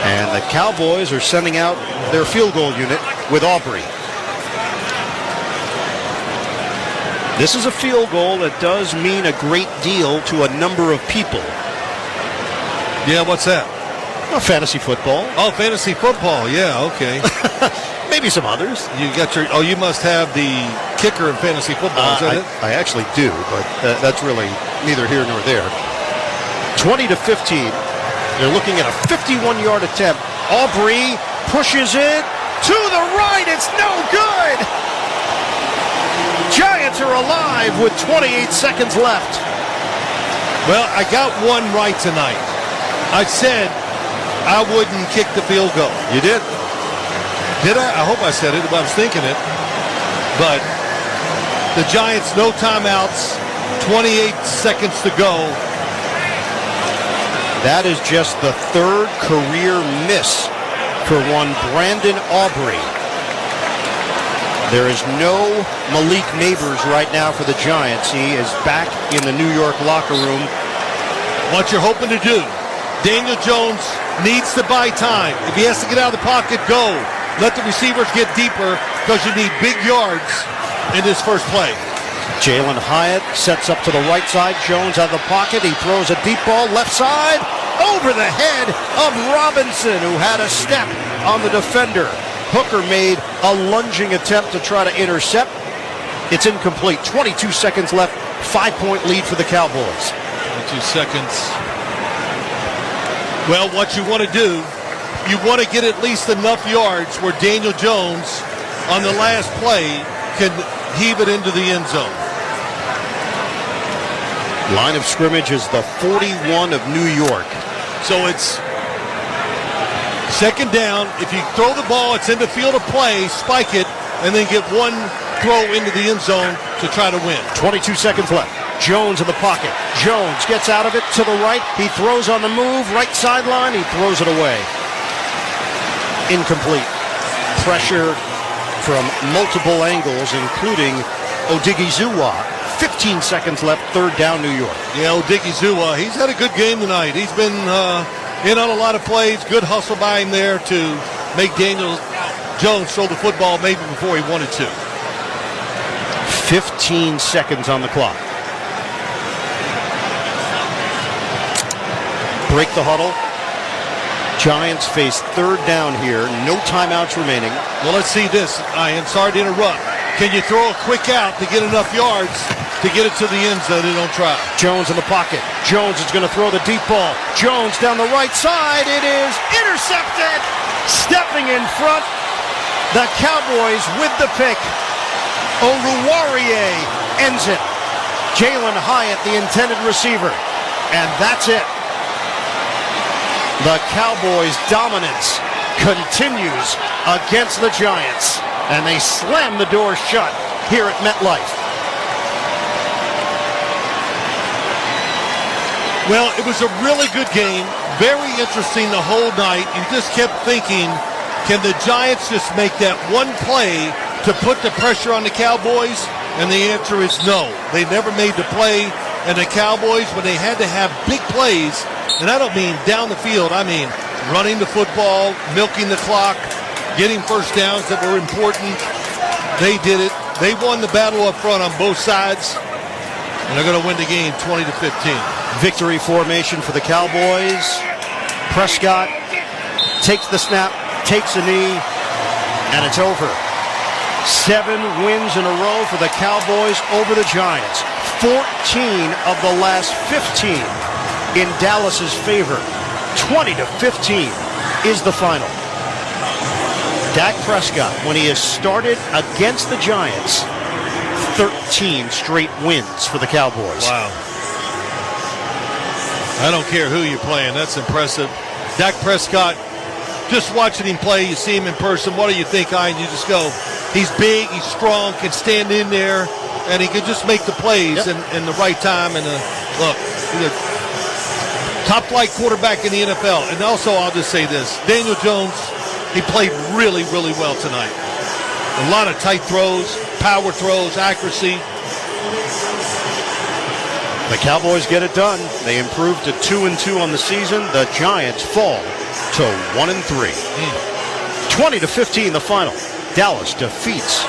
And the Cowboys are sending out their field goal unit with Aubrey. This is a field goal that does mean a great deal to a number of people. Yeah, what's that? Well, fantasy football. Oh, fantasy football. Yeah, okay. Maybe some others. You must have the kicker in fantasy football. Is that it? I actually do, but that's really neither here nor there. 20 to 15. They're looking at a 51-yard attempt. Aubrey pushes it to the right. It's no good. Giants are alive with 28 seconds left. Well, I got one right tonight. I said I wouldn't kick the field goal. You did? Did I? I hope I said it, but I was thinking it. But the Giants, no timeouts, 28 seconds to go. That is just the 3rd career miss for one Brandon Aubrey. There is no Malik Neighbors right now for the Giants. He is back in the New York locker room. What you're hoping to do, Daniel Jones needs to buy time. If he has to get out of the pocket, go. Let the receivers get deeper because you need big yards in this first play. Jalen Hyatt sets up to the right side. Jones out of the pocket. He throws a deep ball left side over the head of Robinson, who had a step on the defender. Hooker made a lunging attempt to try to intercept. It's incomplete. 22 seconds left. 5-point lead for the Cowboys. 22 seconds. Well, what you want to do, you want to get at least enough yards where Daniel Jones on the last play can heave it into the end zone. Line of scrimmage is the 41 of New York. So it's second down. If you throw the ball, it's in the field of play, spike it, and then get one throw into the end zone to try to win. 22 seconds left. Jones in the pocket. Jones gets out of it to the right. He throws on the move, right sideline. He throws it away. Incomplete. Pressure from multiple angles, including Odighizuwa. 15 seconds left, 3rd down, New York. Yeah, Odighizuwa, he's had a good game tonight. He's been in on a lot of plays. Good hustle by him there to make Daniel Jones throw the football maybe before he wanted to. 15 seconds on the clock. Break the huddle. Giants face 3rd down here. No timeouts remaining. Well, let's see this. Ian, sorry to interrupt. Can you throw a quick out to get enough yards to get it to the end zone? They don't try. Jones in the pocket. Jones is going to throw the deep ball. Jones down the right side. It is intercepted. Stepping in front. The Cowboys with the pick. Oruwariye ends it. Jalen Hyatt, the intended receiver. And that's it. The Cowboys' dominance continues against the Giants. And they slam the door shut here at MetLife. Well, it was a really good game. Very interesting the whole night. You just kept thinking, can the Giants just make that one play to put the pressure on the Cowboys? And the answer is no. They never made the play. And the Cowboys, when they had to have big plays, and I don't mean down the field, I mean running the football, milking the clock, getting first downs that were important. They did it. They won the battle up front on both sides, and they're going to win the game 20-15. Victory formation for the Cowboys. Prescott takes the snap, takes a knee, and it's over. 7 wins in a row for the Cowboys over the Giants. 14 of the last 15 in Dallas's favor. 20-15 is the final. Dak Prescott, when he has started against the Giants, 13 straight wins for the Cowboys. Wow. I don't care who you're playing. That's impressive. Dak Prescott, just watching him play, you see him in person. What do you think, Ian? You just go, he's big, he's strong, can stand in there, and he can just make the plays in the right time. And look, he's a top-flight quarterback in the NFL. And also, I'll just say this, Daniel Jones, he played really, really well tonight. A lot of tight throws, power throws, accuracy. The Cowboys get it done. They improve to 2-2 on the season. The Giants fall to 1-3. 20-15 the final. Dallas defeats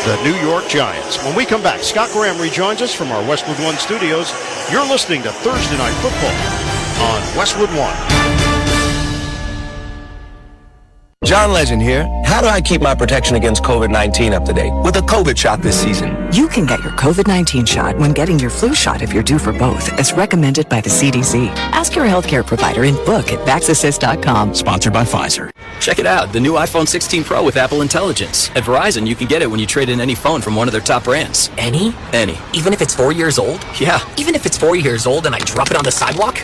the New York Giants. When we come back, Scott Graham rejoins us from our Westwood One studios. You're listening to Thursday Night Football on Westwood One. John Legend here. How do I keep my protection against COVID-19 up to date with a COVID shot this season? You can get your COVID-19 shot when getting your flu shot if you're due for both, as recommended by the CDC. Ask your healthcare provider and book at VaxAssist.com. Sponsored by Pfizer. Check it out, the new iPhone 16 Pro with Apple Intelligence. At Verizon, you can get it when you trade in any phone from one of their top brands. Any? Any. Even if it's 4 years old? Yeah. Even if it's 4 years old and I drop it on the sidewalk?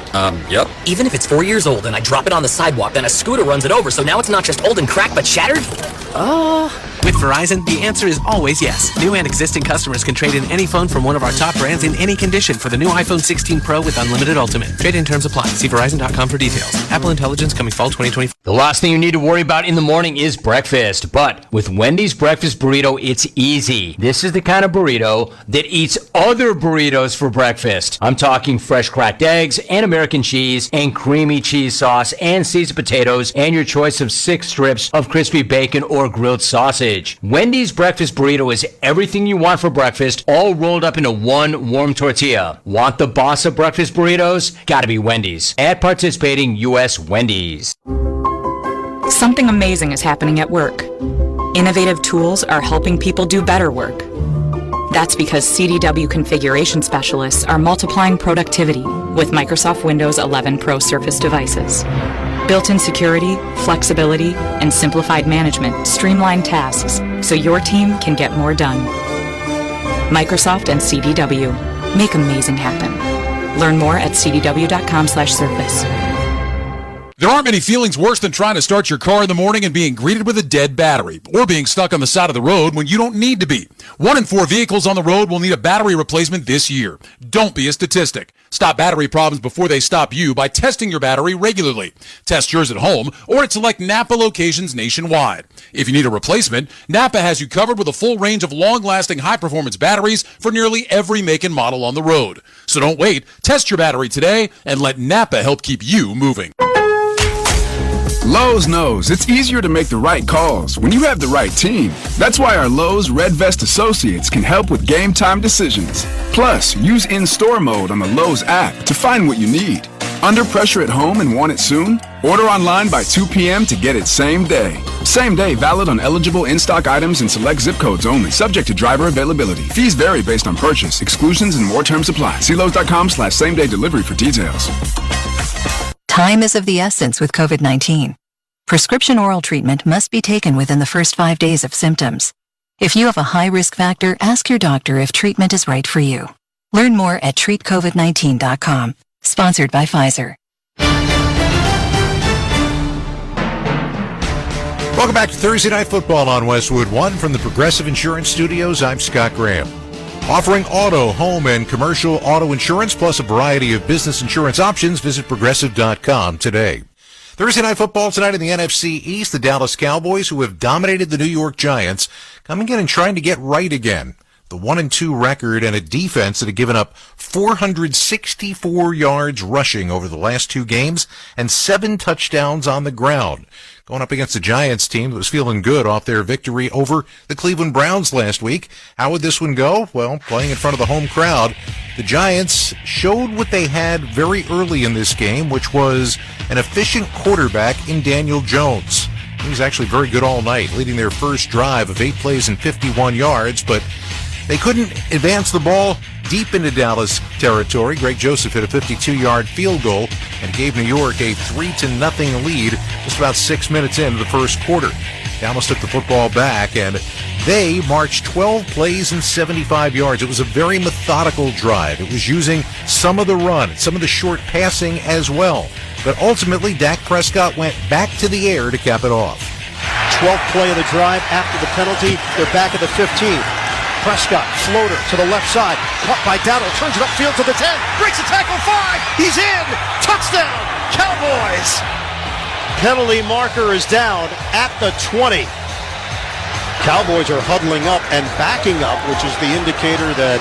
Yep. Even if it's 4 years old and I drop it on the sidewalk, then a scooter runs it over, so now it's not just old and cracked, but shattered? With Verizon, the answer is always yes. New and existing customers can trade in any phone from one of our top brands in any condition for the new iPhone 16 Pro with Unlimited Ultimate. Trade-in terms apply. See Verizon.com for details. Apple Intelligence coming fall 2024. The last thing you need to worry about in the morning is breakfast. But with Wendy's Breakfast Burrito, it's easy. This is the kind of burrito that eats other burritos for breakfast. I'm talking fresh cracked eggs and American cheese and creamy cheese sauce and seasoned potatoes and your choice of 6 strips of crispy bacon or grilled sausage. Wendy's Breakfast Burrito is everything you want for breakfast, all rolled up into one warm tortilla. Want the boss of breakfast burritos? Gotta be Wendy's. At participating U.S. Wendy's. Something amazing is happening at work. Innovative tools are helping people do better work. That's because CDW configuration specialists are multiplying productivity with Microsoft Windows 11 Pro Surface devices. Built-in security, flexibility, and simplified management streamline tasks so your team can get more done. Microsoft and CDW. Make amazing happen. Learn more at cdw.com/surface. There aren't many feelings worse than trying to start your car in the morning and being greeted with a dead battery, or being stuck on the side of the road when you don't need to be. 1 in 4 vehicles on the road will need a battery replacement this year. Don't be a statistic. Stop battery problems before they stop you by testing your battery regularly. Test yours at home or at select Napa locations nationwide. If you need a replacement, Napa has you covered with a full range of long-lasting high-performance batteries for nearly every make and model on the road. So don't wait. Test your battery today and let Napa help keep you moving. Lowe's knows it's easier to make the right calls when you have the right team. That's why our Lowe's Red Vest associates can help with game time decisions. Plus, use in-store mode on the Lowe's app to find what you need. Under pressure at home and want it soon? Order online by 2 p.m. to get it same day. Same day valid on eligible in-stock items and select zip codes only, subject to driver availability. Fees vary based on purchase. Exclusions and more terms apply. See Lowe's.com/same-day delivery for details. Time is of the essence with COVID-19. Prescription oral treatment must be taken within the first 5 days of symptoms. If you have a high risk factor, ask your doctor if treatment is right for you. Learn more at treatcovid19.com. Sponsored by Pfizer. Welcome back to Thursday Night Football on Westwood One from the Progressive Insurance Studios. I'm Scott Graham. Offering auto, home, and commercial auto insurance, plus a variety of business insurance options. Visit Progressive.com today. Thursday Night Football tonight in the NFC East. The Dallas Cowboys, who have dominated the New York Giants, coming in and trying to get right again. the 1-2 record, and a defense that had given up 464 yards rushing over the last 2 games and 7 touchdowns on the ground. Going up against the Giants team that was feeling good off their victory over the Cleveland Browns last week. How would this one go? Well, playing in front of the home crowd, the Giants showed what they had very early in this game, which was an efficient quarterback in Daniel Jones. He was actually very good all night, leading their first drive of 8 plays and 51 yards, but they couldn't advance the ball deep into Dallas territory. Greg Joseph hit a 52-yard field goal and gave New York a 3-0 lead just about 6 minutes into the first quarter. Dallas took the football back, and they marched 12 plays and 75 yards. It was a very methodical drive. It was using some of the run, some of the short passing as well. But ultimately, Dak Prescott went back to the air to cap it off. 12th play of the drive after the penalty. They're back at the 15. Prescott, floater to the left side, caught by Dowdle, turns it upfield to the 10, breaks the tackle, 5, he's in, touchdown, Cowboys! Penalty marker is down at the 20. Cowboys are huddling up and backing up, which is the indicator that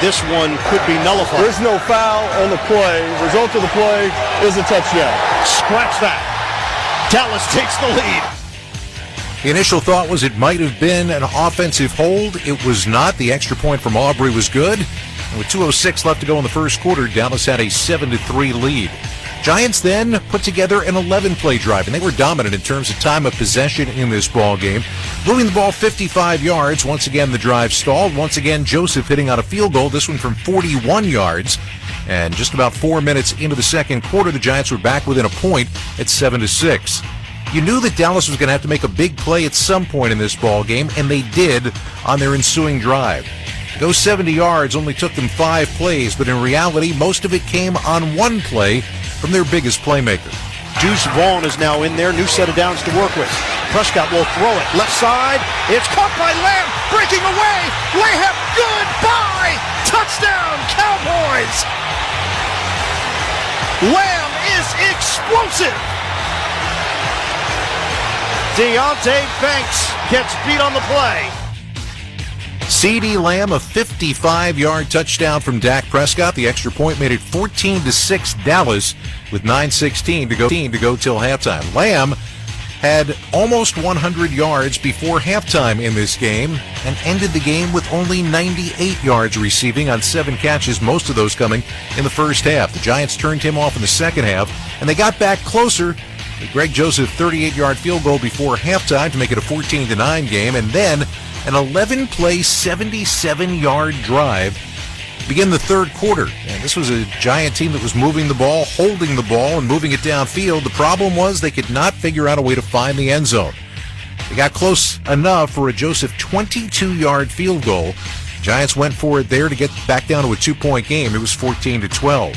this one could be nullified. There's no foul on the play. Result of the play is a touchdown. Scratch that. Dallas takes the lead. The initial thought was it might have been an offensive hold. It was not. The extra point from Aubrey was good. And with 2:06 left to go in the first quarter, Dallas had a 7-3 lead. Giants then put together an 11-play drive, and they were dominant in terms of time of possession in this ball game. Moving the ball 55 yards. Once again, the drive stalled. Once again, Joseph hitting on a field goal, this one from 41 yards. And just about 4 minutes into the second quarter, the Giants were back within a point at 7-6. You knew that Dallas was going to have to make a big play at some point in this ball game, and they did on their ensuing drive. Those 70 yards only took them 5 plays, but in reality, most of it came on one play from their biggest playmaker. Deuce Vaughn is now in there, new set of downs to work with. Prescott will throw it, left side, it's caught by Lamb, breaking away, Lamb, goodbye, touchdown, Cowboys! Lamb is explosive! Deontay Banks gets beat on the play. CeeDee Lamb, a 55-yard touchdown from Dak Prescott. The extra point made it 14-6 Dallas with 9:16 to go till halftime. Lamb had almost 100 yards before halftime in this game and ended the game with only 98 yards receiving on 7 catches, most of those coming in the first half. The Giants turned him off in the second half, and they got back closer. Greg Joseph 38-yard field goal before halftime to make it a 14-9 game, and then an 11-play 77-yard drive to begin the third quarter. And this was a Giant team that was moving the ball, holding the ball, and moving it downfield. The problem was they could not figure out a way to find the end zone. They got close enough for a Joseph 22-yard field goal. Giants went for it there to get back down to a 2-point game. It was 14-12.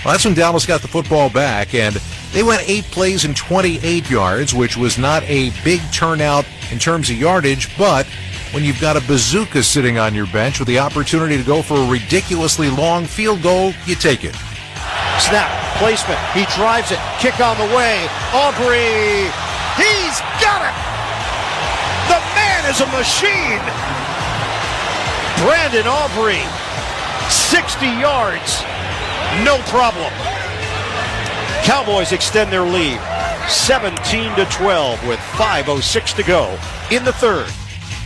Well, that's when Dallas got the football back, and they went 8 plays and 28 yards, which was not a big turnout in terms of yardage, but when you've got a bazooka sitting on your bench with the opportunity to go for a ridiculously long field goal, you take it. Snap, placement, he drives it, kick on the way, Aubrey, he's got it! The man is a machine! Brandon Aubrey, 60 yards, no problem. Cowboys extend their lead, 17-12 with 5:06 to go in the third.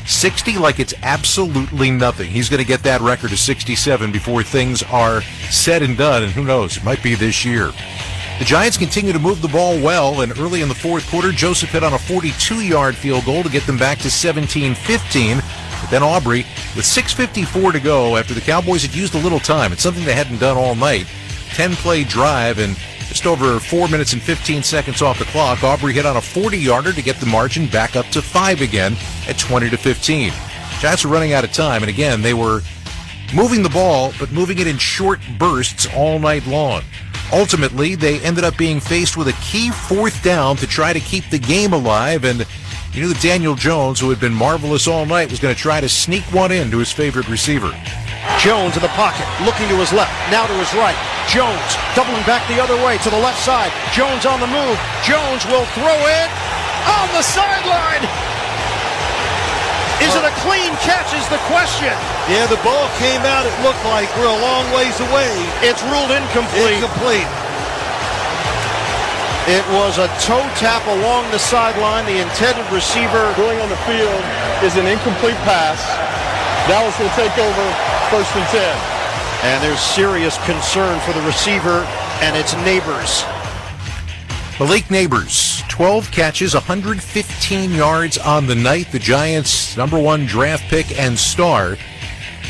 60 like it's absolutely nothing. He's going to get that record of 67 before things are said and done, and who knows, it might be this year. The Giants continue to move the ball well, and early in the fourth quarter, Joseph hit on a 42-yard field goal to get them back to 17-15. But then Aubrey, with 6:54 to go, after the Cowboys had used a little time, it's something they hadn't done all night, 10-play drive, and just over 4 minutes and 15 seconds off the clock, Aubrey hit on a 40-yarder to get the margin back up to 5 again at 20-15. Giants were running out of time, and again, they were moving the ball, but moving it in short bursts all night long. Ultimately, they ended up being faced with a key 4th down to try to keep the game alive, and you knew that Daniel Jones, who had been marvelous all night, was going to try to sneak one in to his favorite receiver. Jones in the pocket, looking to his left, now to his right. Jones doubling back the other way to the left side. Jones on the move. Jones will throw it on the sideline. Is it a clean catch is the question. Yeah, the ball came out. It looked like we're a long ways away. It's ruled incomplete. Incomplete. It was a toe tap along the sideline. The intended receiver going on the field is an incomplete pass. Dallas will take over 1st and 10. And there's serious concern for the receiver and its neighbors. Malik Neighbors, 12 catches, 115 yards on the night. The Giants' #1 draft pick and star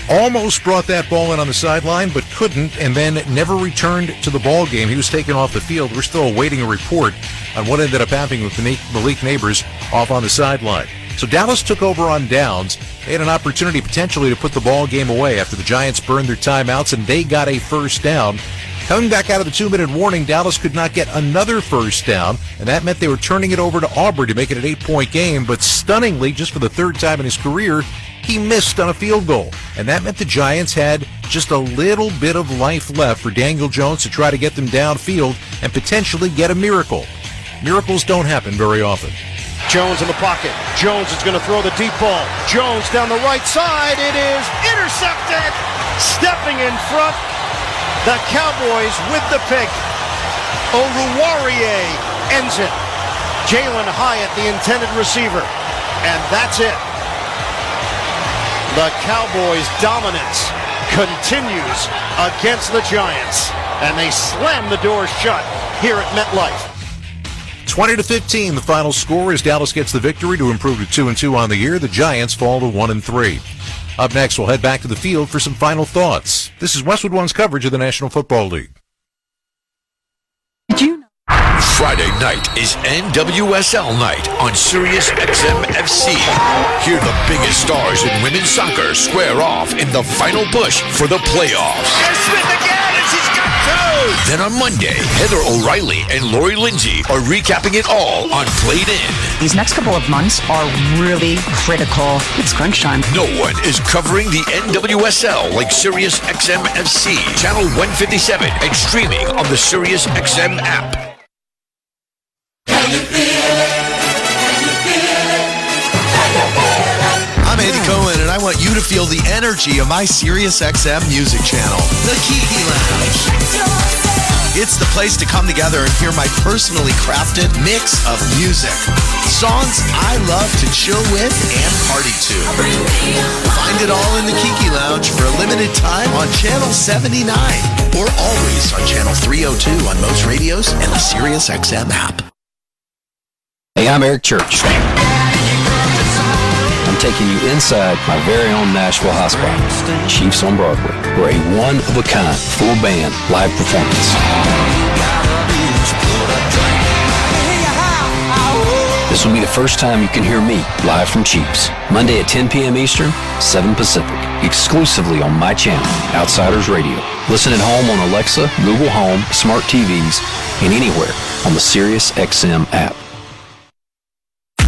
almost brought that ball in on the sideline, but couldn't, and then never returned to the ball game. He was taken off the field. We're still awaiting a report on what ended up happening with Malik Neighbors off on the sideline. So Dallas took over on downs. They had an opportunity potentially to put the ball game away after the Giants burned their timeouts, and they got a first down. Coming back out of the 2-minute warning, Dallas could not get another first down, and that meant they were turning it over to Aubrey to make it an 8-point game. But stunningly, just for the 3rd time in his career, he missed on a field goal. And that meant the Giants had just a little bit of life left for Daniel Jones to try to get them downfield and potentially get a miracle. Miracles don't happen very often. Jones in the pocket. Jones is going to throw the deep ball. Jones down the right side. It is intercepted. Stepping in front. The Cowboys with the pick. Oruwariye ends it. Jalen Hyatt, the intended receiver. And that's it. The Cowboys' dominance continues against the Giants. And they slam the door shut here at MetLife. 20-15, the final score as Dallas gets the victory to improve to 2-2 on the year. The Giants fall to 1-3. Up next, we'll head back to the field for some final thoughts. This is Westwood One's coverage of the National Football League. Friday night is NWSL night on Sirius XM FC. Hear the biggest stars in women's soccer square off in the final push for the playoffs. There's Smith again, and she's got two. Then on Monday, Heather O'Reilly and Lori Lindsay are recapping it all on Played In. These next couple of months are really critical. It's crunch time. No one is covering the NWSL like Sirius XM FC, channel 157, and streaming on the Sirius XM app. I'm Andy Cohen, and I want you to feel the energy of my Sirius XM music channel, the Kiki Lounge. It's the place to come together and hear my personally crafted mix of music. Songs I love to chill with and party to. Find it all in the Kiki Lounge for a limited time on Channel 79 or always on Channel 302 on most radios and the Sirius XM app. Hey, I'm Eric Church. I'm taking you inside my very own Nashville hospital, Chiefs on Broadway, for a one-of-a-kind full band live performance. This will be the first time you can hear me live from Chiefs. Monday at 10 p.m. Eastern, 7 Pacific, exclusively on my channel, Outsiders Radio. Listen at home on Alexa, Google Home, smart TVs, and anywhere on the Sirius XM app.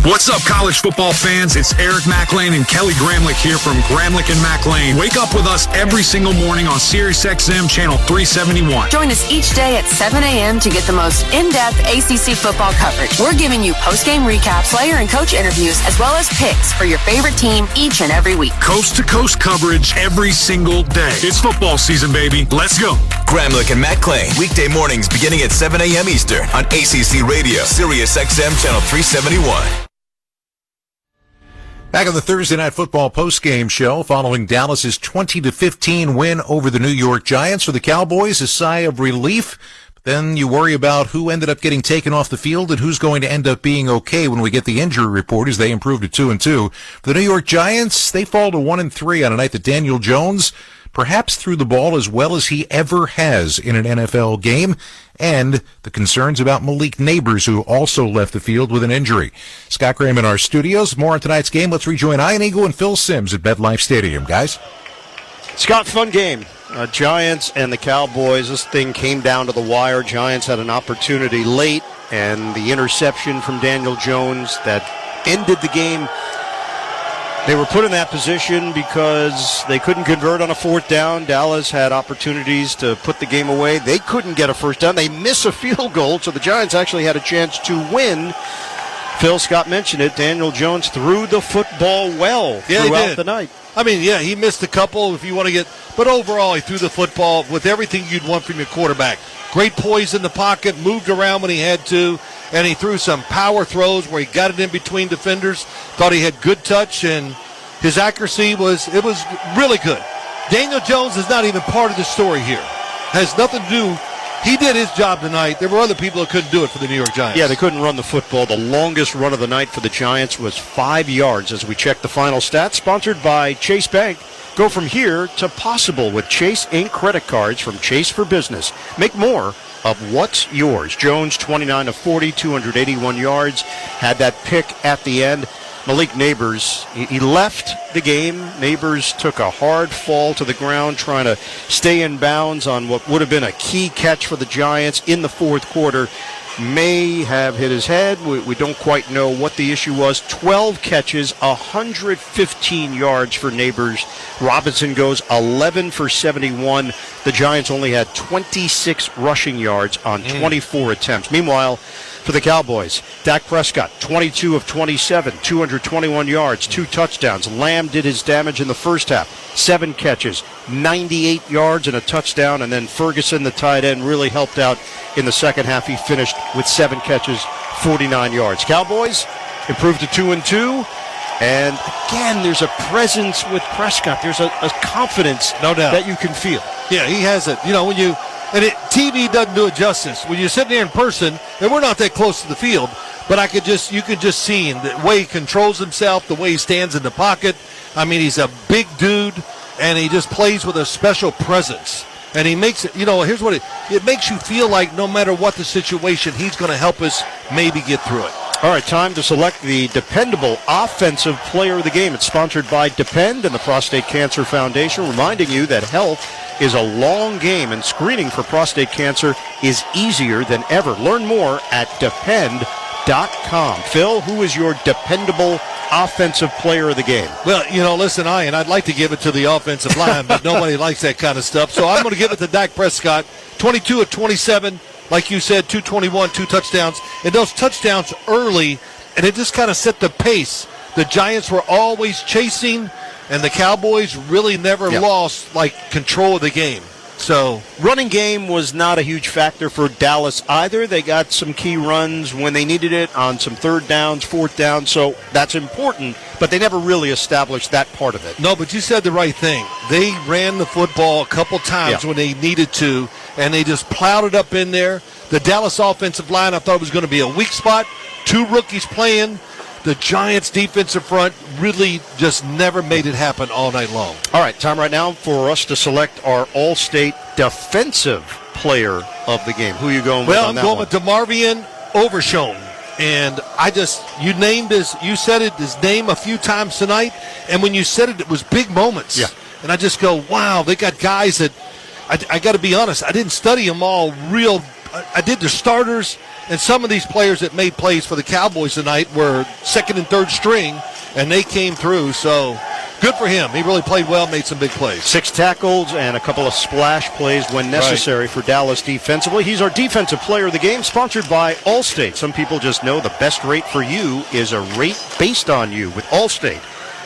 What's up, college football fans? It's Eric McLean and Kelly Gramlich here from Gramlich and McLean. Wake up with us every single morning on Sirius XM Channel 371. Join us each day at 7 a.m. to get the most in-depth ACC football coverage. We're giving you post-game recaps, player and coach interviews, as well as picks for your favorite team each and every week. Coast-to-coast coverage every single day. It's football season, baby. Let's go. Gramlich and McLean, weekday mornings beginning at 7 a.m. Eastern on ACC Radio, Sirius XM Channel 371. Back on the Thursday Night Football postgame show, following Dallas's 20-15 win over the New York Giants, for the Cowboys, a sigh of relief. But then you worry about who ended up getting taken off the field and who's going to end up being okay when we get the injury report as they improve to 2-2. For the New York Giants, they fall to 1-3 on a night that Daniel Jones perhaps threw the ball as well as he ever has in an NFL game, and the concerns about Malik Neighbors, who also left the field with an injury. Scott Graham in our studios. More on tonight's game. Let's rejoin Ian Eagle and Phil Simms at MetLife Stadium. Guys? Scott, fun game. Giants and the Cowboys. This thing came down to the wire. Giants had an opportunity late, and the interception from Daniel Jones that ended the game. They were put in that position because they couldn't convert on a fourth down. Dallas had opportunities to put the game away. They couldn't get a first down. They miss a field goal, so the Giants actually had a chance to win. Phil Scott mentioned it. Daniel Jones threw the football well throughout the night. I mean, yeah, he missed a couple if you want to get, but overall he threw the football with everything you'd want from your quarterback. Great poise in the pocket, moved around when he had to, and he threw some power throws where he got it in between defenders. Thought he had good touch, and his accuracy was really good. Daniel Jones is not even part of the story here. Has nothing to do. He did his job tonight. There were other people that couldn't do it for the New York Giants. Yeah, they couldn't run the football. The longest run of the night for the Giants was 5 yards as we check the final stats. Sponsored by Chase Bank. Go from here to possible with Chase Inc. credit cards from Chase for Business. Make more of what's yours. Jones, 29 of 40, 281 yards. Had that pick at the end. Malik Neighbors, he left the game. Neighbors took a hard fall to the ground trying to stay in bounds on what would have been a key catch for the Giants in the fourth quarter. May have hit his head. We don't quite know what the issue was. 12 catches, 115 yards for Neighbors. Robinson goes 11 for 71. The Giants only had 26 rushing yards on 24 attempts. Meanwhile, for the Cowboys, Dak Prescott, 22 of 27, 221 yards, 2 touchdowns. Lamb did his damage in the first half. 7 catches, 98 yards and a touchdown. And then Ferguson, the tight end, really helped out in the second half. He finished with 7 catches, 49 yards. Cowboys improved to 2-2. And again, there's a presence with Prescott. There's a confidence, no doubt, that you can feel. Yeah, he has it. You know, when you... And TV doesn't do it justice. When you're sitting there in person, and we're not that close to the field, but you can just see him, the way he controls himself, the way he stands in the pocket. I mean, he's a big dude, and he just plays with a special presence. And he makes it, here's what it makes you feel like no matter what the situation, he's going to help us maybe get through it. All right, time to select the dependable offensive player of the game. It's sponsored by Depend and the Prostate Cancer Foundation, reminding you that health is a long game and screening for prostate cancer is easier than ever. Learn more at depend.com. Phil, who is your dependable offensive player of the game? Well, listen, I'd like to give it to the offensive line, but nobody likes that kind of stuff. So I'm going to give it to Dak Prescott, 22 of 27. Like you said, 221, 2 touchdowns. And those touchdowns early, and it just kind of set the pace. The Giants were always chasing, and the Cowboys really never lost, control of the game. So running game was not a huge factor for Dallas either. They got some key runs when they needed it on some third downs, fourth downs, so that's important, but they never really established that part of it. No, but you said the right thing. They ran the football a couple times when they needed to, and they just plowed it up in there. The Dallas offensive line, I thought it was going to be a weak spot. 2 rookies playing. The Giants' defensive front really just never made it happen all night long. All right, time right now for us to select our All-State defensive player of the game. Who are you going with on that one? Well, I'm going with DeMarvion Overshown. And you said his name a few times tonight, and when you said it, it was big moments. Yeah. And I just go, wow, they got guys that, I got to be honest, I didn't study them all real. I did the starters, and some of these players that made plays for the Cowboys tonight were second and third string, and they came through. So good for him. He really played well, made some big plays. 6 tackles and a couple of splash plays when necessary for Dallas defensively. He's our defensive player of the game, sponsored by Allstate. Some people just know the best rate for you is a rate based on you with Allstate,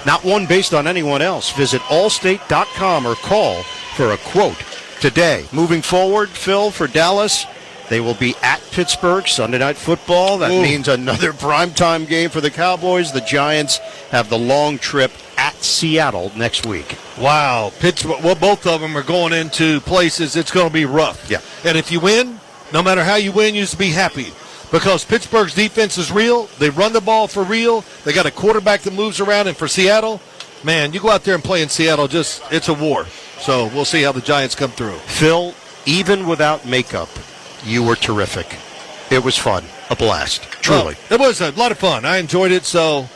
not one based on anyone else. Visit allstate.com or call for a quote today. Moving forward, Phil, for Dallas, they will be at Pittsburgh, Sunday Night Football. That means another primetime game for the Cowboys. The Giants have the long trip at Seattle next week. Wow. Pittsburgh, well, both of them are going into places it's going to be rough. Yeah. And if you win, no matter how you win, you just be happy. Because Pittsburgh's defense is real. They run the ball for real. They got a quarterback that moves around. And for Seattle, man, you go out there and play in Seattle, it's a war. So we'll see how the Giants come through. Phil, even without makeup, you were terrific. It was fun. A blast. Truly. Well, it was a lot of fun. I enjoyed it. So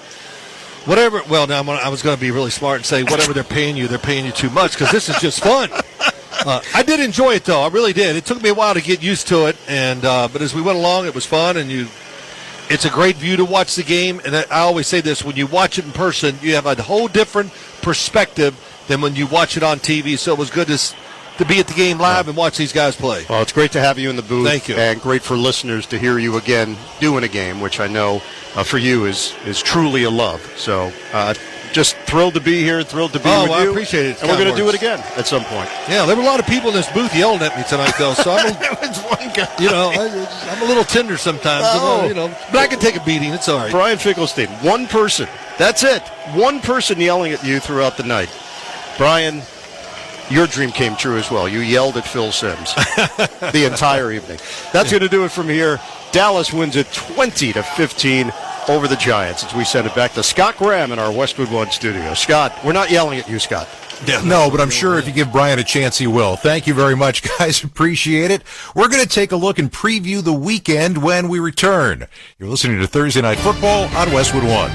whatever. Well, now I was going to be really smart and say whatever they're paying you too much because this is just fun. I did enjoy it, though. I really did. It took me a while to get used to it. And but as we went along, it was fun. And it's a great view to watch the game. And I always say this, when you watch it in person, you have a whole different perspective than when you watch it on TV. So it was good to to be at the game live and watch these guys play. Well, it's great to have you in the booth. Thank you. And great for listeners to hear you again doing a game, which I know for you is truly a love. So just thrilled to be here, thrilled to be with you. I appreciate it. And we're going to do it again at some point. Yeah, there were a lot of people in this booth yelling at me tonight, though. So I'm a little tender sometimes. But I can take a beating. It's all right. Brian Finkelstein, one person. That's it. One person yelling at you throughout the night. Brian, your dream came true as well. You yelled at Phil Simms the entire evening. That's going to do it from here. Dallas wins it 20-15 over the Giants as we send it back to Scott Graham in our Westwood One studio. Scott, we're not yelling at you, Scott. No, but I'm sure if you give Brian a chance, he will. Thank you very much, guys. Appreciate it. We're going to take a look and preview the weekend when we return. You're listening to Thursday Night Football on Westwood One.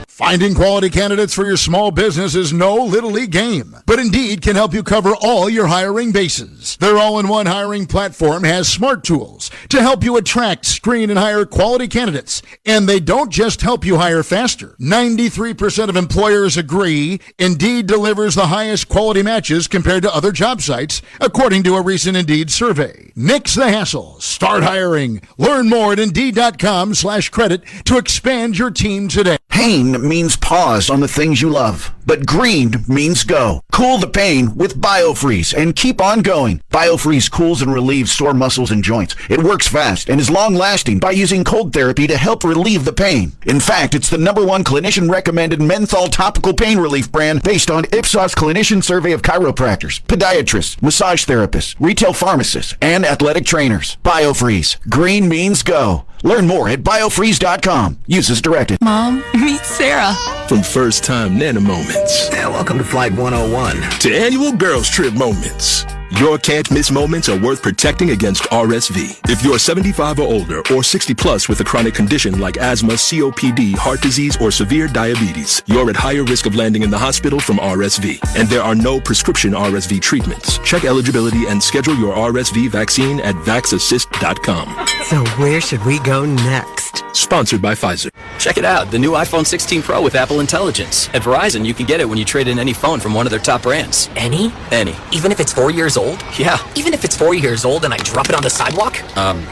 Finding quality candidates for your small business is no little league game, but Indeed can help you cover all your hiring bases. Their all-in-one hiring platform has smart tools to help you attract, screen, and hire quality candidates. And they don't just help you hire faster. 93% of employers agree Indeed delivers the highest quality matches compared to other job sites, according to a recent Indeed survey. Nix the hassle. Start hiring. Learn more at Indeed.com/credit to expand your team today. Pain means pause on the things you love, but green means go. Cool the pain with BioFreeze and keep on going. BioFreeze cools and relieves sore muscles and joints. It works fast and is long-lasting by using cold therapy to help relieve the pain. In fact, it's the #1 clinician-recommended menthol topical pain relief brand based on Ipsos clinician survey of chiropractors, podiatrists, massage therapists, retail pharmacists, and athletic trainers. BioFreeze. Green means go. Learn more at biofreeze.com. Use as directed. Mom, meet Sarah. From first-time Nana moments. Welcome to Flight 101. To annual girls trip moments. Your can't-miss moments are worth protecting against RSV. If you're 75 or older or 60 plus with a chronic condition like asthma, COPD, heart disease, or severe diabetes, you're at higher risk of landing in the hospital from RSV. And there are no prescription RSV treatments. Check eligibility and schedule your RSV vaccine at vaxassist.com. So where should we go next? Sponsored by Pfizer. Check it out, the new iPhone 16 Pro with Apple Intelligence. At Verizon, you can get it when you trade in any phone from one of their top brands. Any? Any. Even if it's 4 years old? Yeah. Even if it's 4 years old and I drop it on the sidewalk?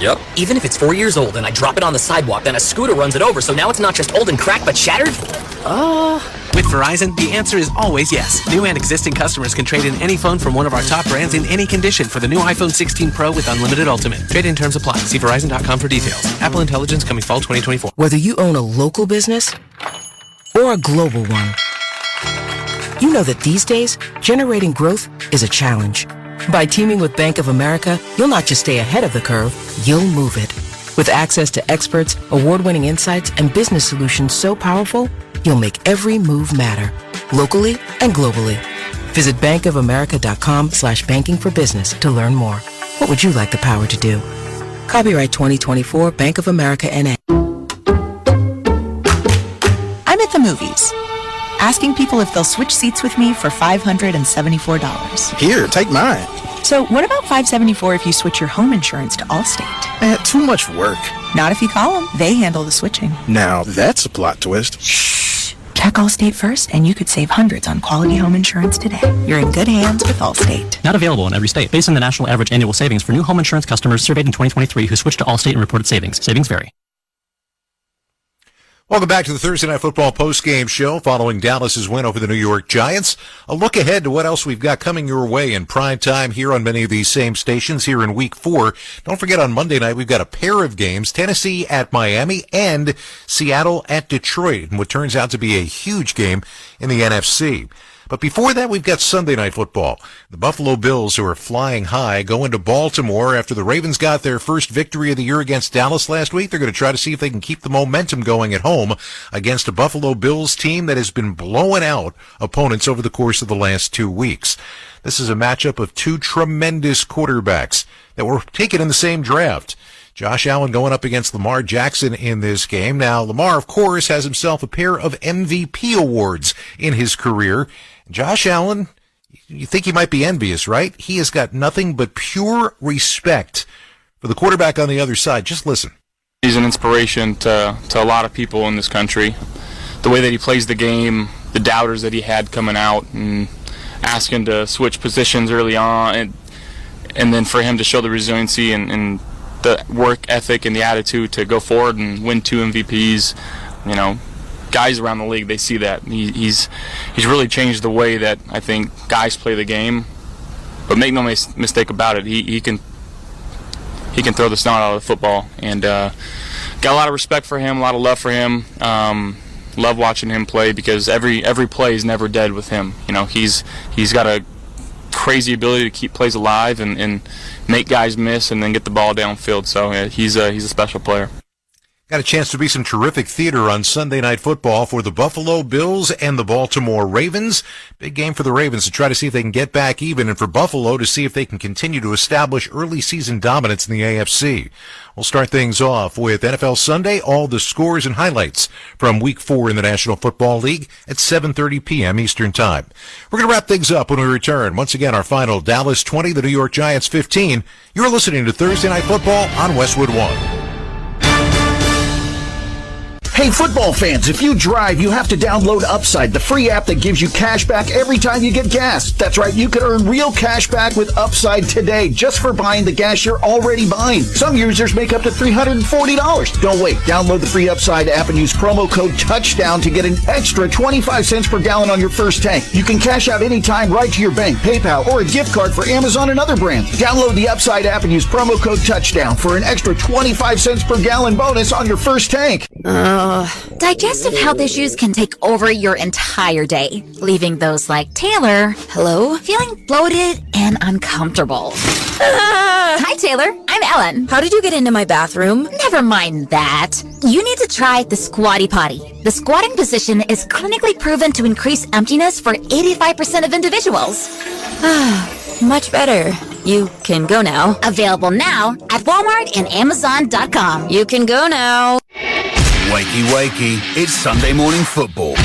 Yep. Even if it's 4 years old and I drop it on the sidewalk, then a scooter runs it over, so now it's not just old and cracked, but shattered? With Verizon, the answer is always yes. New and existing customers can trade in any phone from one of our top brands in any condition for the new iPhone 16 Pro with Unlimited Ultimate. Trade-in terms apply. See Verizon.com for details. Apple Intelligence coming fall 2024. Whether you own a local business or a global one, you know that these days, generating growth is a challenge. By teaming with Bank of America, you'll not just stay ahead of the curve, you'll move it. With access to experts, award-winning insights, and business solutions so powerful, you'll make every move matter, locally and globally. Visit bankofamerica.com/banking for business to learn more. What would you like the power to do? Copyright 2024 Bank of America N.A. I'm at the movies, asking people if they'll switch seats with me for $574. Here, take mine. So what about $574 if you switch your home insurance to Allstate? Too much work. Not if you call them. They handle the switching. Now, that's a plot twist. Shh. Check Allstate first, and you could save hundreds on quality home insurance today. You're in good hands with Allstate. Not available in every state. Based on the national average annual savings for new home insurance customers surveyed in 2023 who switched to Allstate and reported savings. Savings vary. Welcome back to the Thursday Night Football post-game show following Dallas's win over the New York Giants. A look ahead to what else we've got coming your way in prime time here on many of these same stations here in Week 4. Don't forget on Monday night we've got a pair of games, Tennessee at Miami and Seattle at Detroit, in what turns out to be a huge game in the NFC. But before that, we've got Sunday Night Football. The Buffalo Bills, who are flying high, go into Baltimore after the Ravens got their first victory of the year against Dallas last week. They're going to try to see if they can keep the momentum going at home against a Buffalo Bills team that has been blowing out opponents over the course of the last 2 weeks. This is a matchup of two tremendous quarterbacks that were taken in the same draft. Josh Allen going up against Lamar Jackson in this game. Now, Lamar, of course, has himself a pair of MVP awards in his career. Josh Allen, you think he might be envious, right? He has got nothing but pure respect for the quarterback on the other side. Just listen. He's an inspiration to a lot of people in this country. The way that he plays the game, the doubters that he had coming out, and asking to switch positions early on, and then for him to show the resiliency and the work ethic and the attitude to go forward and win 2 MVPs. You know, guys around the league, they see that. He's really changed the way that I think guys play the game. But make no mistake about it, he can throw the snot out of the football. And got a lot of respect for him, a lot of love for him. Love watching him play because every play is never dead with him. You know, he's got a crazy ability to keep plays alive and make guys miss and then get the ball downfield. So he's a special player. Got a chance to be some terrific theater on Sunday Night Football for the Buffalo Bills and the Baltimore Ravens. Big game for the Ravens to try to see if they can get back even, and for Buffalo to see if they can continue to establish early season dominance in the AFC. We'll start things off with NFL Sunday, all the scores and highlights from Week 4 in the National Football League at 7:30 p.m. Eastern Time. We're going to wrap things up when we return. Once again, our final, Dallas 20, the New York Giants 15. You're listening to Thursday Night Football on Westwood One. Hey, football fans, if you drive, you have to download Upside, the free app that gives you cash back every time you get gas. That's right, you can earn real cash back with Upside today just for buying the gas you're already buying. Some users make up to $340. Don't wait. Download the free Upside app and use promo code TOUCHDOWN to get an extra 25 cents per gallon on your first tank. You can cash out anytime right to your bank, PayPal, or a gift card for Amazon and other brands. Download the Upside app and use promo code TOUCHDOWN for an extra 25 cents per gallon bonus on your first tank. Digestive health issues can take over your entire day, leaving those like Taylor, feeling bloated and uncomfortable. Hi, Taylor. I'm Ellen. How did you get into my bathroom? Never mind that. You need to try the Squatty Potty. The squatting position is clinically proven to increase emptiness for 85% of individuals. Much better. You can go now. Available now at Walmart and Amazon.com. You can go now. Wakey, wakey, it's Sunday morning football.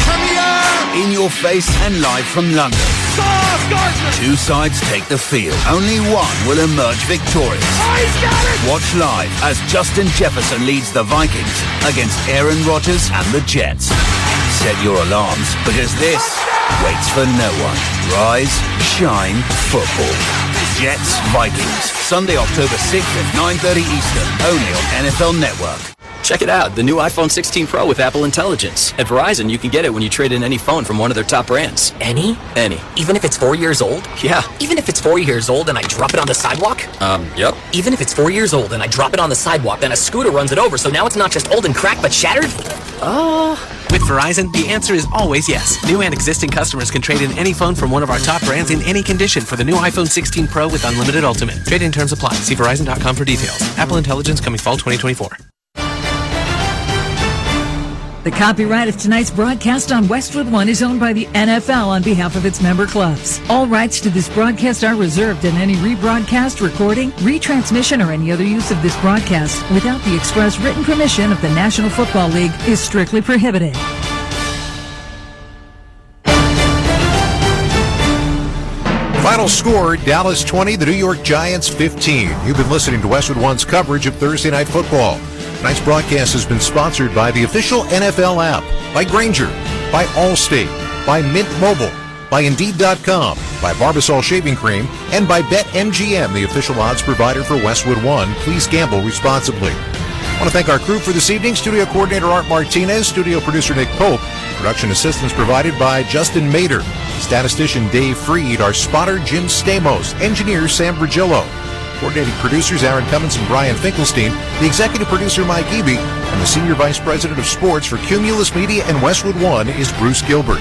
In your face and live from London. Two sides take the field. Only one will emerge victorious. Watch live as Justin Jefferson leads the Vikings against Aaron Rodgers and the Jets. Set your alarms because this waits for no one. Rise, shine, football. Jets, Vikings. Sunday, October 6th at 9:30 Eastern. Only on NFL Network. Check it out, the new iPhone 16 Pro with Apple Intelligence. At Verizon, you can get it when you trade in any phone from one of their top brands. Any? Any. Even if it's 4 years old? Yeah. Even if it's 4 years old and I drop it on the sidewalk? Yep. Even if it's 4 years old and I drop it on the sidewalk, then a scooter runs it over, so now it's not just old and cracked, but shattered? With Verizon, the answer is always yes. New and existing customers can trade in any phone from one of our top brands in any condition for the new iPhone 16 Pro with unlimited Ultimate. Trade-in terms apply. See Verizon.com for details. Apple Intelligence coming fall 2024. The copyright of tonight's broadcast on Westwood One is owned by the NFL on behalf of its member clubs. All rights to this broadcast are reserved, and any rebroadcast, recording, retransmission, or any other use of this broadcast without the express written permission of the National Football League is strictly prohibited. Final score, Dallas 20, the New York Giants 15. You've been listening to Westwood One's coverage of Thursday Night Football. Tonight's broadcast has been sponsored by the official NFL app, by Grainger, by Allstate, by Mint Mobile, by Indeed.com, by Barbasol Shaving Cream, and by BetMGM, the official odds provider for Westwood One. Please gamble responsibly. I want to thank our crew for this evening. Studio coordinator Art Martinez, studio producer Nick Pope, production assistance provided by Justin Mader, statistician Dave Freed, our spotter Jim Stamos, engineer Sam Brigillo, coordinating producers Aaron Cummins and Brian Finkelstein, the executive producer Mike Eby, and the senior vice president of sports for Cumulus Media and Westwood One is Bruce Gilbert.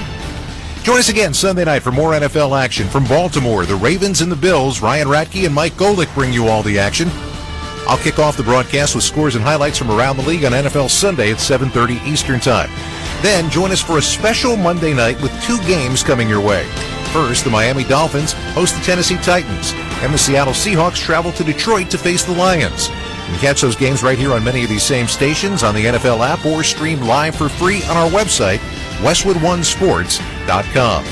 Join us again Sunday night for more NFL action from Baltimore. The Ravens and the Bills, Ryan Ratke and Mike Golick bring you all the action. I'll kick off the broadcast with scores and highlights from around the league on NFL Sunday at 7:30 Eastern Time. Then join us for a special Monday night with two games coming your way. First, the Miami Dolphins host the Tennessee Titans, and the Seattle Seahawks travel to Detroit to face the Lions. You can catch those games right here on many of these same stations on the NFL app or stream live for free on our website, westwoodonesports.com.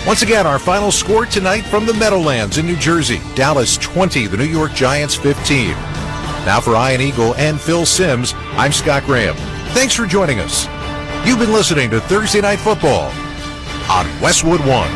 Once again, our final score tonight from the Meadowlands in New Jersey, Dallas 20, the New York Giants 15. Now for Ian Eagle and Phil Simms, I'm Scott Graham. Thanks for joining us. You've been listening to Thursday Night Football on Westwood One.